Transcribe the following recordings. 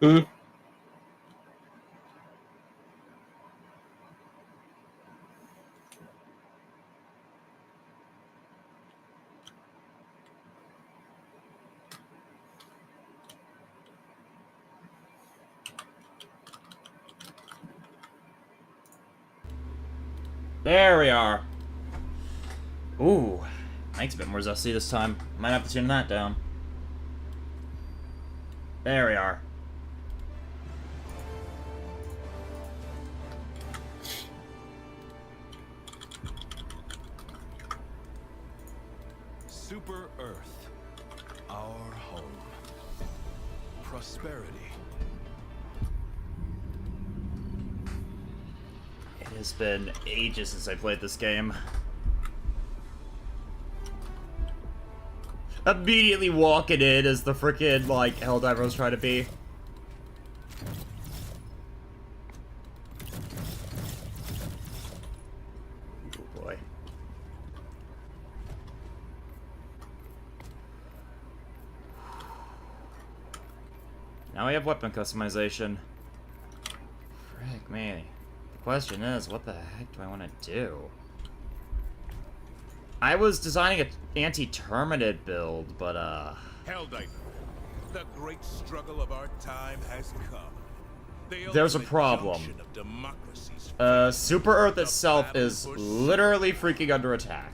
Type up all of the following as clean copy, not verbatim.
Hmm. There we are. Ooh, Mike's a bit more zesty this time. Might have to tune that down. There we are. Super Earth, our home. Prosperity. It has been ages since I played this game. Immediately walking in as the frickin', like, Helldivers try to be. Oh boy. Now we have weapon customization. Frick me. The question is, what the heck do I want to do? I was designing an anti-Terminid build, but Helldiver. The great struggle of our time has come. There's a problem. Super Earth itself is literally freaking under attack.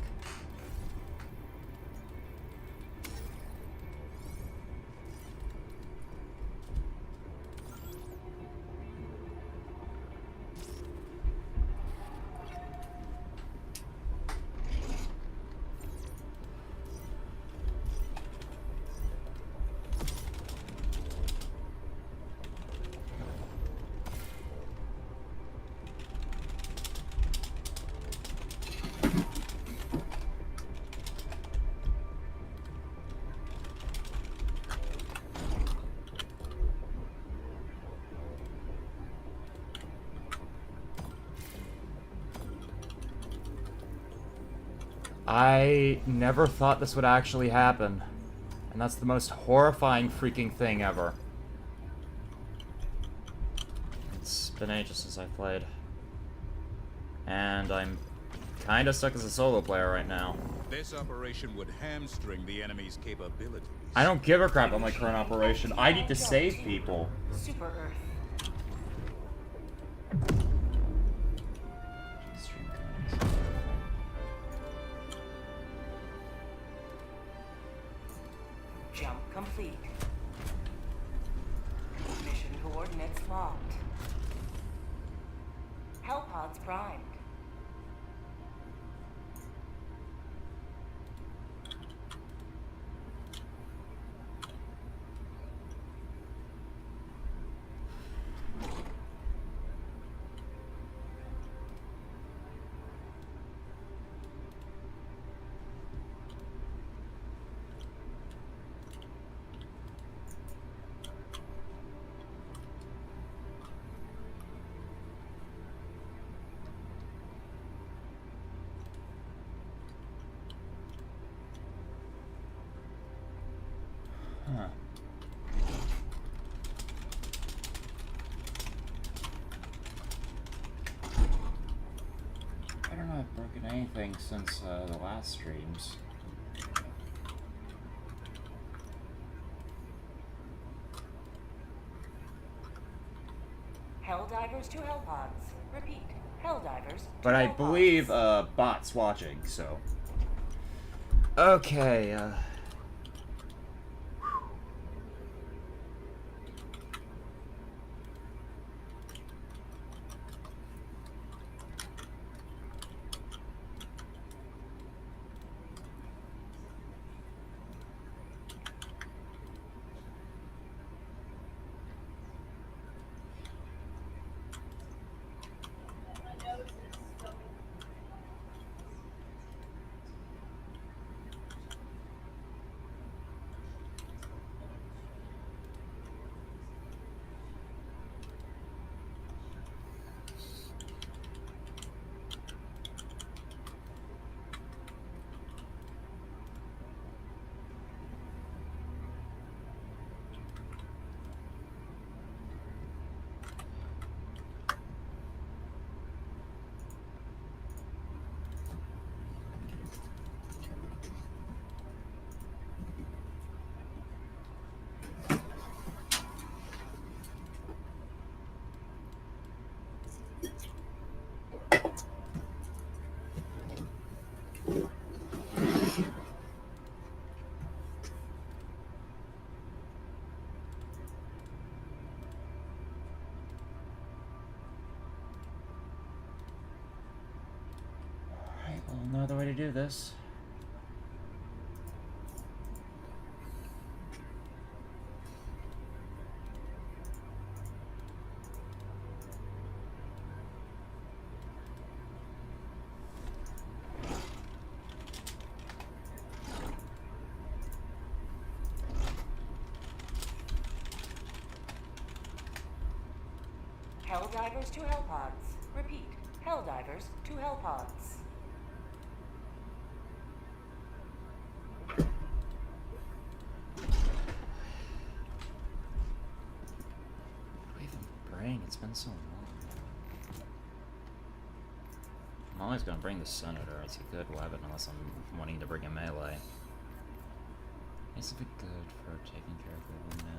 I never thought this would actually happen. And that's the most horrifying freaking thing ever. It's been ages since I played. And I'm kinda stuck as a solo player right now. This operation would hamstring the enemy's capabilities. I don't give a crap on my current operation. I need to save people. Super Earth. Jump complete. Mission coordinates locked. Hellpods primed. Huh. I don't know if I've broken anything since the last streams. Helldivers to Hellpods. Repeat. Helldivers to But I Hellpods. believe bot's watching, so. Okay, to do this. Helldivers to Hellpods. Repeat. Helldivers to Hellpods. What do I even bring? It's been so long. I'm always gonna bring the Senator. It's a good weapon unless I'm wanting to bring a melee. It's a bit good for taking care of the limit.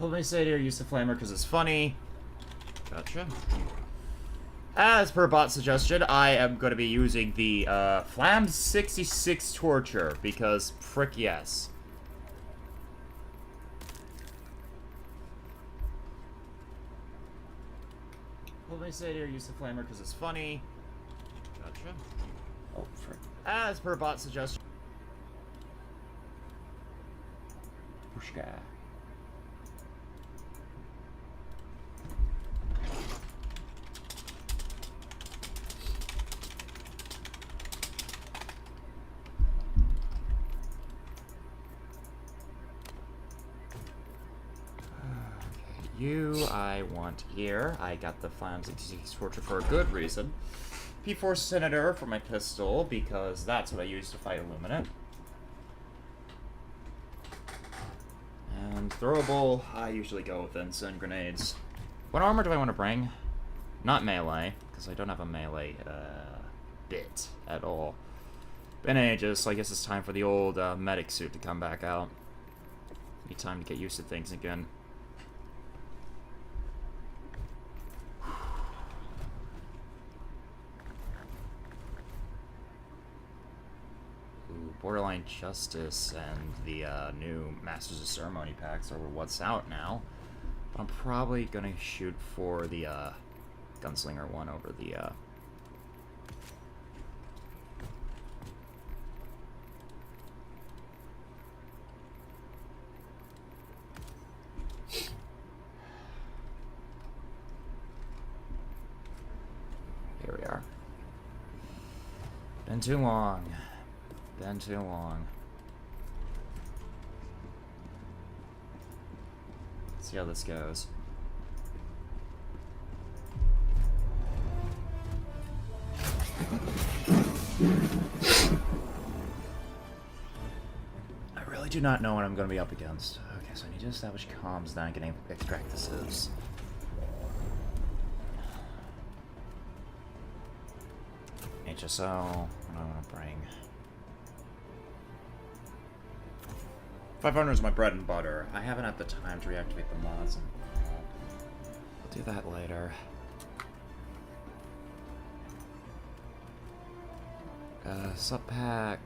Let me say here, use the flamer because it's funny. Gotcha. As per bot suggestion, I am going to be using the Flam 66 Torture because frick yes. Let me say here, use the flamer because it's funny. Gotcha. Oh, frick. As per bot suggestion. Pushka. You, I want here. I got the Flam 66 Torture for a good reason. P4 Senator for my pistol, because that's what I use to fight Illuminate. And throwable, I usually go with Ensign grenades. What armor do I want to bring? Not melee, because I don't have a melee bit at all. Been ages, so I guess it's time for the old medic suit to come back out. Need time to get used to things again. Borderline Justice and the new Masters of Ceremony packs are what's out now. I'm probably gonna shoot for the Gunslinger one over the Here we are. Been too long. Been too long. Let's see how this goes. I really do not know what I'm going to be up against. Okay. so I need to establish comms, then I can extract the sieves. HSO, what do I want to bring? 500 is my bread and butter. I haven't had the time to reactivate the mods. I'll do that later. Sub pack.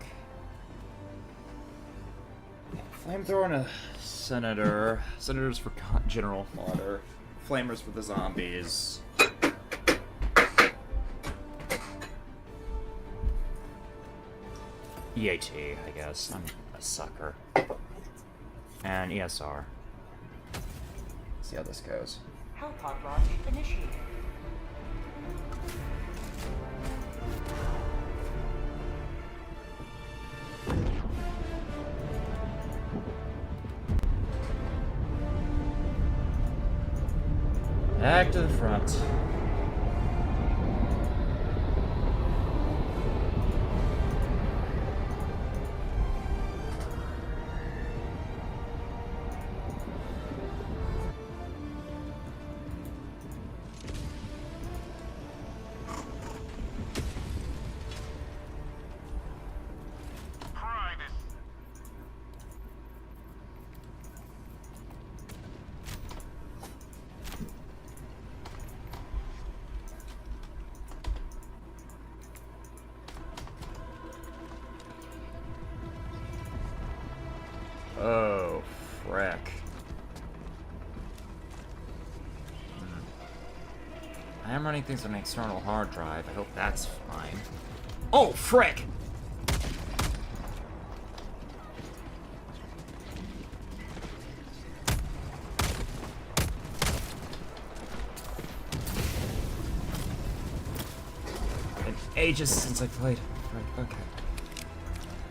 Flamethrower and a senator. Senators for general fodder. Flamers for the zombies. EAT, I guess. I'm a sucker. And ESR. See how this goes. Hellpod launch initiated. Back to the front. Oh, frick. I am running things on an external hard drive. I hope that's fine. Oh, frick! Been ages since I played. Right, okay.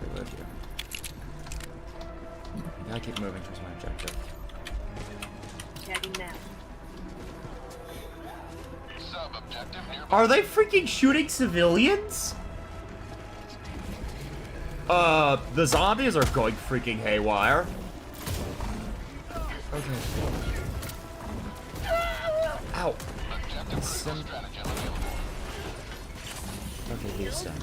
Reload here. I keep moving towards my objective. Tagging now. Are they freaking shooting civilians? The zombies are going freaking haywire. Okay. Ow. Okay, he's done.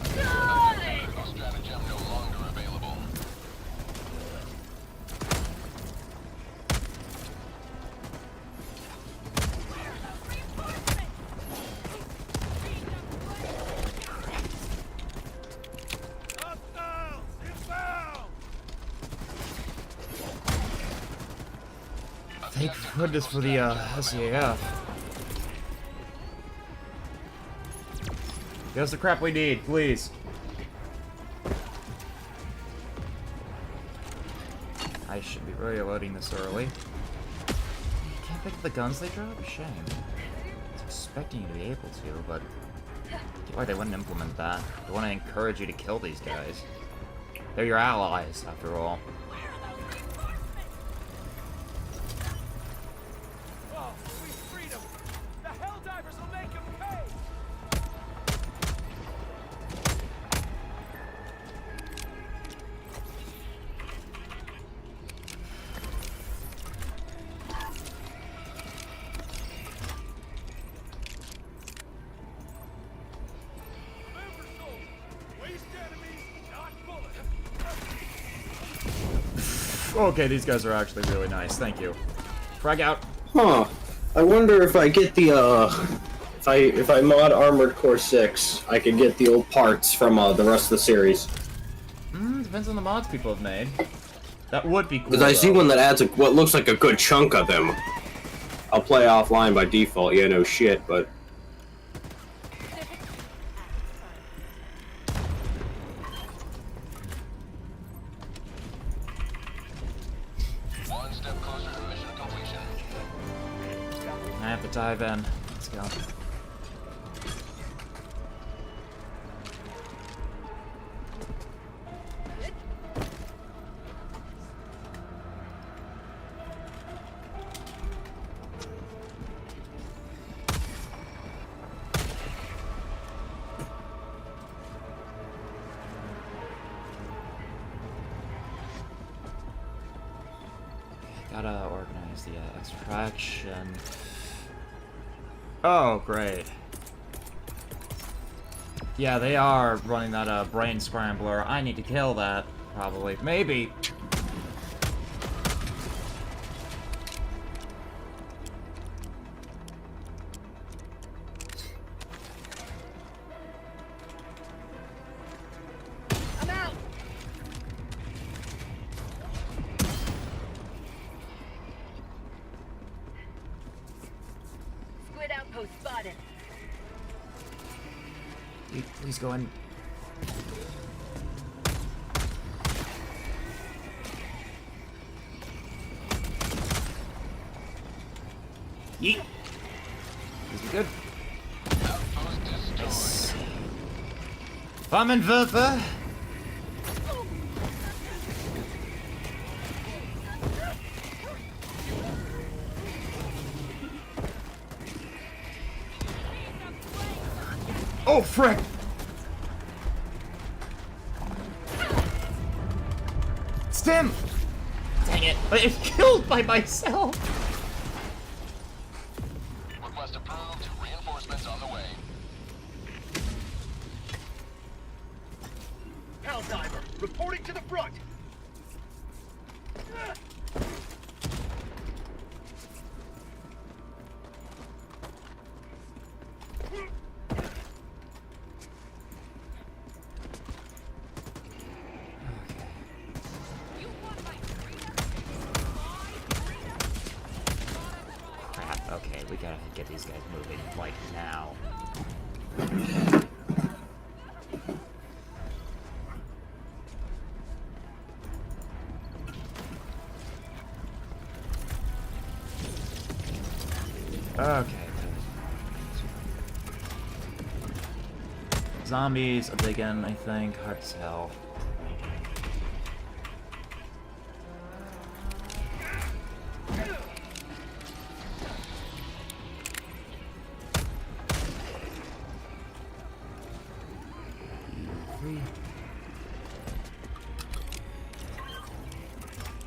Thank goodness for the SCAF. Give us the crap we need, please. I should be reloading this early. Can't pick up the guns they drop? Shame. I was expecting you to be able to, but I get why they wouldn't implement that. They want to encourage you to kill these guys. They're your allies, after all. Oh, sweet freedom! The Helldivers will make him pay! Remember, soldiers, waste enemies, not bullets. Okay, these guys are actually really nice. Thank you. Frag out. Huh. I wonder if I get the, if I mod Armored Core 6, I could get the old parts from, the rest of the series. Depends on the mods people have made. That would be cool. Because I see though. one that adds what looks like a good chunk of them. I'll play offline by default, yeah, no shit, but... One step closer to mission completion. I have to dive in. Let's go. Gotta organize the extraction. Oh, great. Yeah, they are running that brain scrambler. I need to kill that, probably. Maybe. I'm out. Squid outpost spotted. Please go in. Yeet. Is he good? Nice. Flammenwerfer. Oh, frick! Stim! Dang it, it's killed by myself! Request approved. Reinforcements on the way. Helldiver, reporting to the front. Crap, okay, we gotta get these guys moving, like, now. Okay. Zombies, a big one, I think. Hard as hell.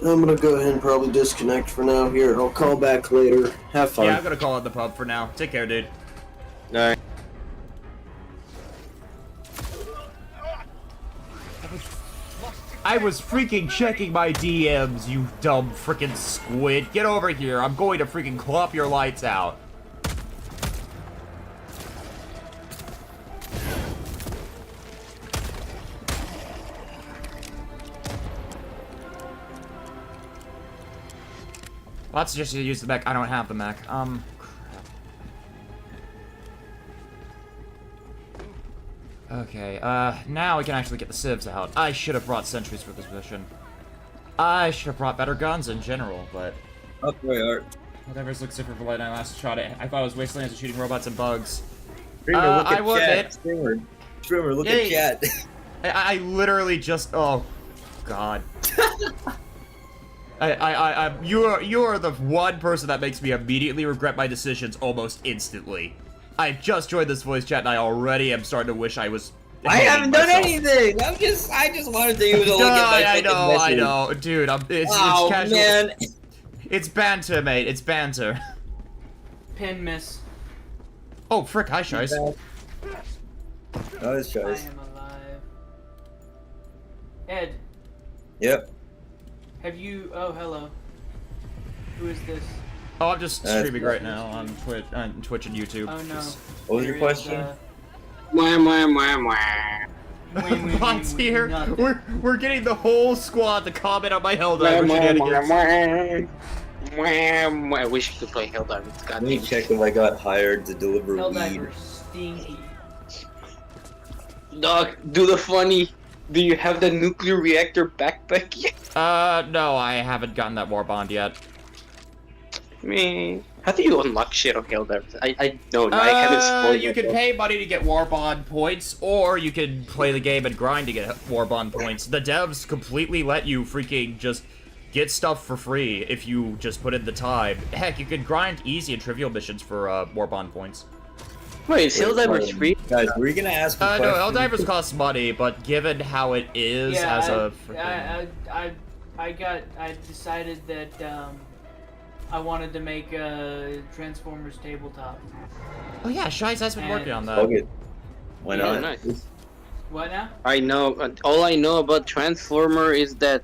I'm gonna go ahead and probably disconnect for now here. I'll call back later. Have fun. Yeah, I'm gonna call it the pub for now. Take care, dude. Night. I was freaking checking my DMs, you dumb freaking squid. Get over here. I'm going to freaking clop your lights out. Let's just use the mech. I don't have the mech. Crap. Okay, now we can actually get the civs out. I should have brought sentries for this mission. I should have brought better guns in general, but... Okay, Art. Helldivers looks different from when I last shot it. I thought it was wastelands of shooting robots and bugs. Streamer, look I at would chat. it. Streamer, look at chat. I literally just... Oh, God. You are the one person that makes me immediately regret my decisions almost instantly. I just joined this voice chat and I already am starting to wish I was. I haven't done myself. anything. I just wanted to use a look No, at my I know, message. I know, dude. It's Oh casual. man. It's banter, mate. It's banter. Pin miss. Oh, frick! Hi, Shice. Oh, it's I choice. am alive. Ed, Yep. have you? Oh, hello. Who is this? Oh, I'm just That's streaming right now on Twitch and YouTube. Oh no. Just- What was your There is, question? Bot's here. nothing. We're getting the whole squad to comment on my Helldivers shenanigans. I wish you could play Helldivers. God Let me damn. check if I got hired to deliver weed. Helldiver stinky. Dog, do the funny. Do you have the nuclear reactor backpack yet? No, I haven't gotten that war bond yet. Man, how do you unlock shit on Helldivers? I don't know. I haven't spoiled You can pay money to get war bond points, or you can play the game and grind to get war bond points. The devs completely let you freaking just get stuff for free if you just put in the time. Heck, you can grind easy and trivial missions for war bond points. Wait, is Helldivers free? Guys, were you gonna ask a No, question? Helldivers costs money, but given how it is Yeah, as a freaking... I decided that I wanted to make a Transformers tabletop. Oh yeah, Shies has been working on that. Okay. Why Yeah, not? nice. What now? I know. All I know about Transformer is that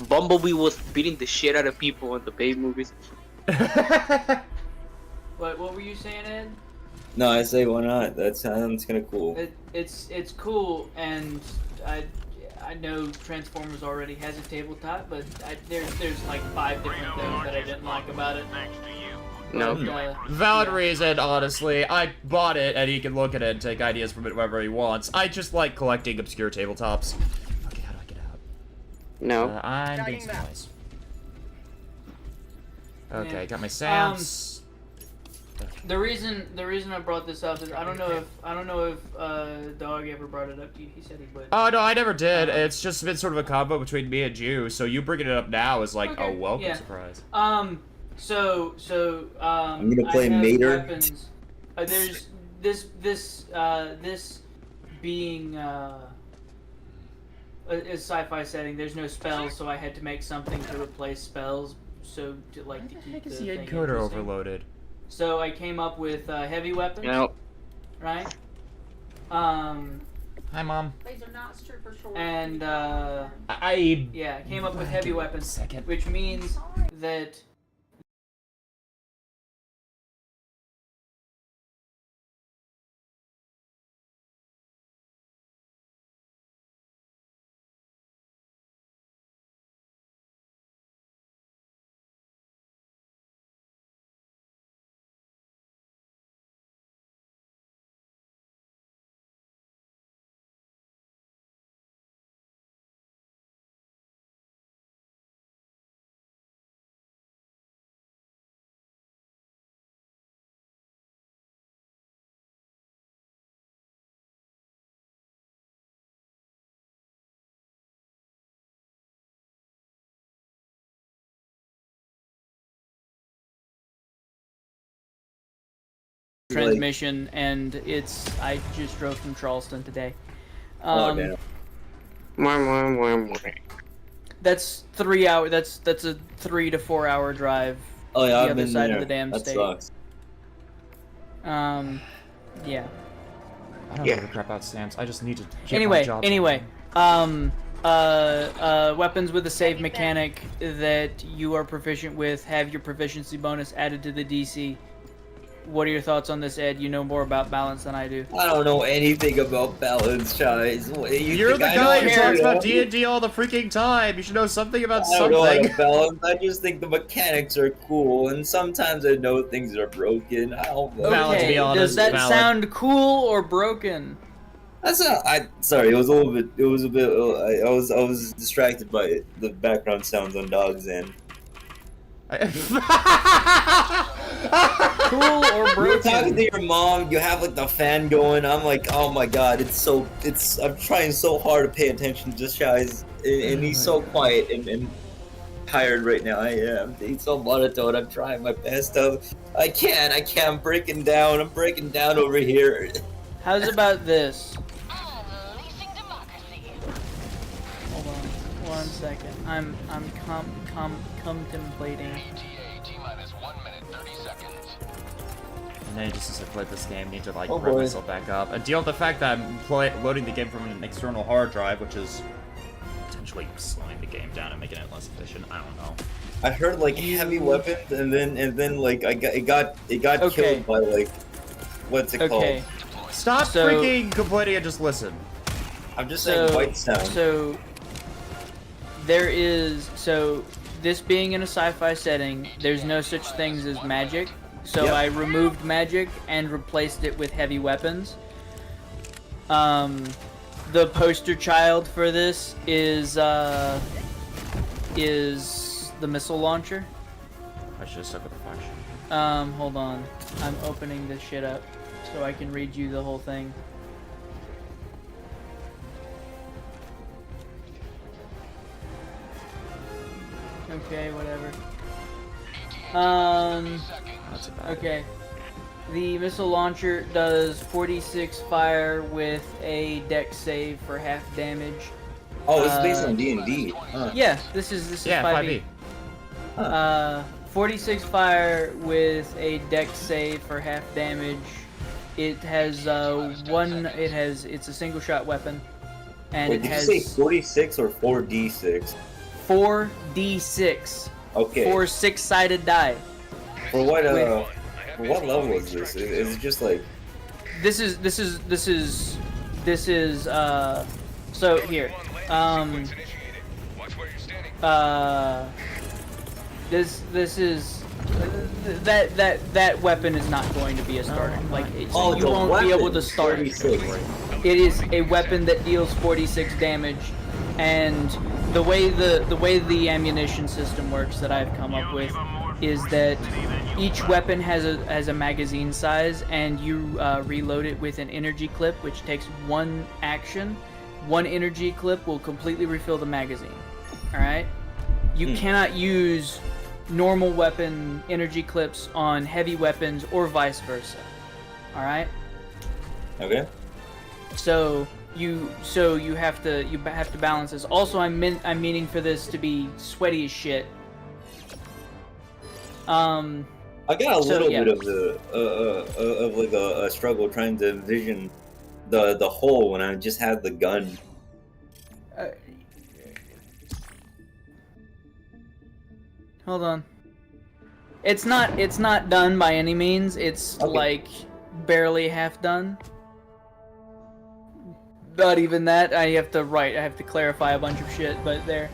Bumblebee was beating the shit out of people in the Babe movies. What were you saying, Ed? No, I say why not? That sounds kind of cool. It's cool, and I know Transformers already has a tabletop, but there's like 5 different things that I didn't like about it. No. Valid Yeah. reason, honestly. I bought it, and he can look at it and take ideas from it wherever he wants. I just like collecting obscure tabletops. Okay, how do I get out? No. I'm being Tagging map. surprised. Okay, Yeah. got my Sams. The reason I brought this up is I don't know if Dog ever brought it up to you. He said he would. Oh no, I never did. It's just been sort of a combo between me and you. So you bringing it up now is like Okay, a welcome yeah. surprise. So I'm gonna play I have Mater. weapons. There's this being a sci-fi setting. There's no spells, so I had to make something to replace spells. So to Why like to the keep heck the is the thing encoder interesting. overloaded? So I came up with heavy weapons, No. right? Hi, Mom. Laser not strip for short. And I yeah, came up with heavy weapons, second. which means that transmission, and I just drove from Charleston today. Oh damn. That's 3 hour. That's a 3 to 4 hour drive. Oh yeah, the I've other been side there. of the damn That state. sucks. Yeah. I don't give a crap about stamps. I just need to get my Anyway, job weapons with a save mechanic that you are proficient with have your proficiency bonus added to the DC. What are your thoughts on this, Ed? You know more about balance than I do. I don't know anything about balance, Shies. You're the think I guy know who talks about anything? D&D all the freaking time. You should know something about I don't know how something. to balance. I just think the mechanics are cool, and sometimes I know things are broken. I don't know. Valid, to Okay, be honest, does that valid. sound cool or broken? That's not. Sorry. It was a little bit. It was a bit. I was distracted by the background sounds on Dog's end. Cool or You're talking broken? to your mom. You have like the fan going. I'm like, oh my god, it's so. It's. I'm trying so hard to pay attention to Shies, and he's so quiet and tired right now. I am. He's so monotone. I'm trying my best. I can't. I'm breaking down. I'm breaking down over here. How's about this? Unleashing democracy. Hold on, 1 second. I'm contemplating. ETA T-minus 1 minute 30 seconds. And then just as I play this game, I need to like Oh, wrap boy. myself back up and deal with the fact that I'm loading the game from an external hard drive, which is potentially slowing the game down and making it less efficient. I don't know. I heard like heavy weapons, and then like it got Okay. killed by like what's it Okay, called? Stop So- freaking complaining and just listen. I'm just saying white sound. so this being in a sci-fi setting, there's no such things as magic. So Yep. I removed magic and replaced it with heavy weapons. The poster child for this is the missile launcher. I should have stuck with the faction. Hold on. I'm opening this shit up so I can read you the whole thing. Okay, whatever. That's about it. Okay. The missile launcher does 46 fire with a dex save for half damage. Oh, it's based on D&D. Huh. Yeah, this is Yeah, 5e. 5e. 46 fire with a dex save for half damage. It has it's a single shot weapon, and Wait, it did has you say 46 or 4d6? 4d6. Okay. 4 6-sided die. For what level is this? Is it just like? This is so here. This is that weapon is not going to be a starter. Like you won't be able to start. 46. It is a weapon that deals 46 damage, and the way the ammunition system works that I've come up with is that each weapon has a magazine size, and you reload it with an energy clip, which takes 1 action. 1 energy clip will completely refill the magazine. All right. You cannot use normal weapon energy clips on heavy weapons or vice versa. All right. Okay. So you have to balance this. Also, I'm meaning for this to be sweaty as shit. I got a little bit of like a struggle trying to envision the hole when I just had the gun. Hold on. It's not done by any means. It's like barely half done. Not even that. I have to clarify a bunch of shit, but there.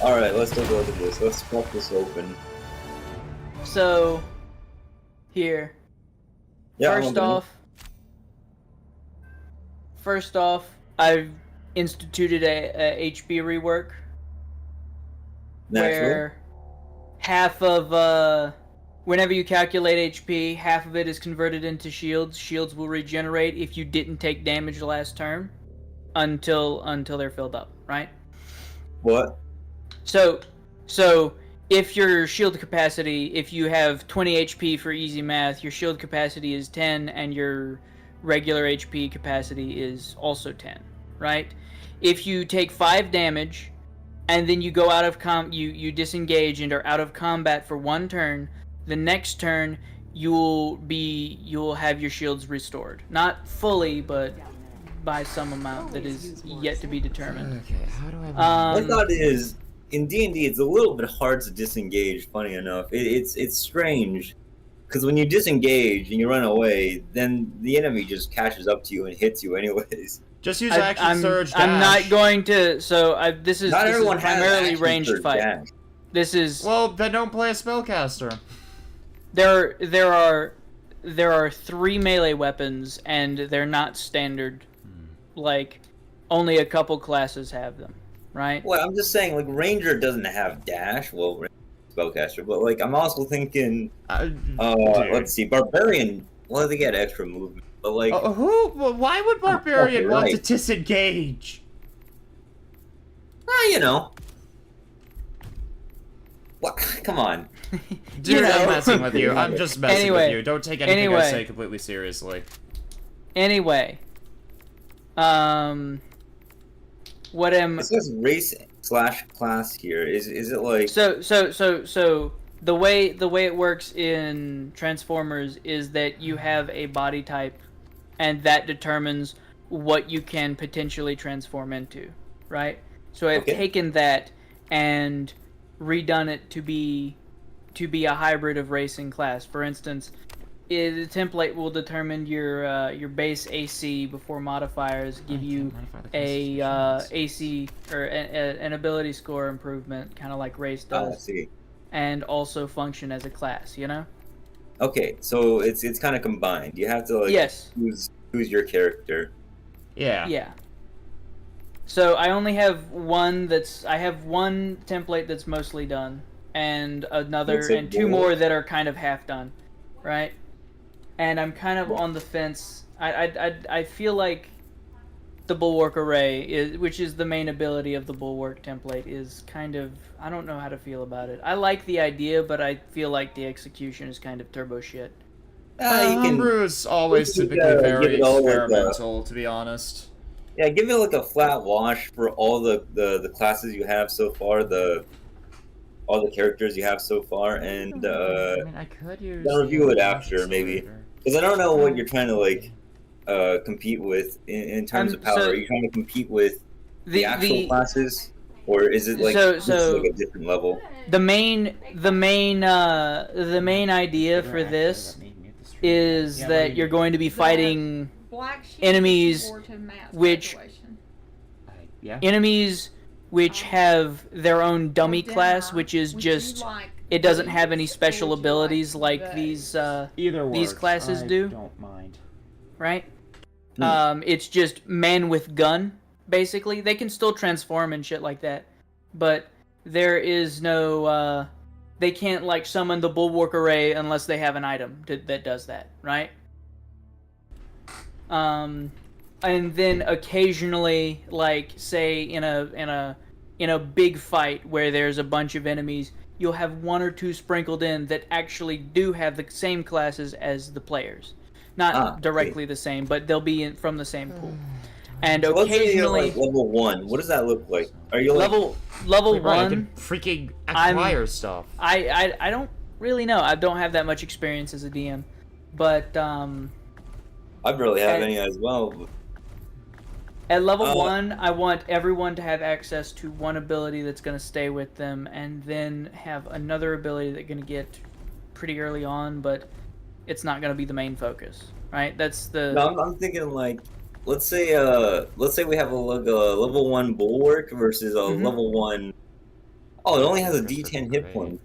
All right, let's take a look at this. Let's pop this open. So, here. Yeah, First off, I've instituted a HP rework. Naturally. Where half of whenever you calculate HP, half of it is converted into shields. Shields will regenerate if you didn't take damage last turn until they're filled up, right? What? So if your shield capacity, if you have 20 HP for easy math, your shield capacity is 10 and your regular HP capacity is also 10, right? If you take 5 damage and then you go out of you disengage and are out of combat for 1 turn, the next turn you'll have your shields restored. Not fully, but by some amount that is yet to be determined. Okay, how do I... My thought is, in D&D, it's a little bit hard to disengage, funny enough. It's strange, because when you disengage and you run away, then the enemy just catches up to you and hits you anyways. Just use action surge dash. I'm not going to. This is primarily ranged fight. Dash. This is. Well, then don't play a spellcaster. There are 3 melee weapons, and they're not standard. Like, only a couple classes have them, right? Well, I'm just saying, like, Ranger doesn't have dash. Well, spellcaster, but like, I'm also thinking. Let's see, Barbarian. Well, they get extra movement. But like, why would Barbarian want to disengage? You know. What? Come on. Dude, I'm messing with you. I'm just messing with you. Don't take anything I say completely seriously. Anyway. What am... It says race/class here. Is it like... So the way it works in Transformers is that you have a body type, and that determines what you can potentially transform into, right? So I've taken that and redone it to be a hybrid of race and class. For instance, the template will determine your base AC before modifiers give you a AC or an ability score improvement, kind of like race does. I see. And also function as a class, you know? Okay, so it's kind of combined. You have to like choose your character. Yeah. Yeah. So I only have one one template that's mostly done, and and 2 more that are kind of half done, right? And I'm kind of on the fence. I feel like the Bulwark Array, which is the main ability of the Bulwark template, is kind of... I don't know how to feel about it. I like the idea, but I feel like the execution is kind of turbo shit. Homebrew is always typically very experimental, to be honest. Yeah, give it like a flat wash for all the classes you have so far. all the characters you have so far, and I mean, I could use. I'll review the it after maybe, accelerator. because I don't know what you're trying to like compete with in terms of power. So- Are you trying to compete with the actual classes, or is it like So- this is so- like a different level? The main idea for this is that you're going to be fighting enemies which have their own dummy class, which is just it doesn't have any special abilities like these these classes do. Don't mind. Right? It's just man with gun, basically. They can still transform and shit like that, but there is no they can't like summon the bulwark array unless they have an item that does that, right? And then occasionally, like say in a big fight where there's a bunch of enemies, you'll have one or two sprinkled in that actually do have the same classes as the players. Not directly the same, but they'll be from the same pool. And So let's say you're occasionally, like level 1. What does that look like? Are you like level Right, I one, can freaking acquire stuff. I don't really know. I don't have that much experience as a DM, but I barely have at- any as well. at level 1, I want everyone to have access to one ability that's going to stay with them, and then have another ability that's going to get pretty early on, but it's not going to be the main focus, right? That's the. No, I'm thinking like, let's say we have a level 1 bulwark versus a Mhm. level 1. Oh, it only has a D10 hit point.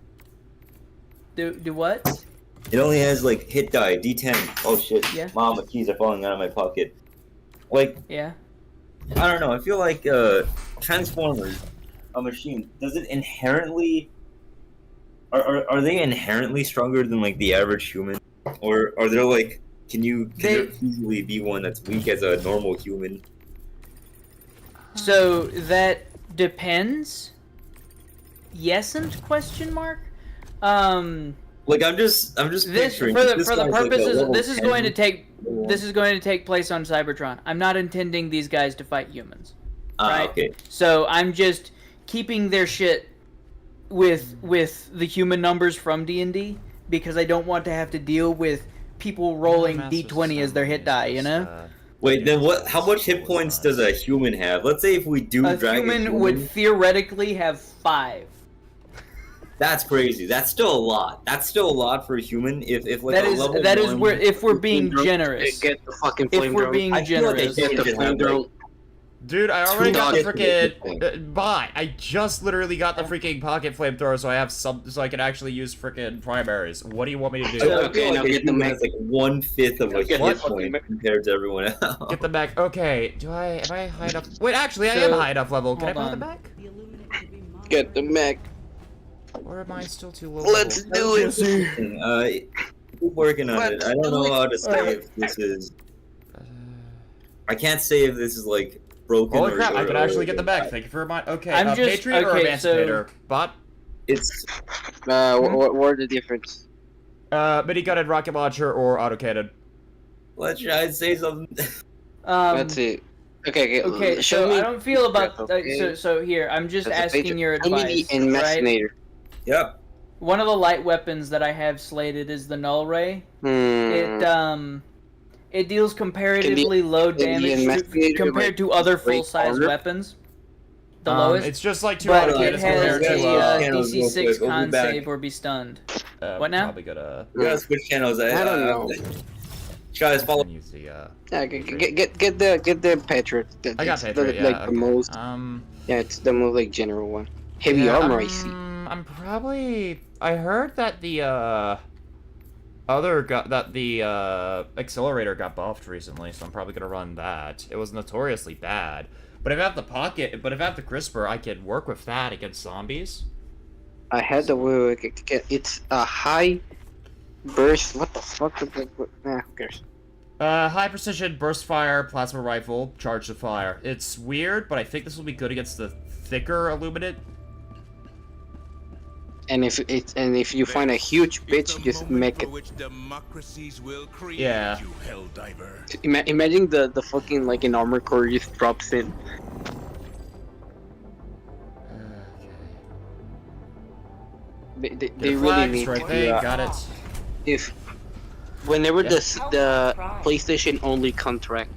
Do what? It only has like hit die D10. Oh shit! Yeah. Mom, my keys are falling out of my pocket. Like, Yeah. I don't know. I feel like Transformers, a machine, does it inherently? Are they inherently stronger than like the average human, or are there like? Can there easily be one that's weak as a normal human? So that depends. Yesn't question mark? Like I'm just This picturing for the this for the guy's like a purposes level this is 10 going to take level this is going to take place on Cybertron. I'm not intending these guys to fight humans. Right? Okay. So I'm just keeping their shit with the human numbers from D&D because I don't want to have to deal with people rolling D20 as their hit die, you know? Wait, then what? How much hit points does a human have? Let's say if we do A drag human would theoretically have 5. That's crazy. That's still a lot. That's still a lot for a human. If like That a is level that is one- where if we're being generous. Get the fucking If flame we're drone. being I feel like generous. they Get the should flame have, drone. like, Dude, I already got the Dogs. freaking bye. I just literally got the freaking pocket flamethrower, so I have so I can actually use freaking primaries. What do you want me to do? I feel Okay, like now a get the human mech. has like 1/5 of a Get hit the point mech. compared to everyone else. Get the back. Okay, am I high enough? Wait, actually, I am So, high enough level. Can I hold buy the on. back? Get the mech. Or am I still too low? Let's level? do it. Keep working on it. I don't know how to say if this is. I can't say if this is like broken. Holy or, crap! I or- could actually get the back. Thank you for my. Okay, I'm just- Patriot or okay, Emancipator? Bot. It's What are the difference? Mini gutted rocket launcher or auto cannon. let's try to say something. That's it. Okay, Okay, show so me. I don't feel about Okay. so here I'm just That's a asking page- your Show me advice, the right? Emancinator. Yep. One of the light weapons that I have slated is the Null Ray. It deals comparatively low can the damage Emancipator, compared to other break full-size armor? weapons. The lowest, It's just like 2 but auto it cannons has compared to a Channels real DC6 quick, we'll be con back. save or be stunned. what What now? Probably gonna. We gotta switch channels. I don't know. Guys, follow. Use the Yeah, get the Patriot. I got It's Patriot. the, Yeah. like the most. Yeah, it's the most like general one. Heavy Yeah, armor, I see. I'm probably. I heard that the accelerator got buffed recently, so I'm probably gonna run that. It was notoriously bad, but if I have the CRISPR, I can work with that against zombies. I had the it's a high burst. What the fuck? Nah, who cares? High precision burst fire plasma rifle, charge to fire. It's weird, but I think this will be good against the thicker illuminate. And if you find a huge bitch, just make it. Which democracies will create, Yeah. you Helldiver. Imagine the fucking like an armor core just drops in. They Get a really flag, need destroy to. thing, got it. If whenever Yeah. the PlayStation only contract,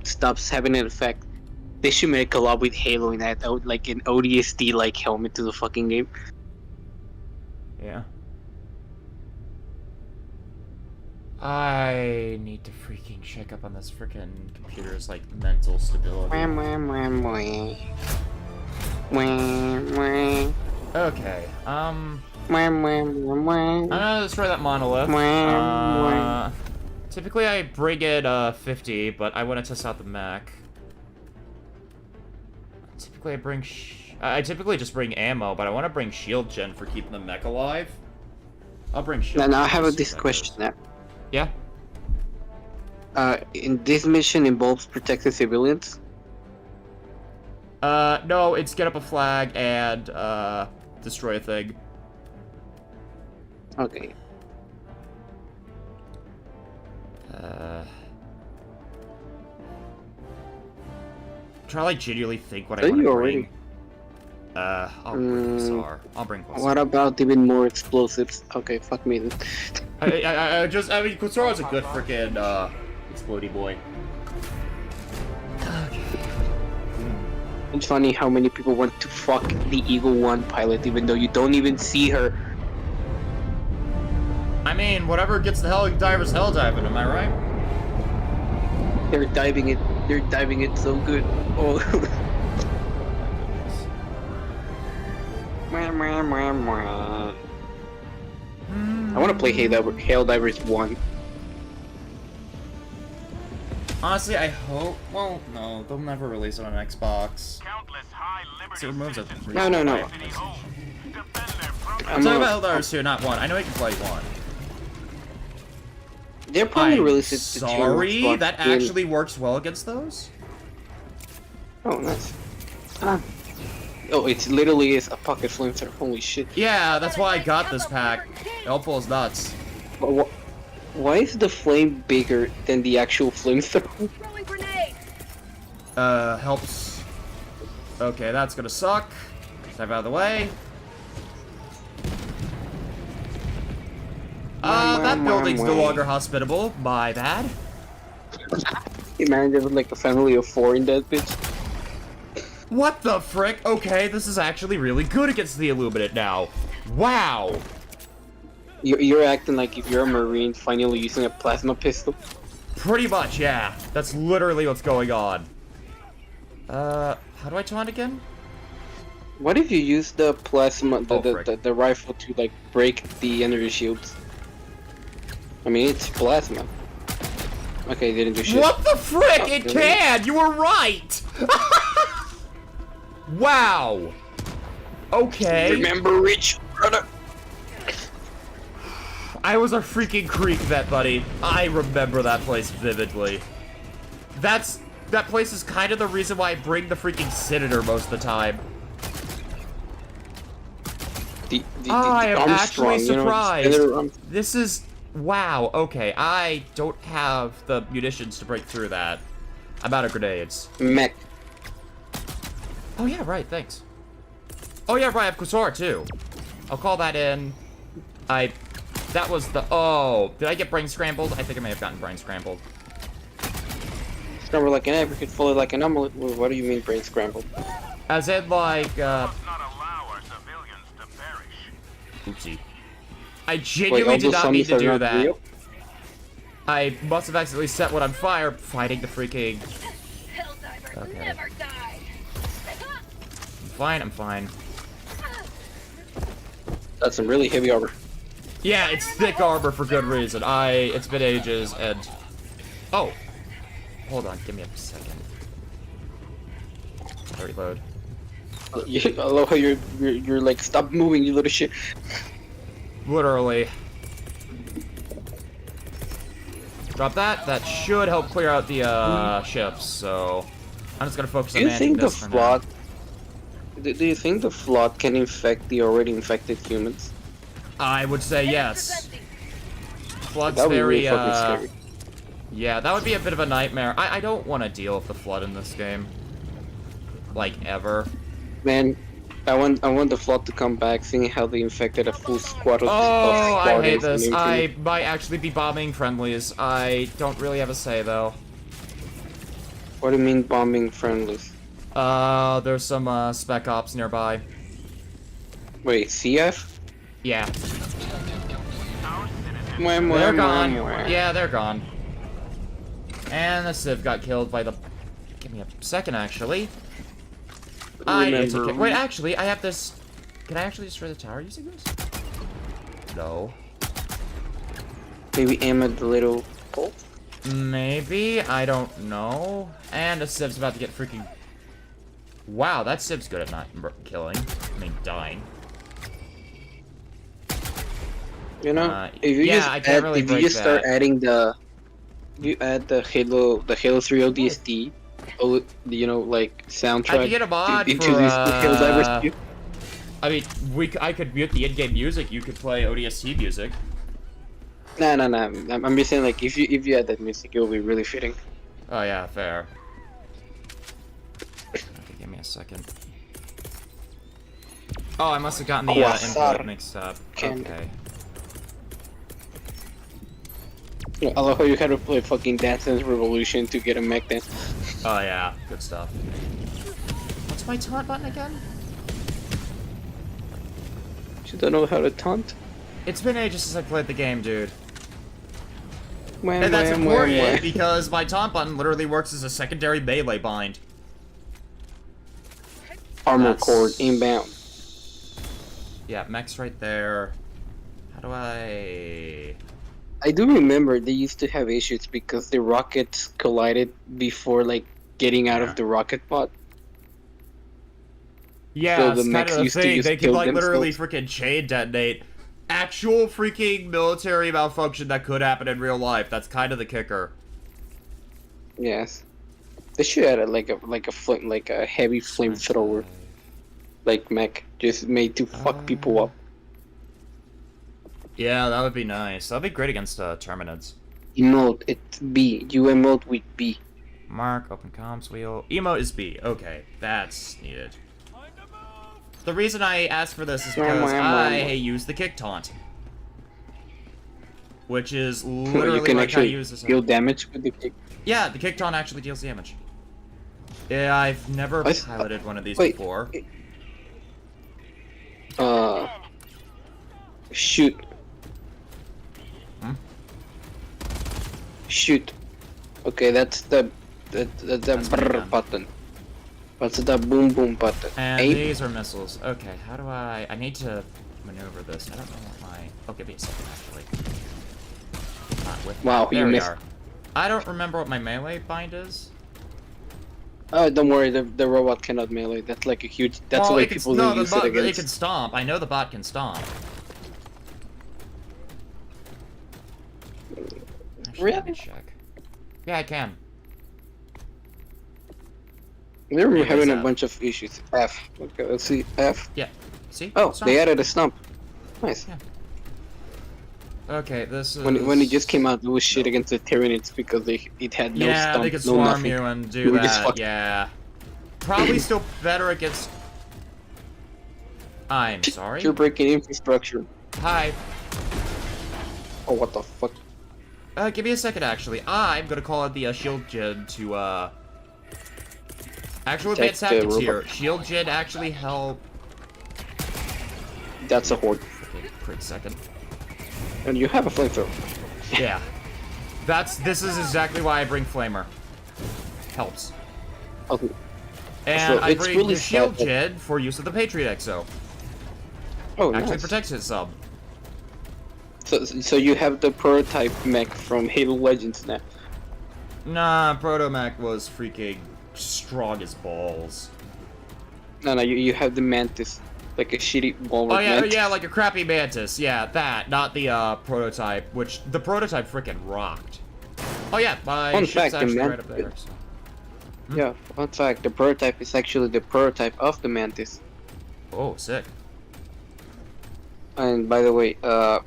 stops having an effect, they should make a lot with Halo and add like an ODST like helmet to the fucking game. Yeah. I need to freaking check up on this freaking computer's like mental stability. Okay. I'm gonna destroy that monolith. Typically I bring it 50, but I want to test out the mech. Typically I typically just bring ammo, but I want to bring shield gen for keeping the mech alive. I'll bring shield. Now I have gen, this question now. Yeah. In this mission involves protecting civilians. No, it's get up a flag and destroy a thing. Okay. Try to like genuinely think what I Are want you to already? bring. I'll bring Quasar. I'll bring Quasar. What about even more explosives? Okay, fuck me then. I mean, Quasar is a good freaking explodey boy. It's funny how many people want to fuck the Eagle 1 pilot even though you don't even see her. I mean, whatever gets the Helldivers helldiving, am I right? They're diving it so good. Oh. I want to play Helldivers 1. Honestly, I hope. Well, no, they'll never release it on Xbox. So it removes it. No. I'm talking about Helldivers 2, not 1. I know you can play 1. They're probably I'm releasing sorry, that actually works well against those? Oh, nice. Oh, it literally is a pocket flamethrower. Holy shit. Yeah, that's why I got this pack. Helpful as nuts. But why is the flame bigger than the actual flamethrower? Helps. Okay, that's gonna suck. Step out of the way. That building's no longer hospitable. My bad. Imagine there was like a family of 4 in that bitch. What the frick? Okay, this is actually really good against the Illuminate now. Wow. You're acting like if you're a Marine finally using a plasma pistol. Pretty much, yeah. That's literally what's going on. How do I taunt again? What if you use the plasma, frick. the rifle to like break the energy shields? I mean, it's plasma. Okay, didn't do shit. What the frick? Oh, It really? can! You were right! Wow. Okay. Remember, Rich, brother. I was a freaking creek vet, buddy. I remember that place vividly. That place is kind of the reason why I bring the freaking Senator most of the time. I am actually surprised. This is... Wow, okay. I don't have the munitions to break through that. I'm out of grenades. Mech. Oh yeah, right, thanks. Oh yeah, right, I have Quasar too. I'll call that in. That was the... Oh, did I get brain scrambled? I think I may have gotten brain scrambled. Scrambled like an apricot, fully like an omelet. What do you mean brain scrambled? As in, like, Oopsie. I genuinely did not mean to do that. Real? I must have accidentally set one on fire fighting the freaking... Okay. Never die. I'm fine. That's some really heavy armor. Yeah, it's thick armor for good reason. It's been ages, and... Oh! Hold on, give me a second. I'll reload. I love how you're like, stop moving, you little shit. Literally. Drop that. That should help clear out the ships, so... I'm just gonna focus on Do you managing think the this for now. flood... Do you think the flood can infect the already infected humans? I would say yes. Flood's That would be very, really fucking scary. Yeah, that would be a bit of a nightmare. I don't want to deal with the flood in this game. Like, ever. Man, I want the flood to come back, seeing how they infected a full squad of Oh, I hate Spartans this. and I infantry. might actually be bombing friendlies. I don't really have a say, though. What do you mean bombing friendlies? There's some, spec ops nearby. Wait, CF? Yeah. Mwah, They're mwah, gone. mwah, mwah. Yeah, they're gone. And the Civ got killed by the... Give me a second, actually. I need to... Remember- Wait, actually, I have this... Can I actually destroy the tower using this? No. Maybe aim at the little bolt? Maybe? I don't know. And the Civ's about to get freaking... Wow, that Civ's good at not killing. I mean, dying. You know, if you yeah, just I can't add, really if you break just start that. adding the, you add the Halo 3 ODST, you know, like soundtrack. I could get a mod to for, introduce the Helldivers to you. I mean, I could mute the in-game music, you could play ODST music. Nah. I'm just saying, like, if you add that music, it'll be really fitting. Oh yeah, fair. Okay, give me a second. Oh, I must have gotten the Quasar. input mixed up. Candy. Okay. I love how you had to play fucking Dance Dance Revolution to get a mech then. Oh yeah, good stuff. What's my taunt button again? You don't know how to taunt? It's been ages since I played the game, dude. Wham, And that's wham, important wham, wham. because my taunt button literally works as a secondary melee bind. Armor That's- core inbound. Yeah, mech's right there. How do I... I do remember they used to have issues because the rockets collided before, like, getting out Yeah. of the rocket pod. Yeah, So the it's kind mechs of the used to thing. just They could, kill like, literally themselves. freaking chain detonate. Actual freaking military malfunction that could happen in real life. That's kind of the kicker. Yes. They should add like a heavy flamethrower, like mech, just made to fuck people up. Yeah, that would be nice. That'd be great against Terminids. Emote, it's B. You emote with B. Mark, open comms wheel. Emote is B. Okay, that's needed. The reason I asked for this is because I use the kick taunt. Which is literally You can like how you actually use this. deal damage with the kick. Yeah, the kick taunt actually deals damage. Yeah, I've never piloted one of these wait, before. Shoot. Hmm? Shoot. Okay, that's the That's brr pretty button. What's the boom boom button? And Aim? these are missiles. Okay, how do I need to maneuver this. I don't know what my... Oh, give me a second, actually. Not with Wow, there you we missed. are. I don't remember what my melee bind is. Oh, don't worry, the robot cannot melee. That's like a huge. That's well, why it can, people no, don't the use bot, it it against. can stomp. I know the bot can stomp. Actually, let me Really? check. Yeah, I can. They're Anyways, having a bunch of issues. F. Okay, let's see. F. Yeah. See? Oh, Stomp. they added a stump. Nice. Yeah. Okay, this is... When it just came out, it was shit against the Tyranids because it had no yeah, stump, they could no swarm nothing. you and do You were just that, fucked. yeah. Probably still better against... I'm sorry? You're breaking infrastructure. Hi. Oh, what the fuck? Give me a second, actually. I'm gonna call it the, Shield Jid to, Actual advanced Take the tactics here. robot. Shield Jid actually help... That's a horde. Okay, quick second. And you have a flamethrower. Yeah. This is exactly why I bring Flamer. Helps. Okay. And So I it's bring really the Shield sad that- Jid for use of the Patriot Exo. Oh, Actually nice. protects his sub. So you have the prototype mech from Halo Legends now. Nah, Protomech was freaking strong as balls. No, you have the Mantis, like a shitty Walmart Oh yeah, Mantis. yeah, like a crappy Mantis. Yeah, that, not the prototype, which the prototype freaking rocked. Oh yeah, my Fun ship's fact, the actually Man- right up there. So. Yeah, fun fact, the prototype is actually the prototype of the Mantis. Oh, sick. And by the way, yeah,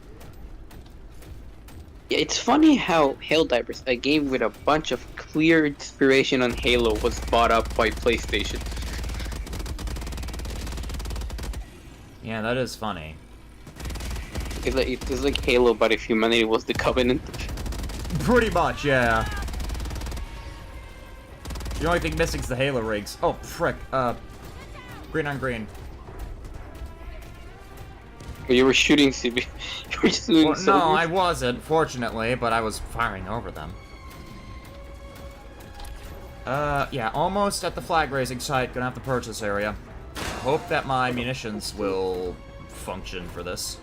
it's funny how Helldivers, a game with a bunch of clear inspiration on Halo, was bought up by PlayStation. Yeah, that is funny. It's like Halo, but if humanity was the Covenant. Pretty much, yeah. The only thing missing is the Halo rigs. Oh, frick. Green on green. But you were shooting CB. You were shooting Well, no, soldiers. I wasn't, fortunately, but I was firing over them. Yeah, almost at the flag raising site. Gonna have to purchase area. Hope that my munitions will function for this.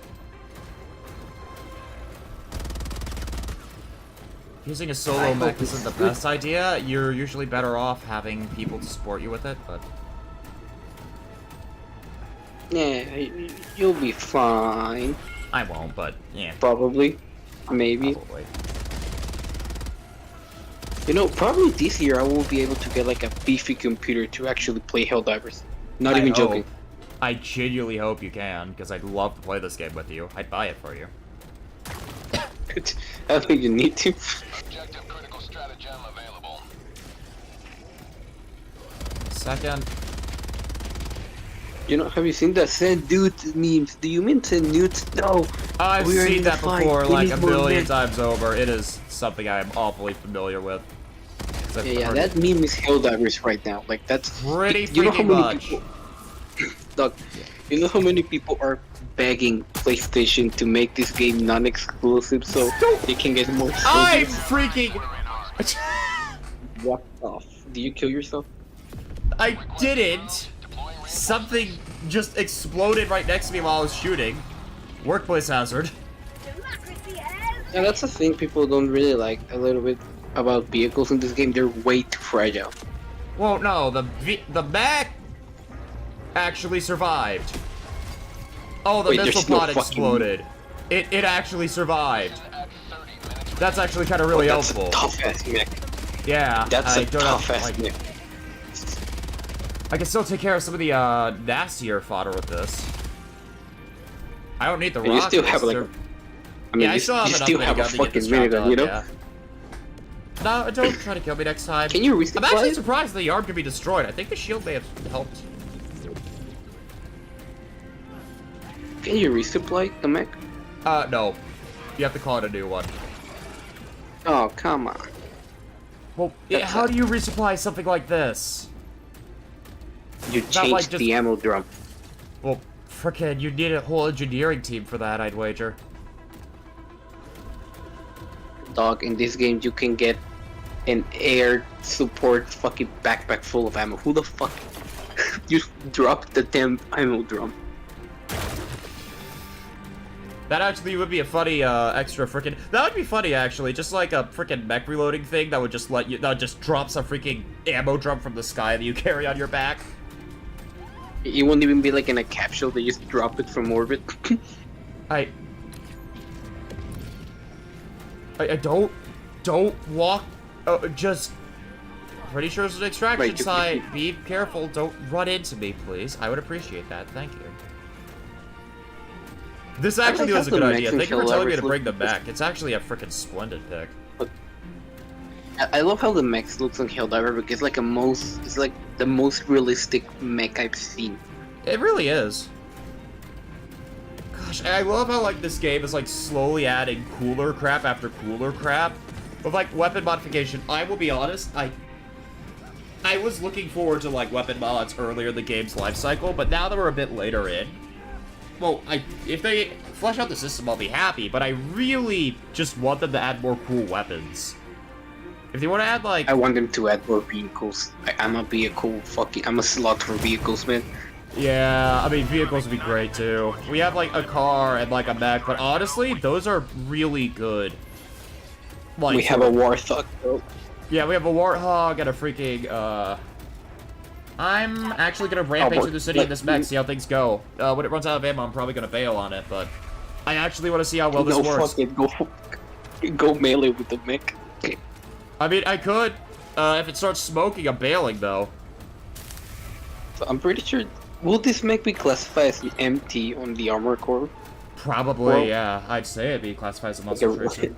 Using a solo mech isn't the best idea. You're usually better off having people to support you with it, but... Yeah, you'll be fine. I won't, but yeah. Probably. Maybe. Probably. You know, probably this year I will be able to get like a beefy computer to actually play Helldivers. Not even joking. I genuinely hope you can, because I'd love to play this game with you. I'd buy it for you. I think you need to. Objective critical stratagem available. Second. You know, have you seen the send dudes memes? Do you mean send nudes? No. I've We are seen in the that fight. before, We like need a more million men. times over. It is something I am awfully familiar with. 'Cause I've Yeah, heard that meme is Helldivers right now. Like that's pretty you know how freaking many much. people, Doug, you know how many people are begging PlayStation to make this game non-exclusive so they can get more I'm soldiers? freaking... What the do you kill yourself? I didn't. Something just exploded right next to me while I was shooting. Workplace hazard. Yeah, that's the thing people don't really like a little bit about vehicles in this game. They're way too fragile. Well, no, the mech actually survived. Oh, the Wait, missile there's no pod fucking- exploded. It actually survived. That's actually kind of really That's helpful. a tough ass mech. Yeah, That's I a don't tough have, ass like, mech. I can still take care of some of the nastier fodder with this. I don't need the And you rockets. still have like, they're- I mean, yeah, I you, still have you enough still have a minigun to get this fucking job minigun, you know? done, yeah. No, don't try to kill me next time. Can you I'm resupply actually it? surprised the arm can be destroyed. I think the shield may have helped. Can you resupply the mech? No. You have to call it a new one. Oh, come on. Well, That's how it. do you resupply something like this? You Not changed like just- the ammo drum. Well, frickin', you need a whole engineering team for that, I'd wager. Dog, in this game you can get an air support fucking backpack full of ammo. Who the fuck? You dropped the damn ammo drum. That actually would be a funny, extra frickin'... That would be funny, actually. Just like a frickin' mech reloading thing that would just let you... That just drops a freaking ammo drum from the sky that you carry on your back. It won't even be like in a capsule, they just drop it from orbit. I don't walk... just... Pretty sure it's an extraction Right, you- site. Be careful. Don't run into me, please. I would appreciate that. Thank you. This actually like was a how good the idea. Mexican Thank you for telling me to Helldivers bring them look- back. It's actually a freaking splendid pick. I love how the mech looks on Helldiver because it's like the most realistic mech I've seen. It really is. Gosh, I love how like this game is like slowly adding cooler crap after cooler crap. With like weapon modification, I will be honest, I was looking forward to like weapon mods earlier in the game's life cycle, but now that we're a bit later in, well, if they flesh out the system, I'll be happy, but I really just want them to add more cool weapons. If they want to add like... I want them to add more vehicles. I'm a slot for vehicles, man. Yeah, I mean, vehicles would be great, too. We have, like, a car and, like, a mech, but honestly, those are really good. Like, We have a Warthog, though. Yeah, we have a Warthog and a freaking, I'm actually gonna rampage through the city in this mech, see how things go. When it runs out of ammo, I'm probably gonna bail on it, but... I actually want to see how well this works. Fuck it, go melee with the mech. I mean, I could. If it starts smoking, I'm bailing, though. So I'm pretty sure... Will this mech be classified as MT on the armor core? Probably, Well, yeah. I'd say it'd be classified as a Like a muscle tracing.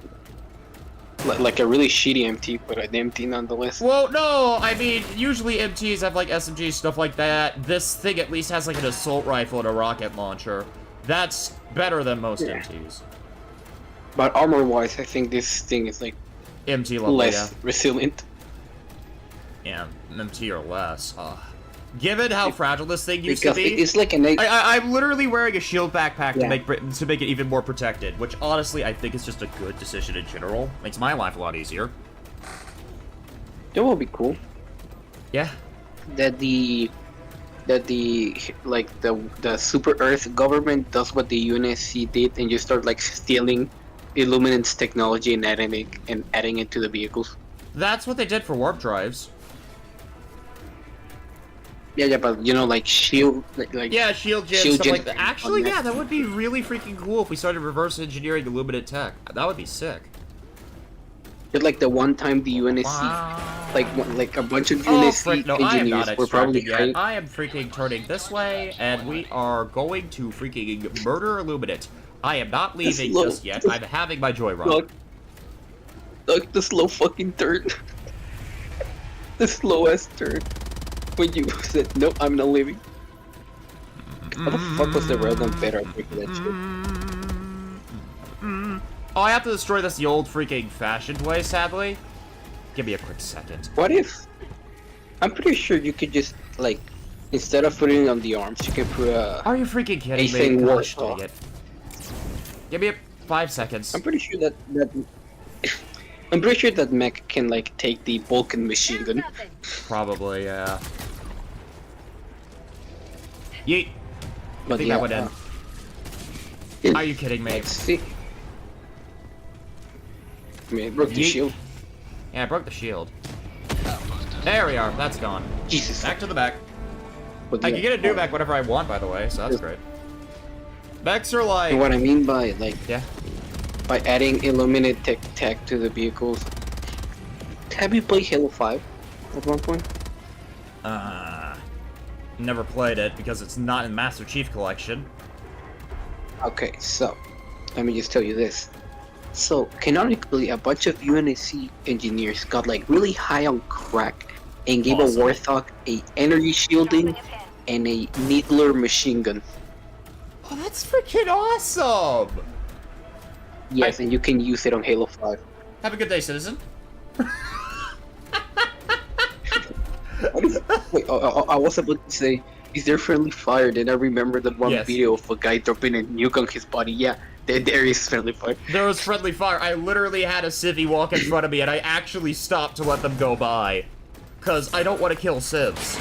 Like a really shitty MT, but an MT nonetheless. Well, no, I mean, usually MTs have like SMG, stuff like that. This thing at least has like an assault rifle and a rocket launcher. That's better than most MTs. But armor-wise, I think this thing is like MT level, less resilient. Yeah, MT or less. Given how fragile this thing used to Because be, it's like an I'm literally wearing a shield backpack to make it even more protected, which honestly I think is just a good decision in general. Makes my life a lot easier. That would be cool. Yeah. That the like the Super Earth government does what the UNSC did and you start like stealing Illuminant's technology and adding it to the vehicles. That's what they did for warp drives. Yeah, but you know, like shield, like yeah, shield gen, shield stuff gen like that. Actually, yeah, that would be really freaking cool if we started reverse engineering Illuminate tech. That would be sick. Just like the one time the UNSC, like a bunch of UNSC no, I am not engineers were probably extracting yet. I am freaking turning this way, and we are going to freaking murder Illuminate. I am not leaving just yet. I'm having my joyride. Look, the slow fucking turn. The slow ass turn. When you said, nope, I'm not leaving. How the fuck was the railgun better at breaking that shit? Oh, I have to destroy this the old freaking fashioned way, sadly. Give me a quick second. What if... I'm pretty sure you could just, like, instead of putting it on the arms, you can put a... Are you freaking kidding me? Gosh, dang it. Give me 5 seconds. I'm pretty sure that I'm pretty sure that mech can like take the Vulcan machine gun. Probably, yeah. Yeet. But I think yeah, that went in. Are you kidding me? Let's see. I mean, it broke the shield. Yeah, I broke the shield. There we are. That's gone. Jesus. Back to the back. But I yeah, can get a new back whenever I want, by the way, so that's great. Mechs are like... And what I mean by, like... Yeah. By adding Illuminate tech to the vehicles. Have you played Halo 5 at one point? Never played it because it's not in Master Chief Collection. Okay, so... Let me just tell you this. So, canonically, a bunch of UNSC engineers got like really high on crack and gave a Warthog a energy shielding and a needler machine gun. Oh, that's freaking awesome! Yes, and you can use it on Halo 5. Have a good day, citizen. Wait, I was about to say, is there friendly fire? Then I remember that one video of a guy dropping a nuke on his body. Yeah, there is friendly fire. There was friendly fire. I literally had a civvy walk in front of me, and I actually stopped to let them go by. Because I don't want to kill civs.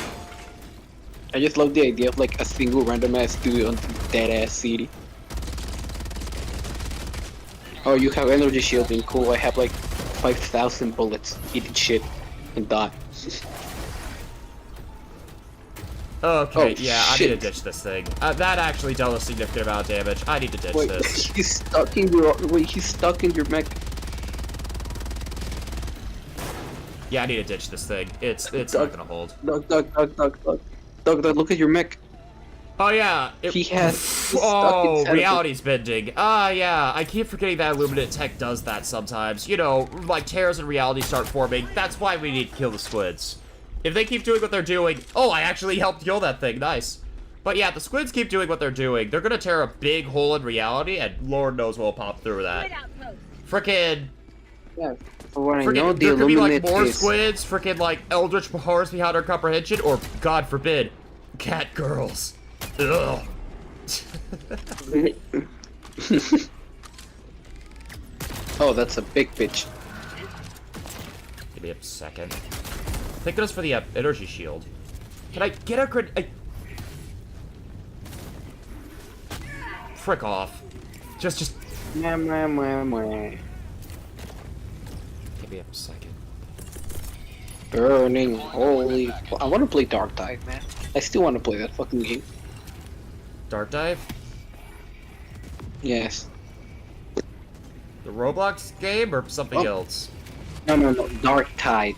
I just love the idea of like a single random ass dude on dead ass city. Oh, you have energy shielding. Cool. I have like 5,000 bullets. Eat shit and die. Okay, Oh, yeah, shit. I need to ditch this thing. That actually dealt a significant amount of damage. I need to ditch Wait, this. he's stuck in your. Wait, he's stuck in your mech. Yeah, I need to ditch this thing. It's not gonna hold. Doug, look at your mech. Oh yeah, He has. he's stuck Oh, inside of it. reality's bending. Yeah, I keep forgetting that Illuminate tech does that sometimes. You know, like tears in reality start forming. That's why we need to kill the squids. If they keep doing what they're doing... Oh, I actually helped kill that thing. Nice. But yeah, the squids keep doing what they're doing. They're gonna tear a big hole in reality, and Lord knows we'll pop through that. Frickin'... Yeah, for what I know, the there could be like Illuminate more is... squids, frickin' like eldritch horrors beyond our comprehension, or, God forbid, cat girls. Ugh. Oh, that's a big bitch. Give me a second. Thank goodness for the energy shield. Can I get a crit? Frick off. Just. Mwah, mwah, mwah, mwah. Give me a second. Burning, holy... I want to play Dark Tide, man. I still want to play that fucking game. Dark Dive? Yes. The Roblox game or something else? No, Dark Tide.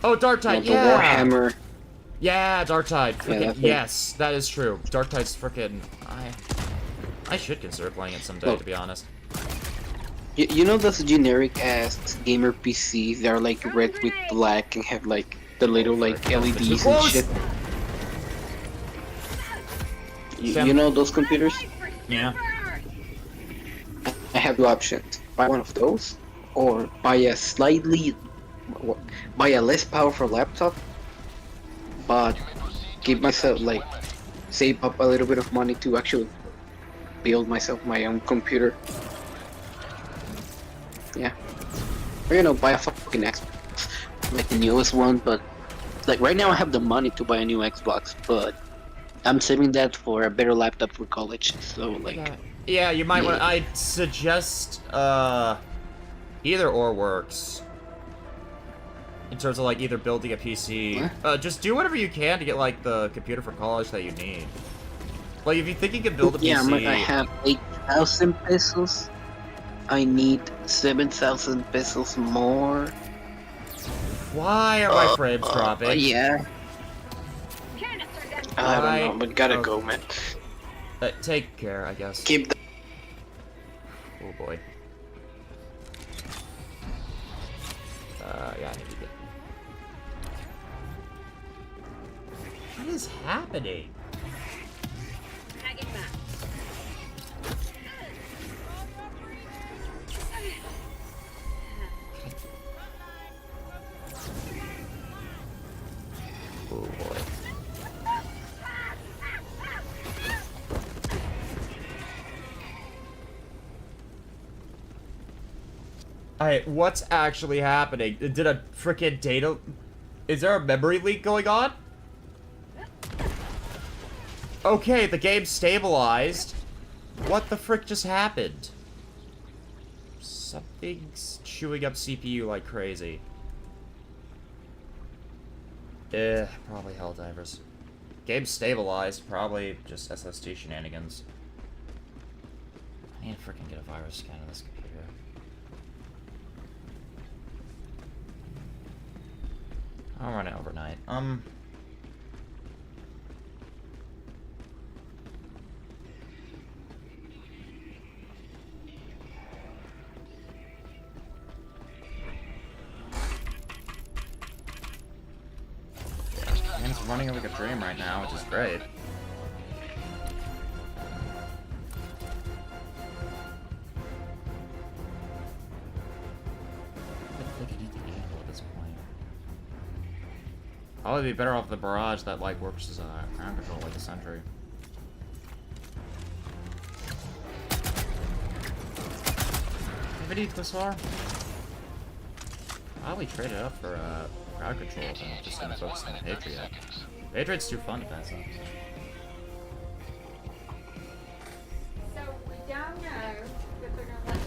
Oh, Dark Tide, The yeah! Warhammer. Yeah, Dark Tide. Frickin', that's it. yes, that is true. Dark Tide's frickin'... I should consider playing it someday, to be honest. You know those generic ass gamer PCs that are like red with black and have like the little like LEDs and Close! shit? Sam- You know those computers? Yeah. I have two options: buy one of those, or buy a less powerful laptop, but give myself like save up a little bit of money to actually build myself my own computer. Yeah, or buy a fucking Xbox, like the newest one. But like right now, I have the money to buy a new Xbox, but I'm saving that for a better laptop for college. So like. Yeah, you might want. Yeah. I'd suggest either or works. In terms of like either building a PC, just do whatever you can to get like the computer for college that you need. Like if you think you can build a PC, Yeah, I have 8,000 pesos. I need 7,000 pesos more. why are my frames dropping? Yeah. I don't know, but gotta Oh. go, man. Take care, I guess. Keep the Oh boy. Yeah, I need to get. What is happening? Oh boy. Alright, what's actually happening? Did a frickin' data... Is there a memory leak going on? Okay, the game stabilized. What the frick just happened? Something's chewing up CPU like crazy. Probably Helldivers. Game stabilized, probably just SSD shenanigans. I need to frickin' get a virus scan of this computer. I'll run it overnight. And it's running like a dream right now, which is great. I think I need to handle at this point. Probably be better off the barrage that like works as a ground control like a sentry. Have any this far? Probably trade it up for crowd control if I'm just gonna focus on the Patriot. Patriot's too fun to pass up. So we don't know if they're gonna let.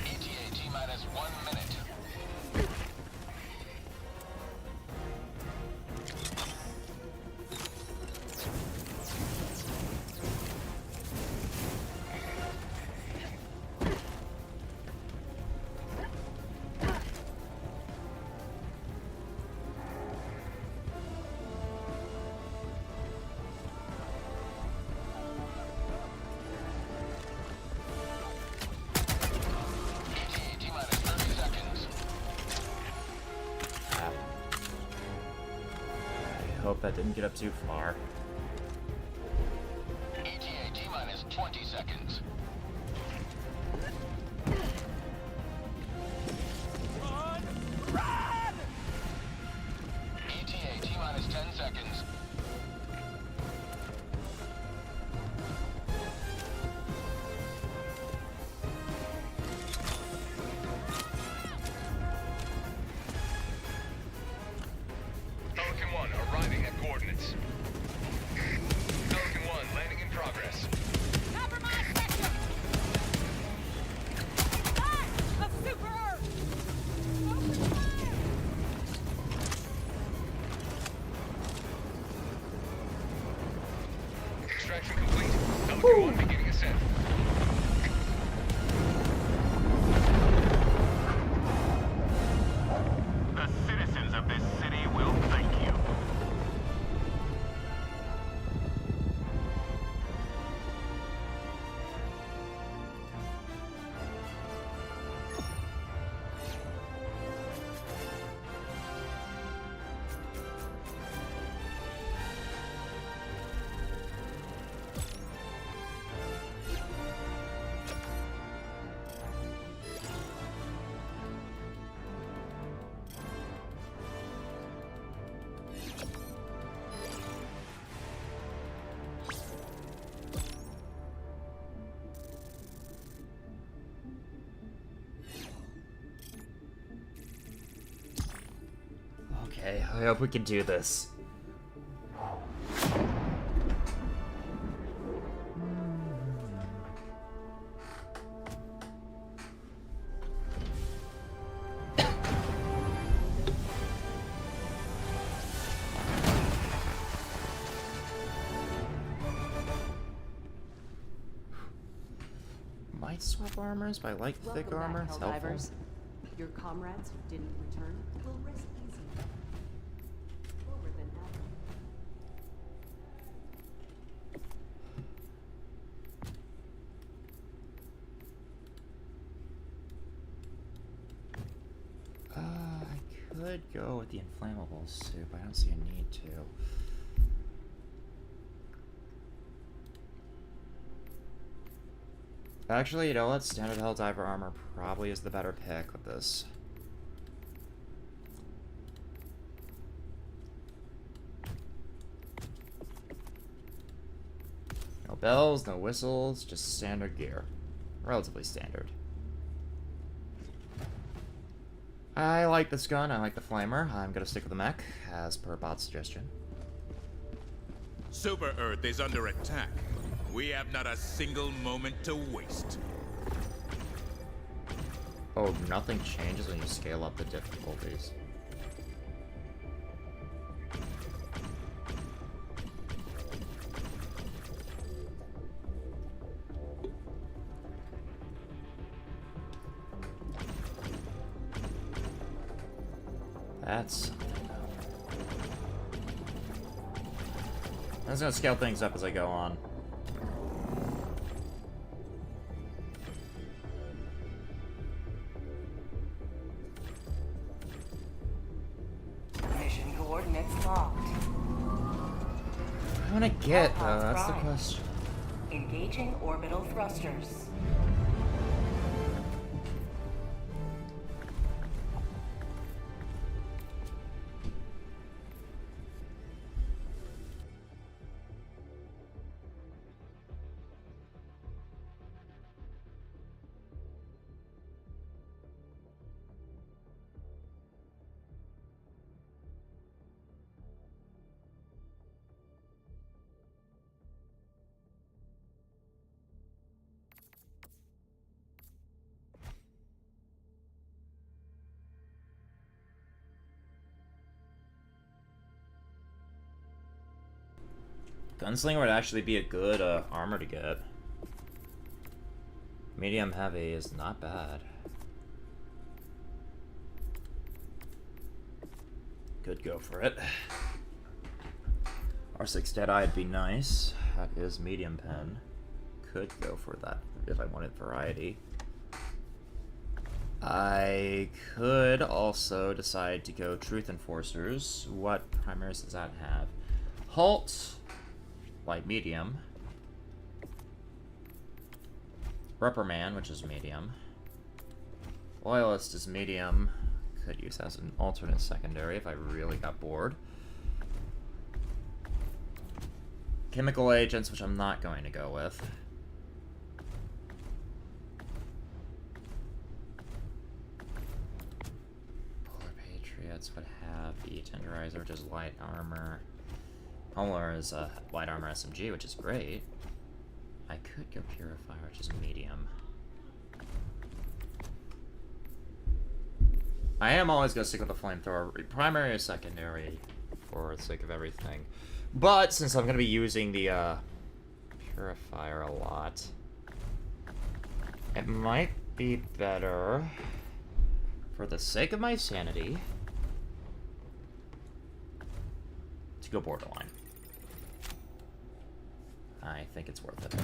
ETA T-minus 1 minute. ETA T-minus 30 seconds. I hope that didn't get up too far. ETA T-minus 20 seconds. ETA T-minus 10 seconds. Pelican 1 arriving at coordinates. Okay, I hope we can do this. Might swap armors, but I like thick armor. It's helpful. Helldivers. Your comrades who didn't return will rest easy. Forward than ever. I could go with the inflammable suit, but I don't see a need to. Actually, you know what? Standard Helldiver armor probably is the better pick with this. No bells, no whistles, just standard gear. Relatively standard. I like this gun, I like the flamer. I'm gonna stick with the mech, as per Bot's suggestion. Super Earth is under attack. We have not a single moment to waste. Oh, nothing changes when you scale up the difficulties. That's something. I'm just gonna scale things up as I go on. Mission coordinates locked. I wanna get, though, Hellpods that's the prime. question. Engaging orbital thrusters. Gunslinger would actually be a good armor to get. Medium heavy is not bad. Could go for it. R6 Deadeye would be nice. That is medium pen. Could go for that if I wanted variety. I could also decide to go Truth Enforcers. What primaries does that have? Halt, light medium. Reprimand, which is medium. Loyalist is medium. Could use as an alternate secondary if I really got bored. Chemical agents, which I'm not going to go with. Polar Patriots would have the Tenderizer, which is light armor. Homeler is a light armor SMG, which is great. I could go Purifier, which is medium. I am always going to stick with the Flamethrower, primary or secondary, for the sake of everything. But since I'm going to be using the Purifier a lot, it might be better, for the sake of my sanity, to go Borderline. I think it's worth it.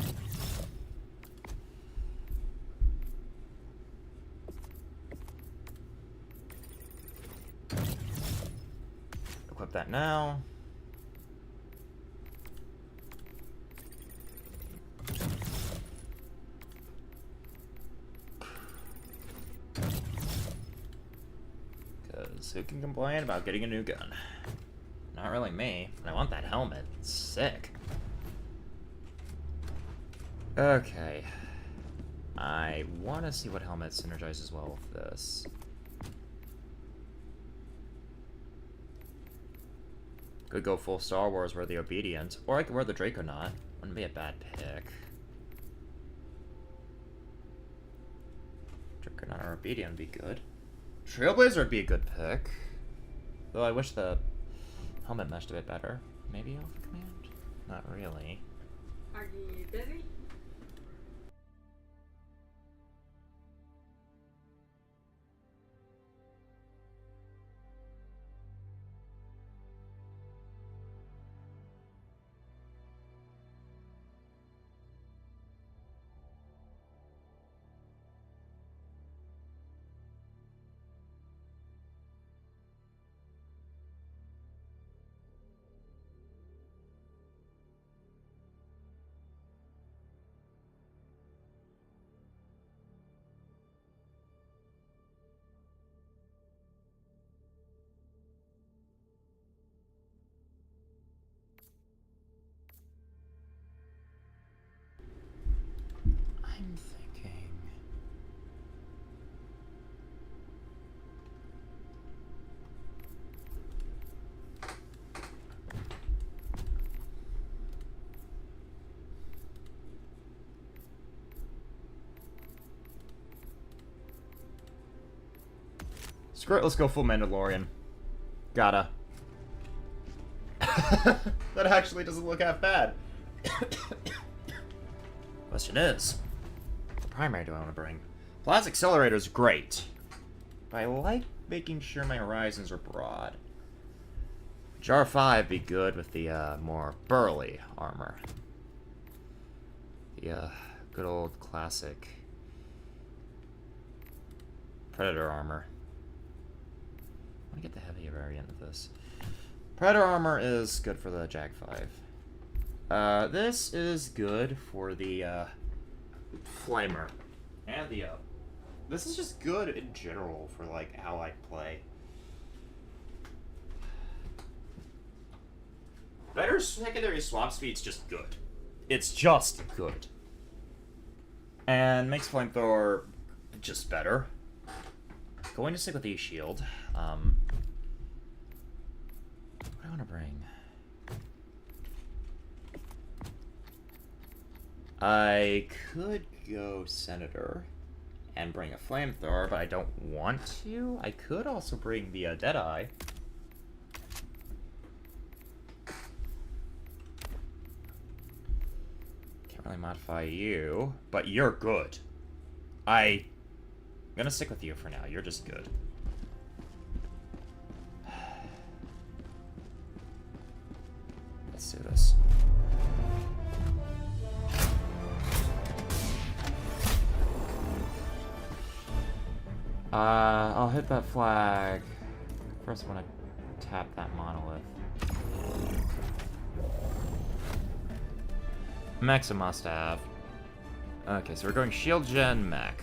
Equip that now. Because who can complain about getting a new gun? Not really me, but I want that helmet. It's sick. Okay. I want to see what helmet synergizes well with this. Could go full Star Wars, wear the Obedient, or I could wear the Draconaut. Wouldn't be a bad pick. Draconaut or Obedient would be good. Trailblazer would be a good pick. Though I wish the helmet meshed a bit better. Maybe Alpha Command? Not really. Are you busy? I'm thinking... Screw it, let's go full Mandalorian. Gotta. That actually doesn't look half bad. Question is, what primary do I want to bring? Plasma Accelerator is great, but I like making sure my horizons are broad. Jar 5 be good with the more burly armor. The good old classic Predator armor. I want to get the heavier variant of this. Predator armor is good for the Jag 5. This is good for the Flamer. And the this is just good in general for like how I play. Better secondary swap speed's just good. It's just good. And makes Flamethrower just better. Going to stick with E-Shield. What do I want to bring? I could go Senator and bring a Flamethrower, but I don't want to. I could also bring the Deadeye. Can't really modify you, but you're good. I'm gonna stick with you for now. You're just good. Let's do this. I'll hit that flag. First, I want to tap that monolith. Mech's a must-have. Okay, so we're going Shield Gen Mech.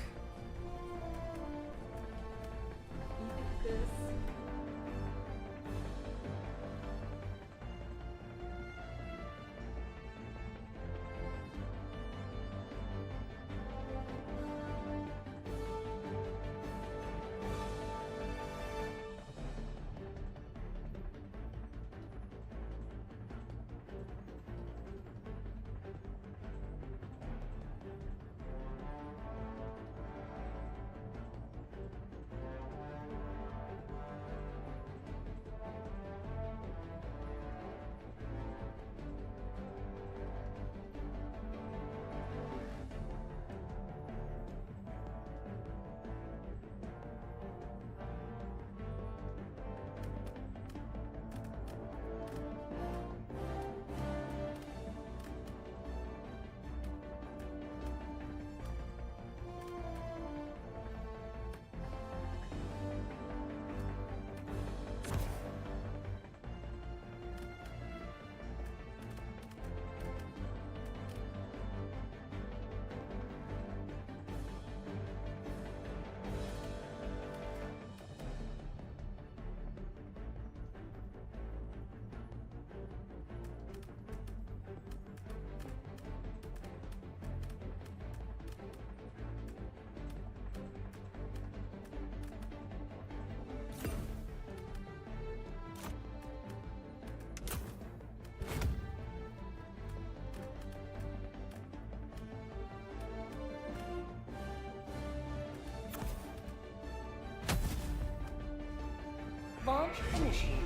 Barrage initiated.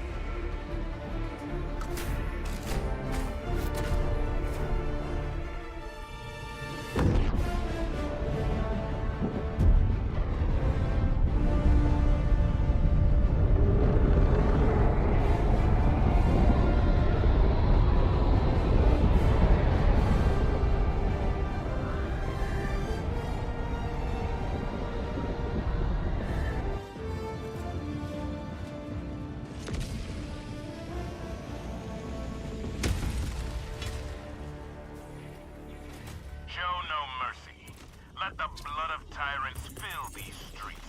Show no mercy. Let the blood of tyrants fill these streets.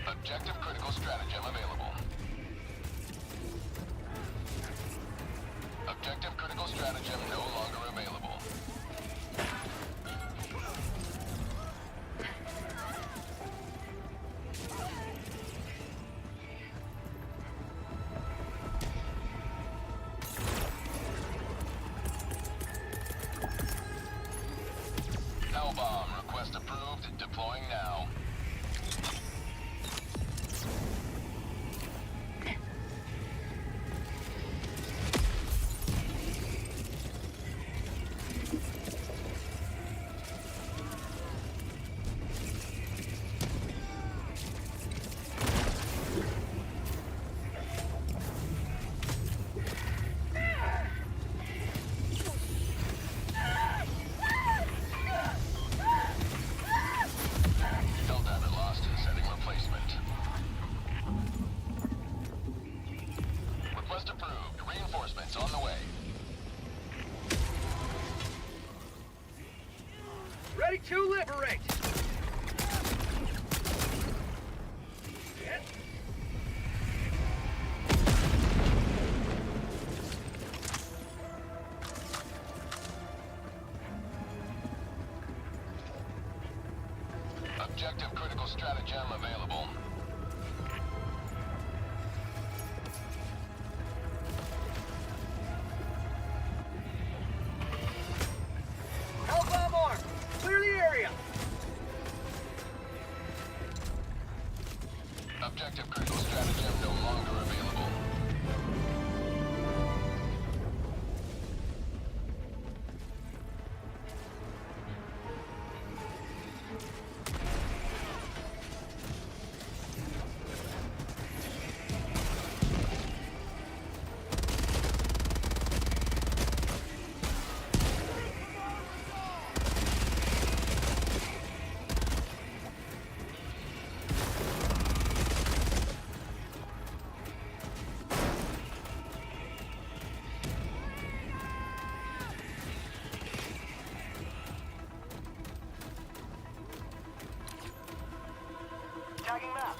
Objective critical stratagem available. Objective critical stratagem no longer available. Hellbomb request approved. Deploying now. Helldiver lost. Sending replacement. Request approved. Reinforcements on the way. Ready to liberate! Objective critical stratagem available. Hellbomb arm! Clear the area! Objective critical stratagem no longer available. Tagging map.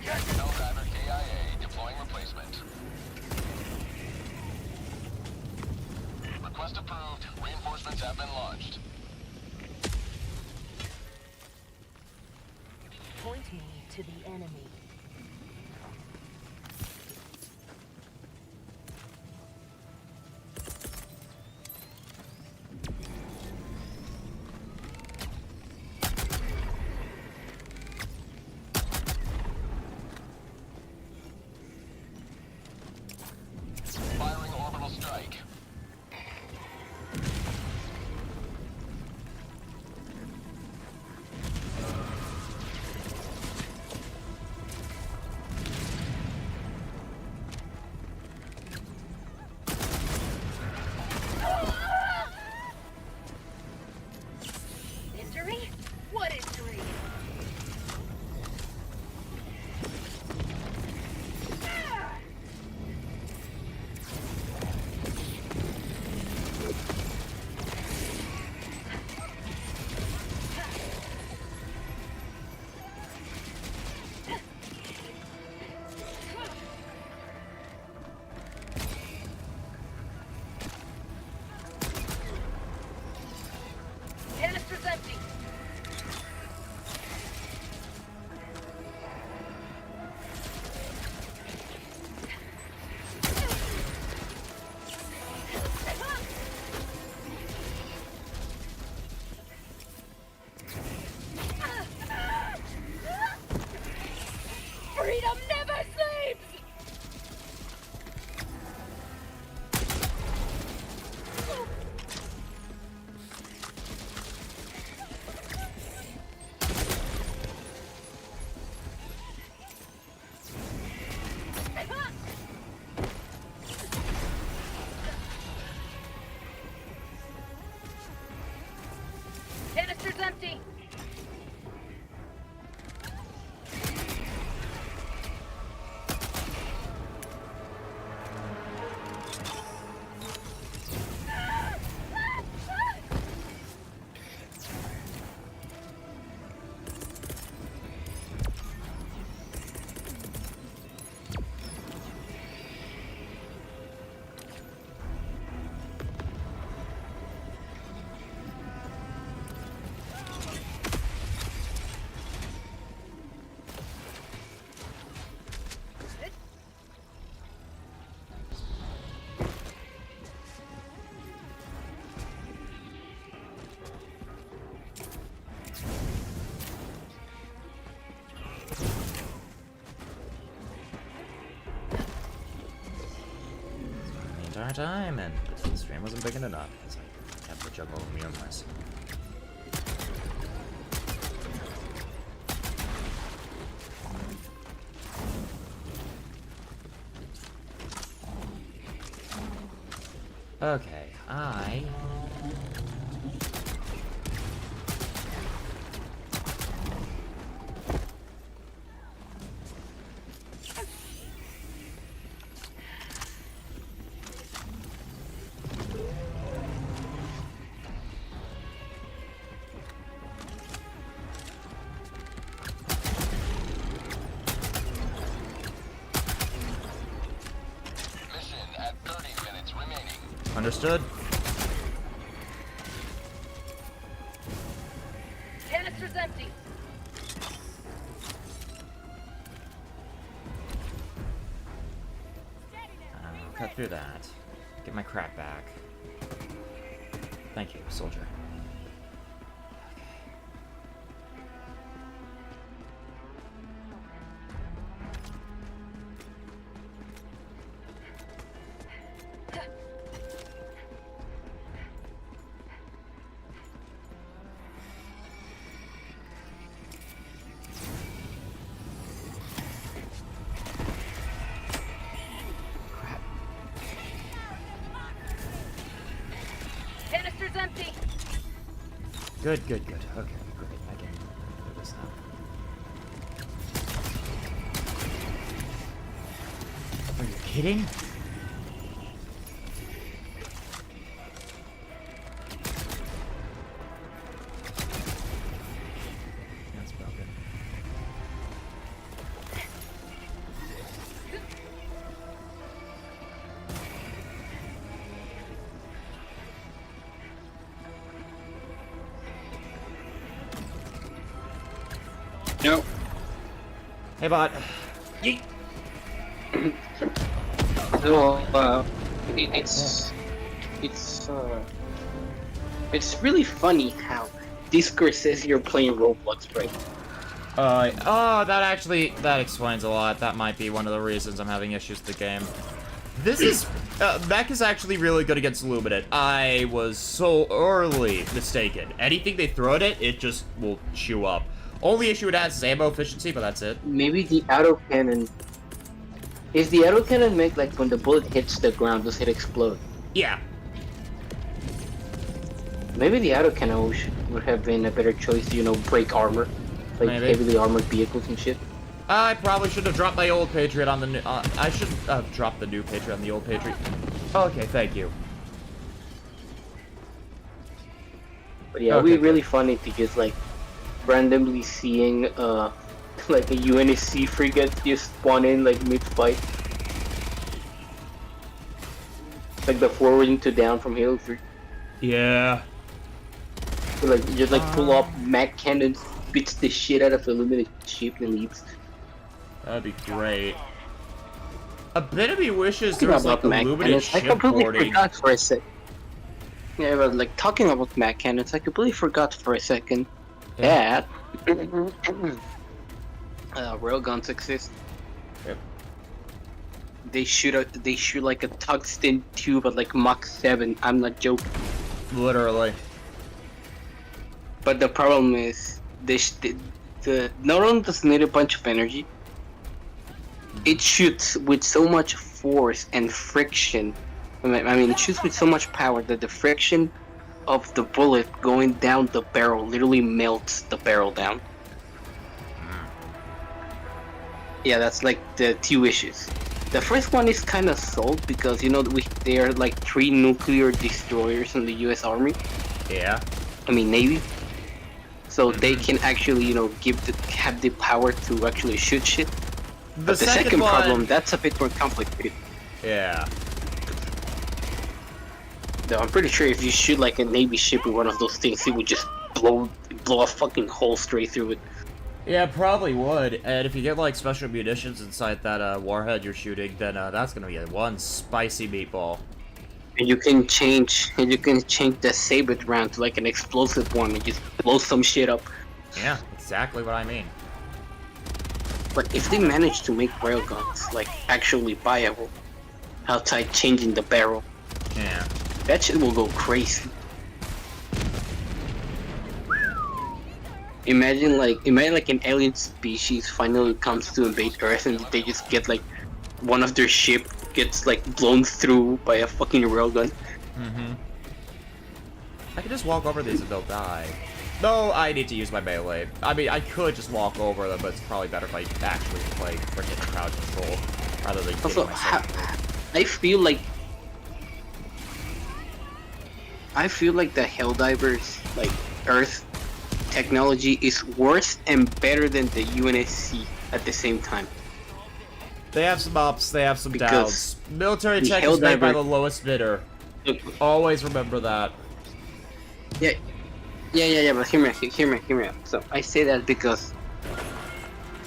Helldiver KIA deploying replacement. Request approved. Reinforcements have been launched. Point me to the enemy. Firing orbital strike. Injury? What injury? Canister's empty. Freedom never sleeps! Canister's empty! The entire time, and the stream wasn't big enough because I kept the juggle of mirrors. Okay, I... Mission at 30 minutes remaining. Understood? Canister's empty. Cut through that. Get my crap back. Thank you, soldier. Canister's empty. Good, good, good. Okay, great. I can do this now. Are you kidding? That's broken. No. Hey, bot. Yeet. So, it's really funny how Discord says you're playing Roblox, right? That explains a lot. That might be one of the reasons I'm having issues with the game. This is, Mech is actually really good against Illuminate. I was so early mistaken. Anything they throw at it, it just will chew up. Only issue it has is ammo efficiency, but that's it. Maybe the autocannon. Is the autocannon make like when the bullet hits the ground, does it explode? Yeah. Maybe the autocannon would have been a better choice to, you know, break armor. Like Maybe. heavily armored vehicles and shit. I probably should have dropped my old Patriot on the new, I should have dropped the new Patriot on the old Patriot. Okay, thank you. But yeah, it would be really funny to just like randomly seeing like a UNSC frigate just spawn in like mid-fight. Like the forwarding to down from Halo 3. Yeah. So, like just like pull up Mac cannons, beats the shit out of Illuminate ship and leaves. That'd be great. A bit of me wishes Talking there was about like Mac Illuminate cannons, I completely shipboarding. forgot for a sec. Yeah, but like talking about Mac cannons, I completely forgot for a second that railguns exist. Yep. They shoot like a tungsten tube at like Mach 7. I'm not joking. Literally. But the problem is, not only does it need a bunch of energy, it shoots with so much force and friction. I mean, it shoots with so much power that the friction of the bullet going down the barrel literally melts the barrel down. Yeah, that's like the two issues. The first one is kind of solved because, you know, there are like 3 nuclear destroyers in the US Army. Yeah. I mean, Navy. So they can actually, you know, have the power to actually shoot shit. But the second one... problem, that's a bit more complicated. Yeah. Though I'm pretty sure if you shoot like a Navy ship with one of those things, it would just blow a fucking hole straight through it. Yeah, probably would. And if you get like special munitions inside that warhead you're shooting, then that's gonna be one spicy meatball. And you can change the saber round to like an explosive one and just blow some shit up. Yeah, exactly what I mean. But if they manage to make railguns like actually viable, outside changing the barrel, yeah, that shit will go crazy. Imagine like an alien species finally comes to invade Earth and they just get like one of their ship gets like blown through by a fucking railgun. Mm-hmm. I could just walk over these and they'll die. No, I need to use my melee. I mean, I could just walk over them, but it's probably better if I actually play freaking crowd control rather than getting Also, myself. I feel like the Helldivers, like Earth technology, is worse and better than the UNSC at the same time. They have some ups, they have some Because downs. Military the check is made by Helldiver- the lowest bidder. Always remember that. Yeah, but hear me out. So I say that because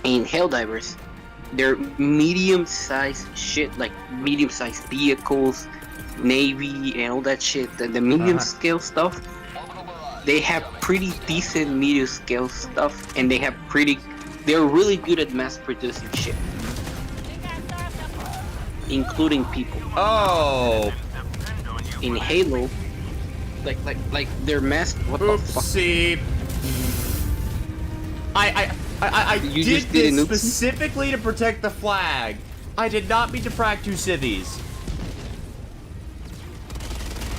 in Helldivers, they're medium-sized shit, like medium-sized vehicles, navy, and all that shit. The medium-scale stuff, they have pretty decent medium-scale stuff, and they're really good at mass-producing shit, including people. Oh. In Halo, like they're mass. What the fuck? Oopsie. I You did just did this an oopsie? specifically to protect the flag. I did not mean to frag 2 civvies.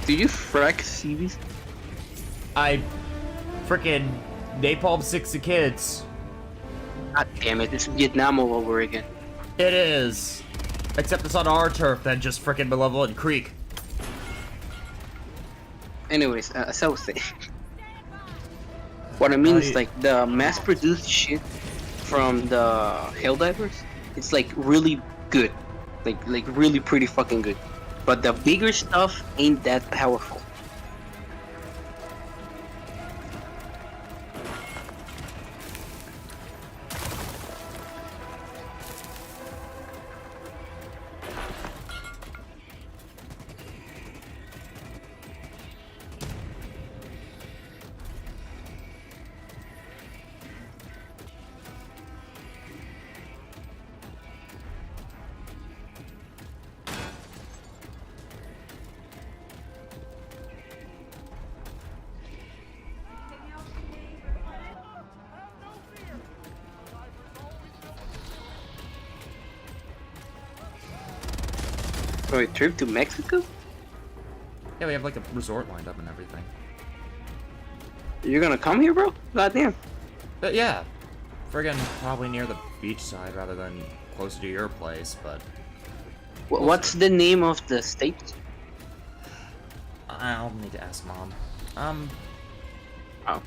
Do you frack CVs? I frickin' napalm 60 kids. God damn it! It's Vietnam all over again. It is. Except it's on our turf than just frickin' Malevolent Creek. Anyways, as I was saying, what I mean is like the mass-produced shit from the Helldivers, it's like really good, like really pretty fucking good. But the bigger stuff ain't that powerful. So a trip to Mexico? Yeah, we have like a resort lined up and everything. You're gonna come here, bro? Goddamn. But yeah. Friggin' probably near the beach side rather than closer to your place, but... What's the name of the state? I'll need to ask Mom. Oh.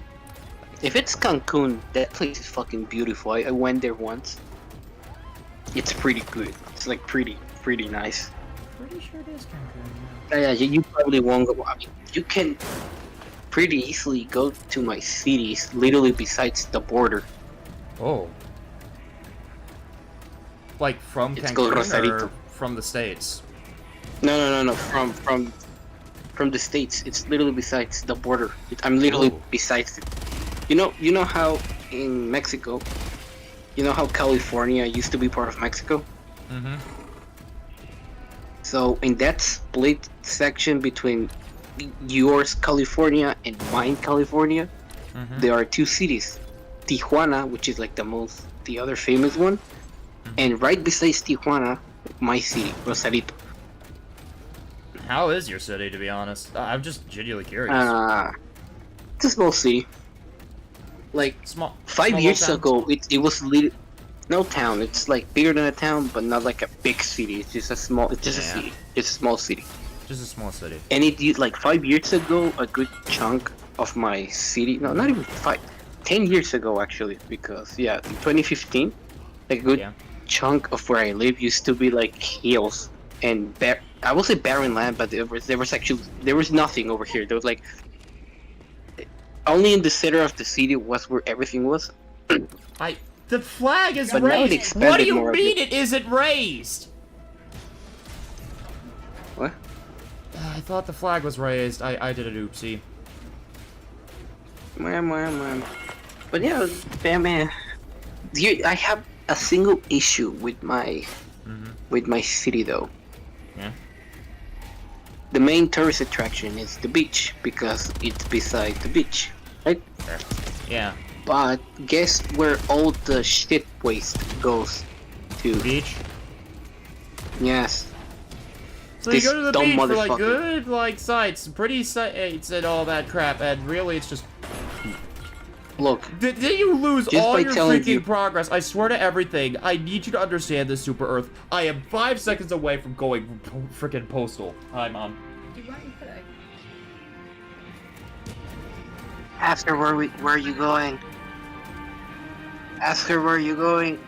If it's Cancun, that place is fucking beautiful. I went there once. It's pretty good. It's like pretty nice. Pretty sure it is Cancun, Yeah, you probably won't go. I mean, you can pretty easily go to my cities, literally besides the border. Oh. Like from It's called Cancun Rosarito. or from the States? No. From the states. It's literally besides the border. I'm literally Oh. besides it. You know how in Mexico, you know how California used to be part of Mexico? Mm-hmm. So in that split section between yours, California, and mine, California, Mm-hmm. there are 2 cities. Tijuana, which is like the other famous one, and right besides Tijuana, my city, Rosarito. How is your city, to be honest? I'm just genuinely curious. It's a small city. Like small. 5 small years town? ago, it was no town. It's like bigger than a town, but not like a big city. It's just a small. It's just a Yeah. city. It's a small city. Just a small city. And it did like 5 years ago, a good chunk of my city. No, not even 5. 10 years ago actually, because yeah, in 2015, a good Yeah. chunk of where I live used to be like hills and I will say barren land, but there was nothing over here. There was like only in the center of the city was where everything was. The flag is But now it raised. expanded What do you more a mean bit. it isn't raised? What? I thought the flag was raised. I did an oopsie. Man. But yeah, man. I have a single issue with my city though. Yeah. The main tourist attraction is the beach because it's beside the beach, right? Sure. Yeah. But guess where all the shit waste goes to? Beach? Yes. So you This go to the dumb beach for like motherfucker. good like sights, pretty sights and all that crap, and really it's just. Look, Did you lose just all by your telling freaking you- progress? I swear to everything. I need you to understand this, Super Earth. I am 5 seconds away from going freaking postal. Hi, Mom. You want you could. ask her where you going. Ask her where you going.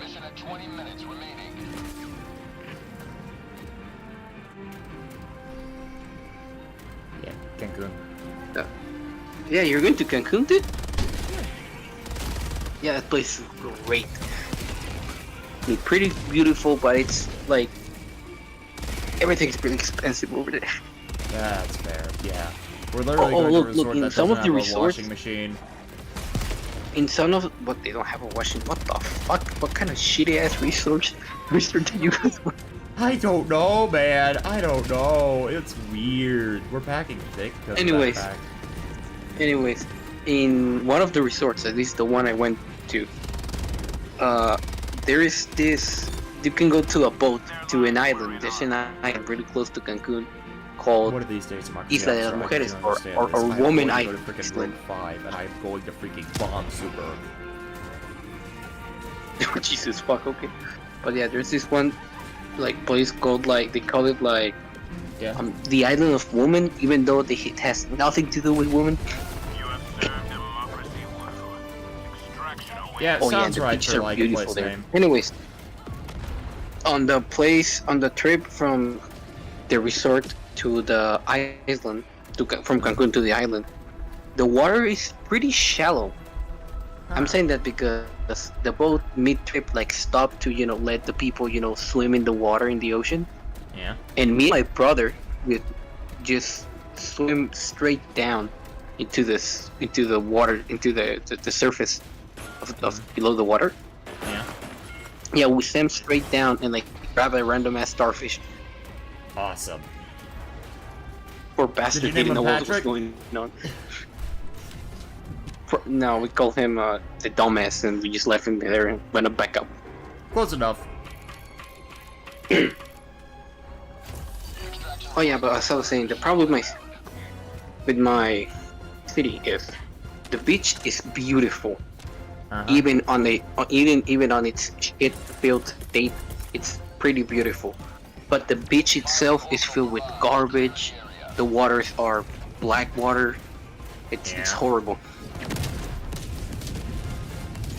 Mission at 20 minutes remaining. Yeah, Cancun. Yeah, you're going to Cancun, dude? Yeah, that place is great. I mean, pretty beautiful, but it's like everything's pretty expensive over there. That's fair. Yeah, we're literally Oh, going look, to a resort in that some doesn't of the have a resorts- washing machine. In some of, but they don't have a washing. What the fuck? What kind of shitty ass resort do you guys want? I don't know, man. I don't know. It's weird. We're packing thick. 'Cause of that Anyways. fact. Anyways, in one of the resorts, at least the one I went to, there is this. You can go to a boat to an island. There's an island really close to Cancun called One of these days, Mark. Isla de las Mujeres, or Woman I Island. go to freaking Room 5, and I'm going to freaking bomb Super Earth. Jesus fuck, okay. But yeah, there's this one like place called like they call it like Yeah. the Island of Woman, even though it has nothing to do with women. You have served democracy well. Extraction awaits. Yeah, it Oh yeah, sounds the right beaches for are like a beautiful place there. name. Anyways, on the trip from the resort to the island, from Cancun to the island, the water is pretty shallow. I'm saying that because the boat mid-trip like stopped to let the people swim in the water in the ocean, Yeah. and me and my brother would just swim straight down into the water, into the surface of below the water. Yeah. Yeah, we swam straight down and like grab a random ass starfish. Awesome. Poor bastard Did you name didn't know him what was Patrick? going on. No, we called him the dumbass, and we just left him there and went back up. Close enough. Oh yeah, but as I was saying, the problem with my city is the beach is beautiful. Even on its shit-filled state, it's pretty beautiful. But the beach itself is filled with garbage. The waters are black water. It's horrible.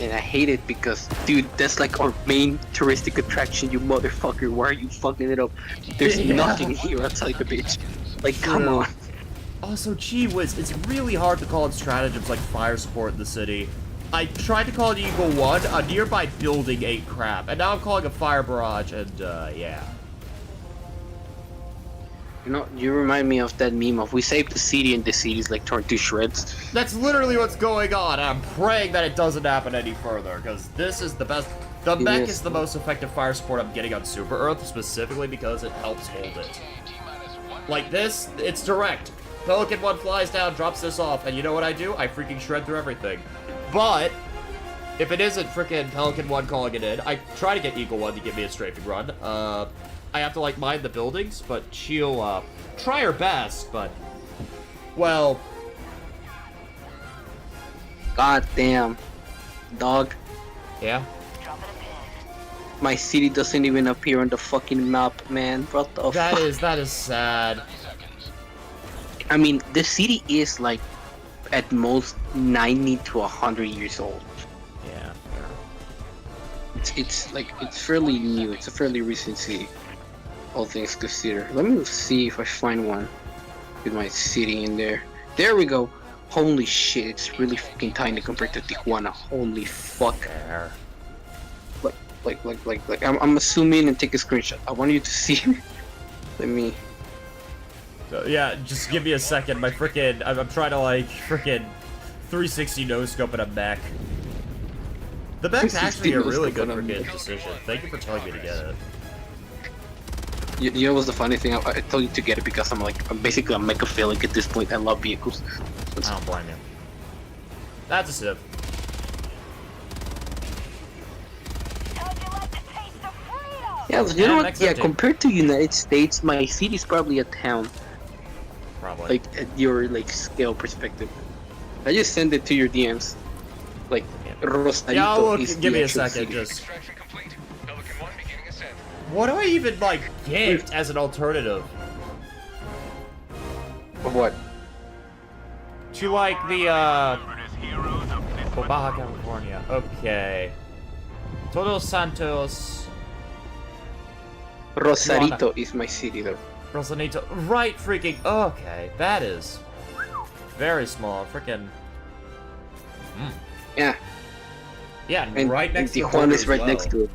And I hate it because, dude, that's like our main touristic attraction, you motherfucker. Why are you fucking it up? There's nothing here outside the beach. Like, come on. Also, gee whiz, it's really hard to call it stratagems like fire support in the city. I tried to call it Eagle 1, a nearby building ate crap, and now I'm calling a fire barrage, and, yeah. You remind me of that meme of we saved the city and the city's like torn to shreds. That's literally what's going on, and I'm praying that it doesn't happen any further, because this is the best. The mech is the most effective fire support I'm getting on Super Earth, specifically because it helps hold it. Like this, it's direct. Pelican 1 flies down, drops this off, and you know what I do? I freaking shred through everything. But, if it isn't freaking Pelican 1 calling it in, I try to get Eagle 1 to give me a strafing run. I have to, like, mine the buildings, but she'll, try her best, but, well... God damn. Dog. Yeah? My city doesn't even appear on the fucking map, man. What the fuck? That is sad. I mean, the city is, like, at most 90 to 100 years old. Yeah. It's fairly new. It's a fairly recent city, all things considered. Let me see if I find one with my city in there. There we go. Holy shit, it's really fucking tiny compared to Tijuana. Holy fuck. There. Like, I'm assuming and take a screenshot. I want you to see. Let me. Yeah, just give me a second. My frickin'... I'm trying to, like, frickin' 360 no-scope at a mech. The mech's actually a really good frickin' decision. Thank you for telling me to get it. You know what's the funny thing? I told you to get it because I'm basically a mechaphilic at this point. I love vehicles. I don't blame you. That's a civ. Yeah, you know what? next Yeah, update. compared to United States, my city's probably a town. Probably. Like at your scale perspective. I just send it to your DMs. Like Rosarito Yeah, look, is give the me a actual second, city. just... Extraction complete. Pelican 1 beginning ascent. What do I even, like, get as an alternative? What? To, like, the, Remembered as heroes of this Oh, Baja California. Okay. Todos Santos. Rosarito is my city though. Rosanito. Right, freaking. Okay. That is very small. Freaking. Yeah. Yeah, And, right next to the Tijuana border is right as next well. to it.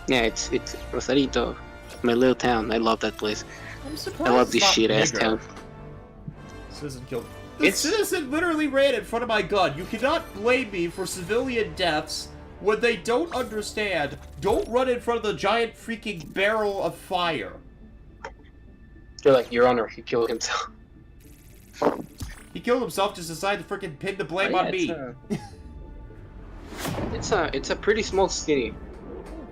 Yeah, it's Rosarito, my little town. I love that place. I'm surprised I love it's this not shit ass bigger. town. Citizen killed. The It's- citizen literally ran in front of my gun. You cannot blame me for civilian deaths when they don't understand. Don't run in front of the giant freaking barrel of fire. You're like, Your Honor, he killed himself. He killed himself, just decided to freaking pin the blame Oh, on yeah, me. It's a pretty small city,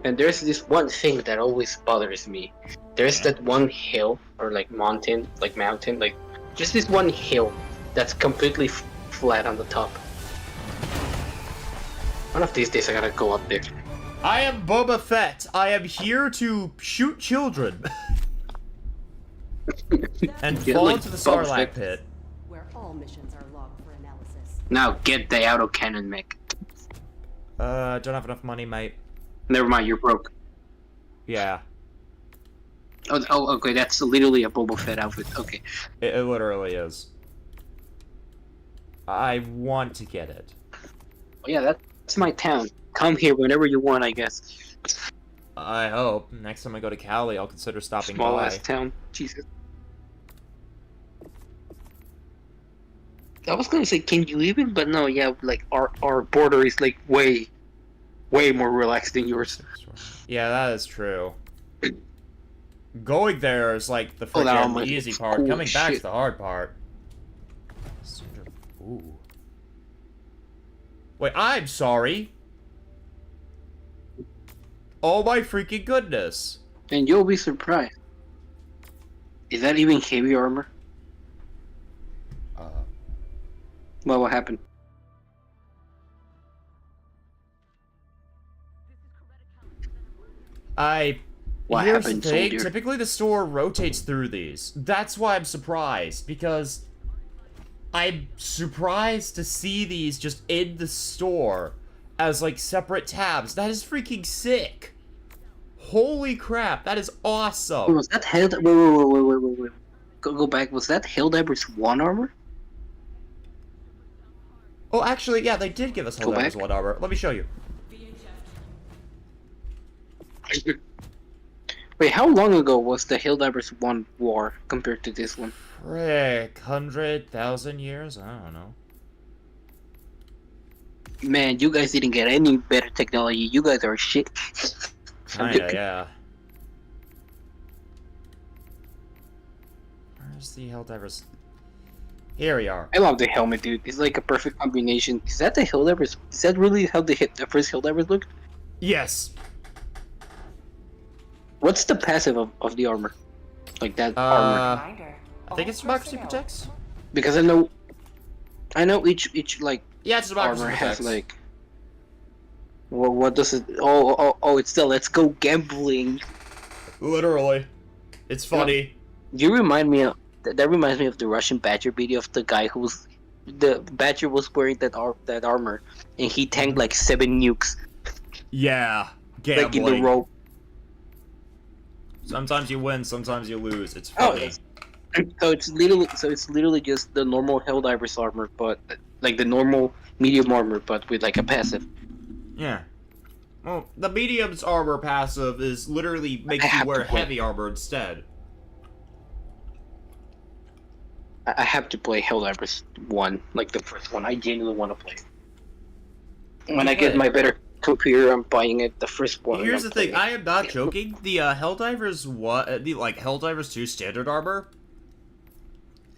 and there's this one thing that always bothers me. There's that one hill or mountain, just this one hill that's completely flat on the top. One of these days I gotta go up there. I am Boba Fett. I am here to shoot children. And You're fall like into the Boba Sarlacc Fett. pit. Where all missions are logged for analysis. Now get the autocannon mech. Don't have enough money, mate. Never mind, you're broke. Yeah, Oh, okay, that's literally a Boba Fett outfit. Okay. it literally is. I want to get it. Oh, yeah, that's my town. Come here whenever you want, I guess. I hope. Next time I go to Cali, I'll consider stopping Small by. ass town. Jesus. I was gonna say, can you even? But no, yeah, our border is way more relaxed than yours. Yeah, that is true. Going there is like the Oh, that freaking almost easy looks part. cool Coming as back is shit. the hard part. Ooh. Wait, I'm sorry. Oh my freaking goodness. And you'll be surprised. Is that even heavy armor? Well, what happened? What Here's happened, the thing. soldier? Typically, the store rotates through these. That's why I'm surprised, because I'm surprised to see these just in the store as separate tabs. That is freaking sick. Holy crap! That is awesome. Was that Wait. Go back. Was that Helldivers 1 armor? Oh, actually, yeah, they did give us Go Helldivers back. 1 armor. Let me show you. Wait, how long ago was the Helldivers 1 war compared to this one? Frick, 100,000 years? I don't know. Man, you guys didn't get any better technology. You guys are shit. Kinda, yeah. Where's the Helldivers? Here we are. I love the helmet, dude. It's like a perfect combination. Is that the Helldivers? Is that really how the first Helldivers looked? Yes. What's the passive of the armor? Like that armor? I think it's Democracy Protects. Because I know each Yeah, it's Democracy armor has Protects. Well, what does it? Oh! It's the let's go gambling. Literally. It's funny. You remind me of that. Reminds me of the Russian Badger video of the guy the Badger was wearing that armor, and he tanked like 7 nukes. Yeah. Like in the Gambling. row. Sometimes you win, sometimes you lose. It's Oh, funny. So it's literally just the normal Helldivers armor, but like the normal medium armor, but with like a passive. Yeah. Well, the medium's armor passive is literally makes I you have wear to play. heavy armor instead. I have to play Helldivers 1, like the first one. I genuinely want to play. When I get my better computer, I'm buying it. The first one. Here's I'm the thing, playing I am not joking. The Helldivers Helldivers 2 standard armor.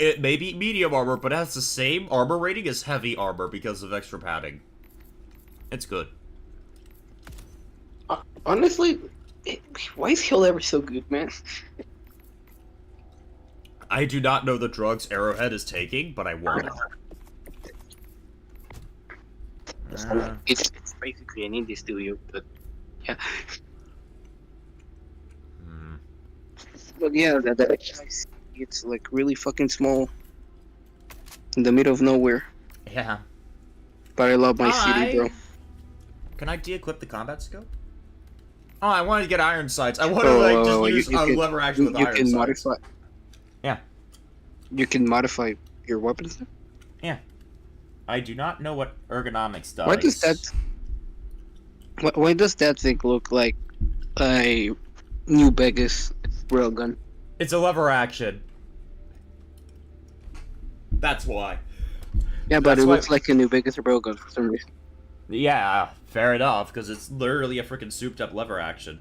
It may be medium armor, but it has the same armor rating as heavy armor because of extra padding. It's good. Honestly, why is Helldivers so good, man? I do not know the drugs Arrowhead is taking, but I want it. It's basically an indie studio, but yeah. But yeah, it's like really fucking small, in the middle of nowhere. Yeah. But I love my city, bro. Can I de-equip the combat scope? Oh, I wanted to get iron sights. I want to like just use a lever action with iron sights. Modify. Yeah. You can modify your weapons. Yeah. I do not know what ergonomics does. Why does that? Why does that thing look like a New Vegas railgun? It's a lever action. That's why. Yeah, but it looks like a New Vegas railgun for some reason. Yeah, fair enough, because it's literally a freaking souped-up lever action.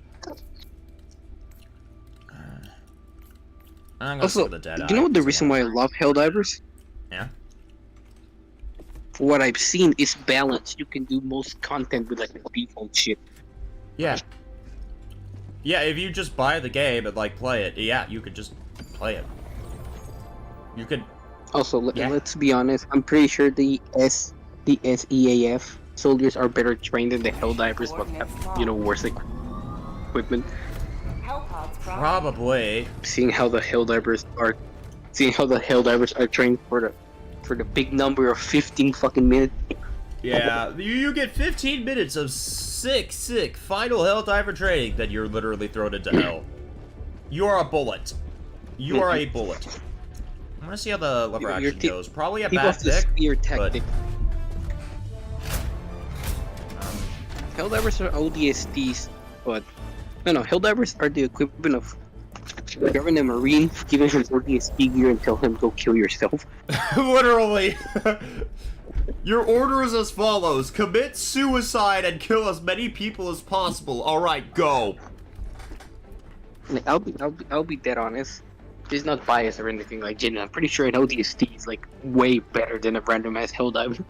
I'm gonna Also, the dead you know what the reason why I love Helldivers? Yeah. What I've seen is balance. You can do most content with like default shit. Yeah. Yeah, if you just buy the game and like play it, yeah, you could just play it. You could. Also, let's be honest. I'm pretty sure the SEAF soldiers are better trained than the Helldivers, but have worse equipment. Probably. Seeing how the Helldivers are trained for the big number of 15 fucking minutes. Yeah, you get 15 minutes of sick final Helldiver training, then you're literally thrown into hell. You are a bullet. You are a bullet. I'm gonna see how the lever action goes. Probably a bad pick, tactic. Helldivers are ODSTs, but no, Helldivers are the equivalent of grabbing a Marine, giving him ODST gear, and tell him go kill yourself. Literally. Your order is as follows: commit suicide and kill as many people as possible. All right, go. I'll be dead honest. It's not biased or anything like Jin. I'm pretty sure an ODST is like way better than a random ass Helldiver.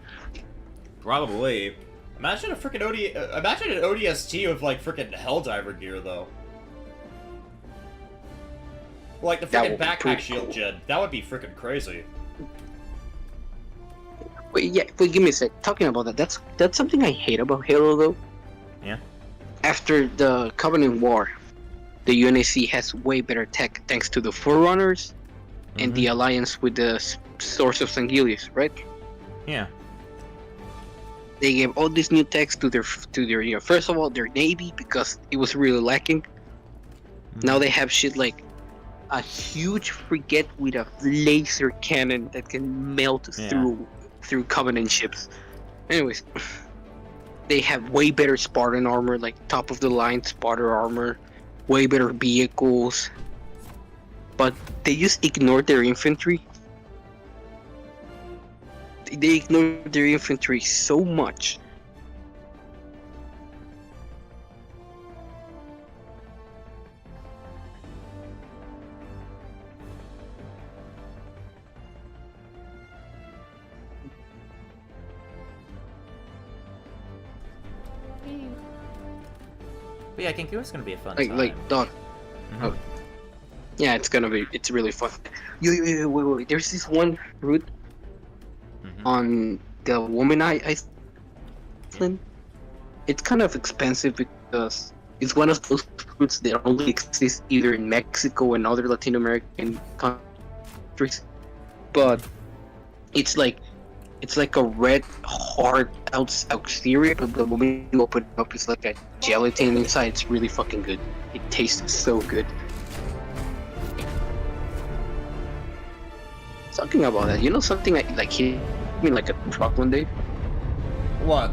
Probably. Imagine a freaking imagine an ODST with like freaking Helldiver gear though. Like the freaking backpack shield cool. Jin. That would be freaking crazy. Wait, give me a sec. Talking about that, that's something I hate about Halo though. Yeah. After the Covenant War, the UNSC has way better tech thanks to the Forerunners and the alliance with the Source of Sangilius, right? Yeah. They gave all these new techs to their first of all their navy because it was really lacking. Now they have shit like a huge frigate with a laser cannon that can melt through Covenant ships. Anyways, they have way better Spartan armor, like top of the line Spartan armor, way better vehicles, but they just ignored their infantry. They ignored their infantry so much. But yeah, Cancu's gonna be a fun time. Like, dog. Oh. Yeah, it's really fun. Wait. There's this one route on the Woman Island. It's kind of expensive because it's one of those routes that only exist either in Mexico and other Latin American countries. But it's like a red hard exterior, but the moment you open it up, it's like a gelatin inside. It's really fucking good. It tastes so good. Talking about that, you know something like hit me like a truck one day? What?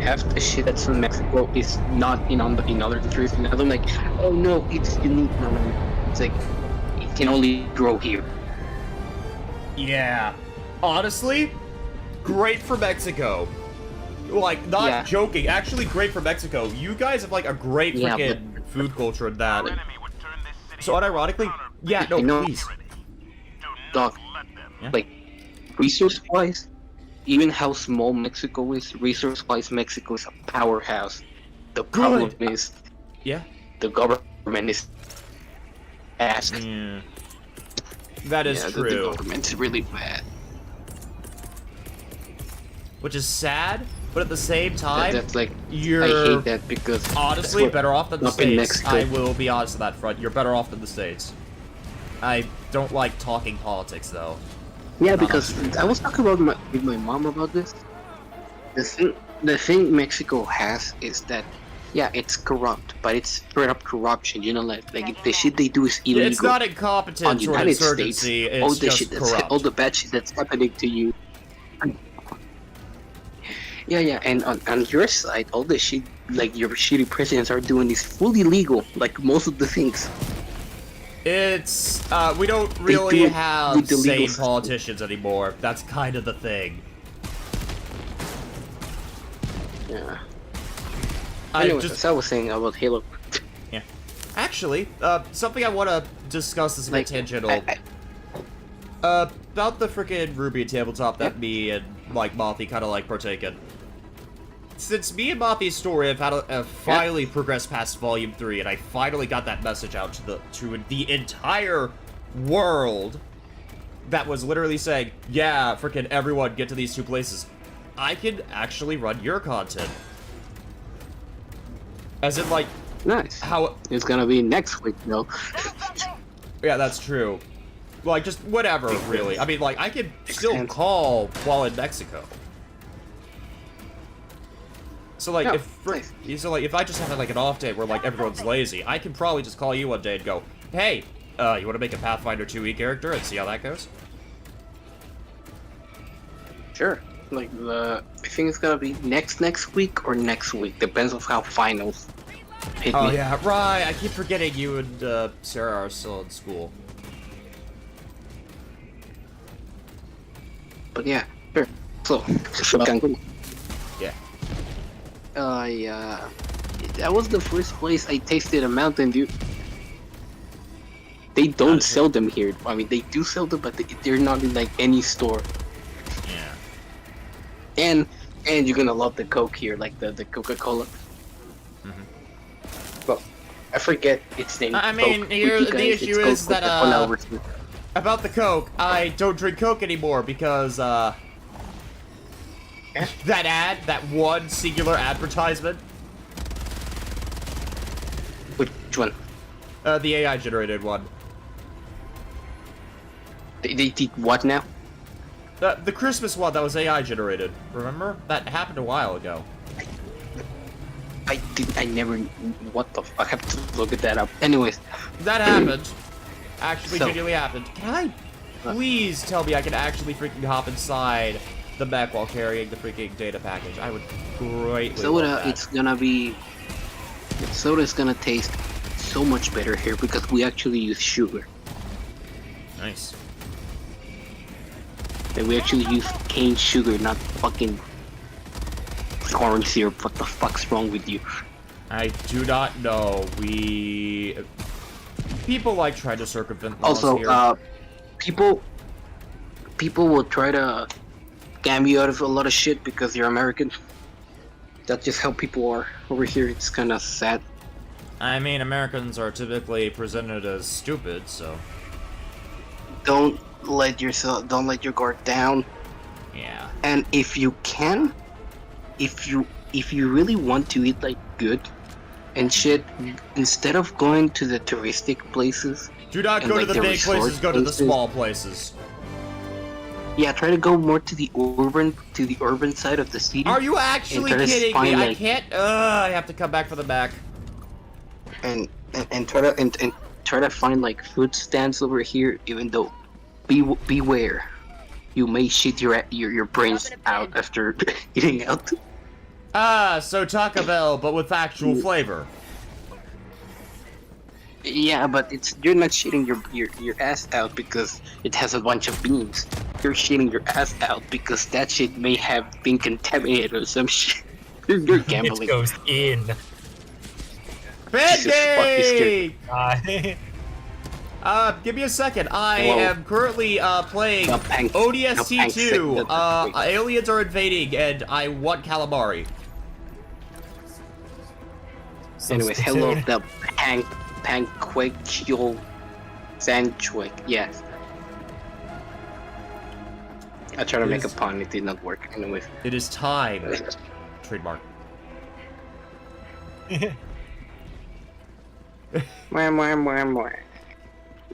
Half the shit that's in Mexico is not in other countries, and I'm like, oh no, it's unique. No, it's like it can only grow here. Yeah. Honestly, great for Mexico. Like, not Yeah. joking, actually great for Mexico. You guys have, like, a great Yeah, freaking food culture in that. Enemy would turn this city So unironically, yeah, no, I know. please. Do not Doc, let them. Yeah. like, resource-wise, even how small Mexico is, resource-wise, Mexico is a powerhouse. The problem is Yeah. the government is ass. Yeah. That is The true. government's really bad. Which is sad, but at the same time, That's like, you're I hate that because honestly that's what- better off than the up in States. Mexico. I will be honest on that front. You're better off than the States. I don't like talking politics, though. Yeah, because I was talking about with my mom about this. The thing Mexico has is that, yeah, it's corrupt, but it's straight up corruption. You know, like if the shit they do is illegal. It's not on incompetence the or United States, insurgency, all it's the just shit that's corrupt. all the bad shit that's happening to you. Yeah, and on your side, all the shit like your shitty presidents are doing is fully legal. Like most of the things. It's, we don't do really it have with the legal sane system. politicians anymore. That's kind of the thing. Yeah. I Anyways, just, as I was saying about Halo. yeah. Actually, something I want to discuss is a bit Like, tangential. About the frickin' Ruby tabletop that me and, like, Mothy kind of, like, partake in. Since me and Mothy's story have finally progressed past Volume 3, and I finally got that message out to the entire world that was literally saying, yeah, frickin' everyone, get to these two places. I can actually run your content. As in, like, Nice. how... It's gonna be next week, though. Yeah, that's true. Like, just whatever, really. I mean, like, I could still call while in Mexico. So, like, Yeah, if I just have, like, an off day where, like, everyone's lazy, I can probably just call you one day and go, hey, you want to make a Pathfinder 2e character and see how that goes? Sure. Like I think it's gonna be next week or next week. Depends on how finals hit Oh, me. yeah, right. I keep forgetting you and, Sarah are still in school. But yeah, sure. So, Cancun. Yeah. Yeah. That was the first place I tasted a Mountain Dew. They don't sell them here. I mean, they do sell them, but they're not in like any store. Yeah. And you're gonna love the Coke here, like the Coca-Cola. Well, I forget its name. I mean, Coke. here, With you the guys, issue it's is Coke, that, Coca-Cola over here. about the Coke, I don't drink Coke anymore because, that ad, that one singular advertisement, Which one? the AI-generated one. They did what now? The Christmas one that was AI-generated, remember? That happened a while ago. I never. What the fuck? I have to look at that up. Anyways. That happened. Actually, So- genuinely happened. Can I please tell me I can actually freaking hop inside the mech while carrying the freaking data package? I would greatly Soda, love that. it's gonna be. Soda is gonna taste so much better here because we actually use sugar. Nice. And we actually use cane sugar, not fucking corn syrup. What the fuck's wrong with you? I do not know. People like try to circumvent laws Also, here. people will try to scam you out of a lot of shit because you're American. That's just how people are over here. It's kind of sad. I mean, Americans are typically presented as stupid, so Don't let your guard down. yeah. And if you can, if you really want to eat like good and shit, instead of going to the touristic places, Do not and, go like, to the big resort places, go to the places, small places. yeah, try to go more to the urban side of the city. Are you actually try to kidding me? find, I like- can't. I have to come back for the back. and try to find like food stands over here. Even though, beware, you may shit your brains out after eating out. So Taco Bell, but with actual flavor. Yeah, but you're not shitting your ass out because it has a bunch of beams. You're shitting your ass out because that shit may have been contaminated or some shit. You're It gambling. goes in. Bad Jesus fuck is day! Uh, Give me a second. I Whoa. am currently playing No, Pank- ODST no, Pank 2. said that. Aliens are invading, and I want calamari. Anyways, hello, the Panquacial Sandwick. Yes. I tried to make a pun, it did not work. Anyways. It is time. Trademark.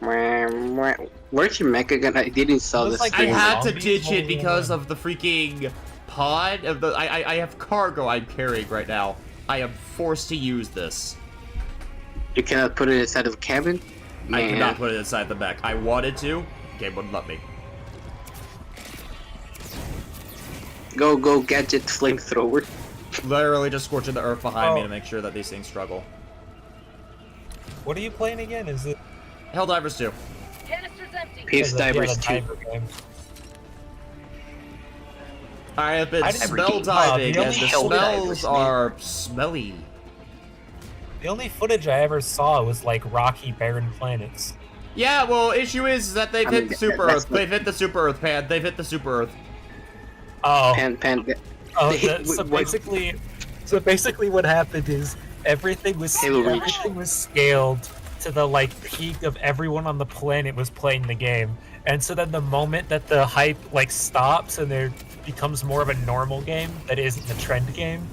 Where's your mecha gun? I didn't saw Looks this like I thing. had to zombies ditch it holding because on. of the freaking pod of the. I have cargo I'm carrying right now. I am forced to use this. You cannot put it inside of the cabin? I could Man. not put it inside the back. I wanted to. Game wouldn't let me. Go, gadget flamethrower. Literally just scorching the earth behind me Oh. to make sure that these things struggle. what are you playing again? Is it Helldivers 2. Canister's empty. Pierce the Divers 2. diver game? I have been I didn't- smell Every diving, game. and the Helldivers, smells man. are smelly. The only footage I ever saw was like rocky, barren planets. Yeah, well, issue is that they've I hit mean, the Super that's Earth. what- They've hit the Super Earth, Pan. They've hit the Super Earth. Oh, Pan. oh. they hit- So what- basically, what happened is everything was Halo Reach. scaled to the like peak of everyone on the planet was playing the game, and so then the moment that the hype like stops and there becomes more of a normal game that isn't the trend game,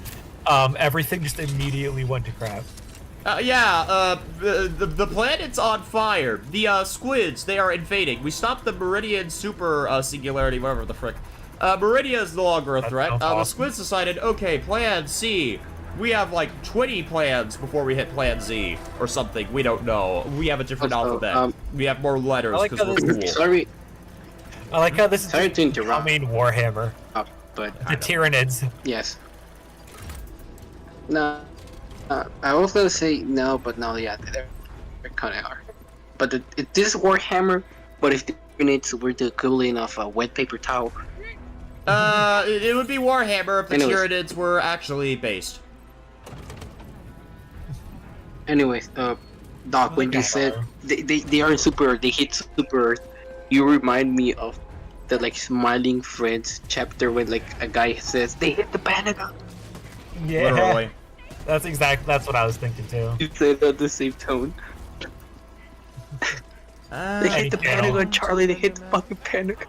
everything just immediately went to crap. The planet's on fire. The squids, they are invading. We stopped the Meridian super singularity, whatever the frick. Meridia is no longer a That threat. sounds The awesome. squids decided, okay, Plan C. We have like 20 plans before we hit Plan Z or something. We don't know. We have a different Also, alphabet. We have more letters I like because how we're this- cool. Sorry, I like how this is sorry to interrupt. becoming Warhammer, But the Tyranids. yes. No, I was gonna say no, but no, yeah, they kind of are. But it is Warhammer. But if the units were the equivalent of a wet paper towel, It would be Warhammer if the Anyways. Tyranids were actually based. anyways, Doc, when you said they are Super Earth, they hit Super Earth, you remind me of the like Smiling Friends chapter when like a guy says they hit the Pentagon. Yeah, Literally. that's what I was thinking too. You said it on the same tone. They hit the I know. Pentagon, Charlie. They hit the fucking Pentagon.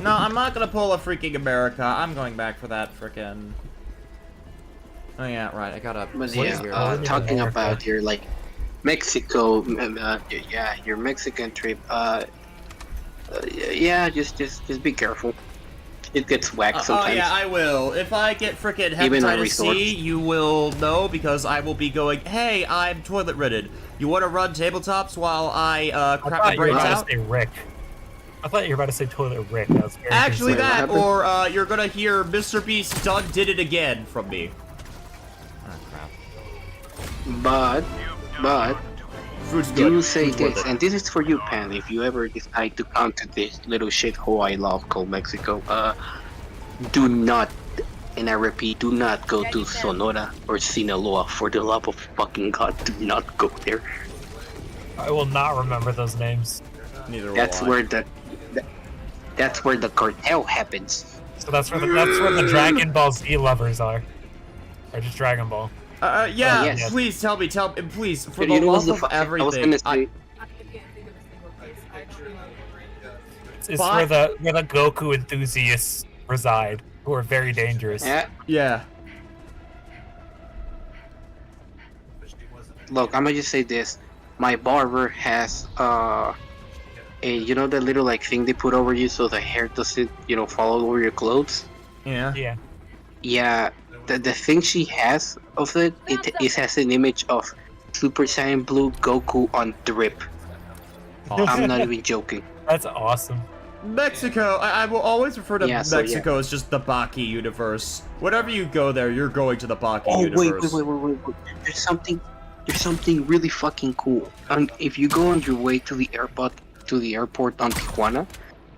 No, I'm not gonna pull a freaking America. I'm going back for that frickin'. Oh yeah, right. I gotta. But what yeah, is here? talking about your like Mexico, yeah, your Mexican trip. Yeah, just be careful. It gets whacked Oh sometimes. yeah, I will. If I get frickin' Even on hepatitis resorts. C, you will know because I will be going. Hey, I'm toilet ridden. You want to run tabletops while I I crap my thought you were brains about out? to say Rick. I thought you were about to say Toilet Rick. That was very Actually, confusing. that, What or you're gonna hear Mr. Beast done did it again from me. Oh crap. But Food's good. do say Food's worth this, it. and this is for you, Pan. If you ever decide to come to this little shithole I love called Mexico, do not, and I repeat, do not go to Sonora or Sinaloa. For the love of fucking God, do not go there. I will not remember those names. Neither will That's I. where that's where the cartel happens. So that's where the Dragon Ball Z lovers are. Or just Dragon Ball. Yeah, Oh, yes. please tell me, please, for But the you know love what's the of I was everything. gonna say. It's But- where the Goku enthusiasts reside, who are very dangerous. Yeah, look, I'm gonna just say this. My barber has you know that little like thing they put over you so the hair doesn't fall over your clothes. Yeah. Yeah. Yeah, the thing she has of it has an image of Super Saiyan Blue Goku on drip. I'm not even joking. That's awesome. Mexico, I will always refer to Yeah, so, Mexico as just the Baki universe. Whenever you go there, you're going to the Baki Oh universe. wait. There's there's something really fucking cool. If you go on your way to the airport on Tijuana,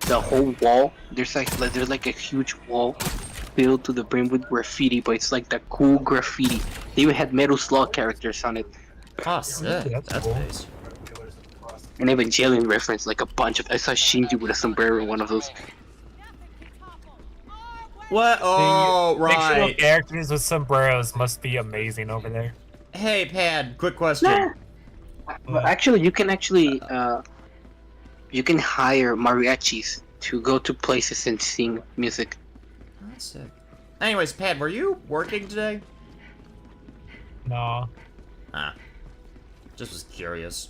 the whole wall there's like a huge wall filled to the brim with graffiti, but it's like the cool graffiti. They even had Metal Slug characters on it. Oh, sick. That's That's cool. nice. An Evangelion reference, like a bunch of. I saw Shinji with a sombrero in one of those. What? Oh, Fictional right. characters with sombreros must be amazing over there. Hey, Pad, quick question. But actually, you can hire mariachis to go to places and sing music. That's sick. Anyways, Pad, were you working today? Nah. Ah. Just was curious.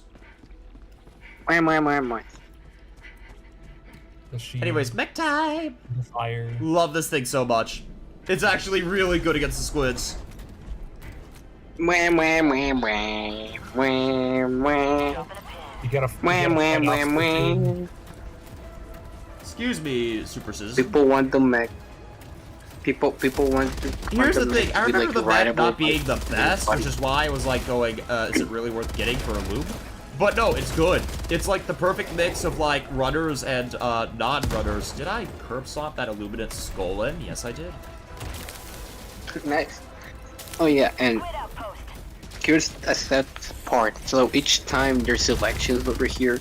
Wah. The shield, Anyways, mech time! the fire. Love this thing so much. It's actually really good against the squids. You gotta Excuse me, Super Sis. People want the mech. People want to. Here's the thing, I be, remember the mech rideable, not being the best, which is why I was like going, is it really worth getting for a loop? But no, it's good. It's like the perfect mix of like runners and non-runners. Did I curb stomp that Illuminate skull in? Yes, I did. Nice. Oh yeah, and here's a set part. So each time there's elections over here,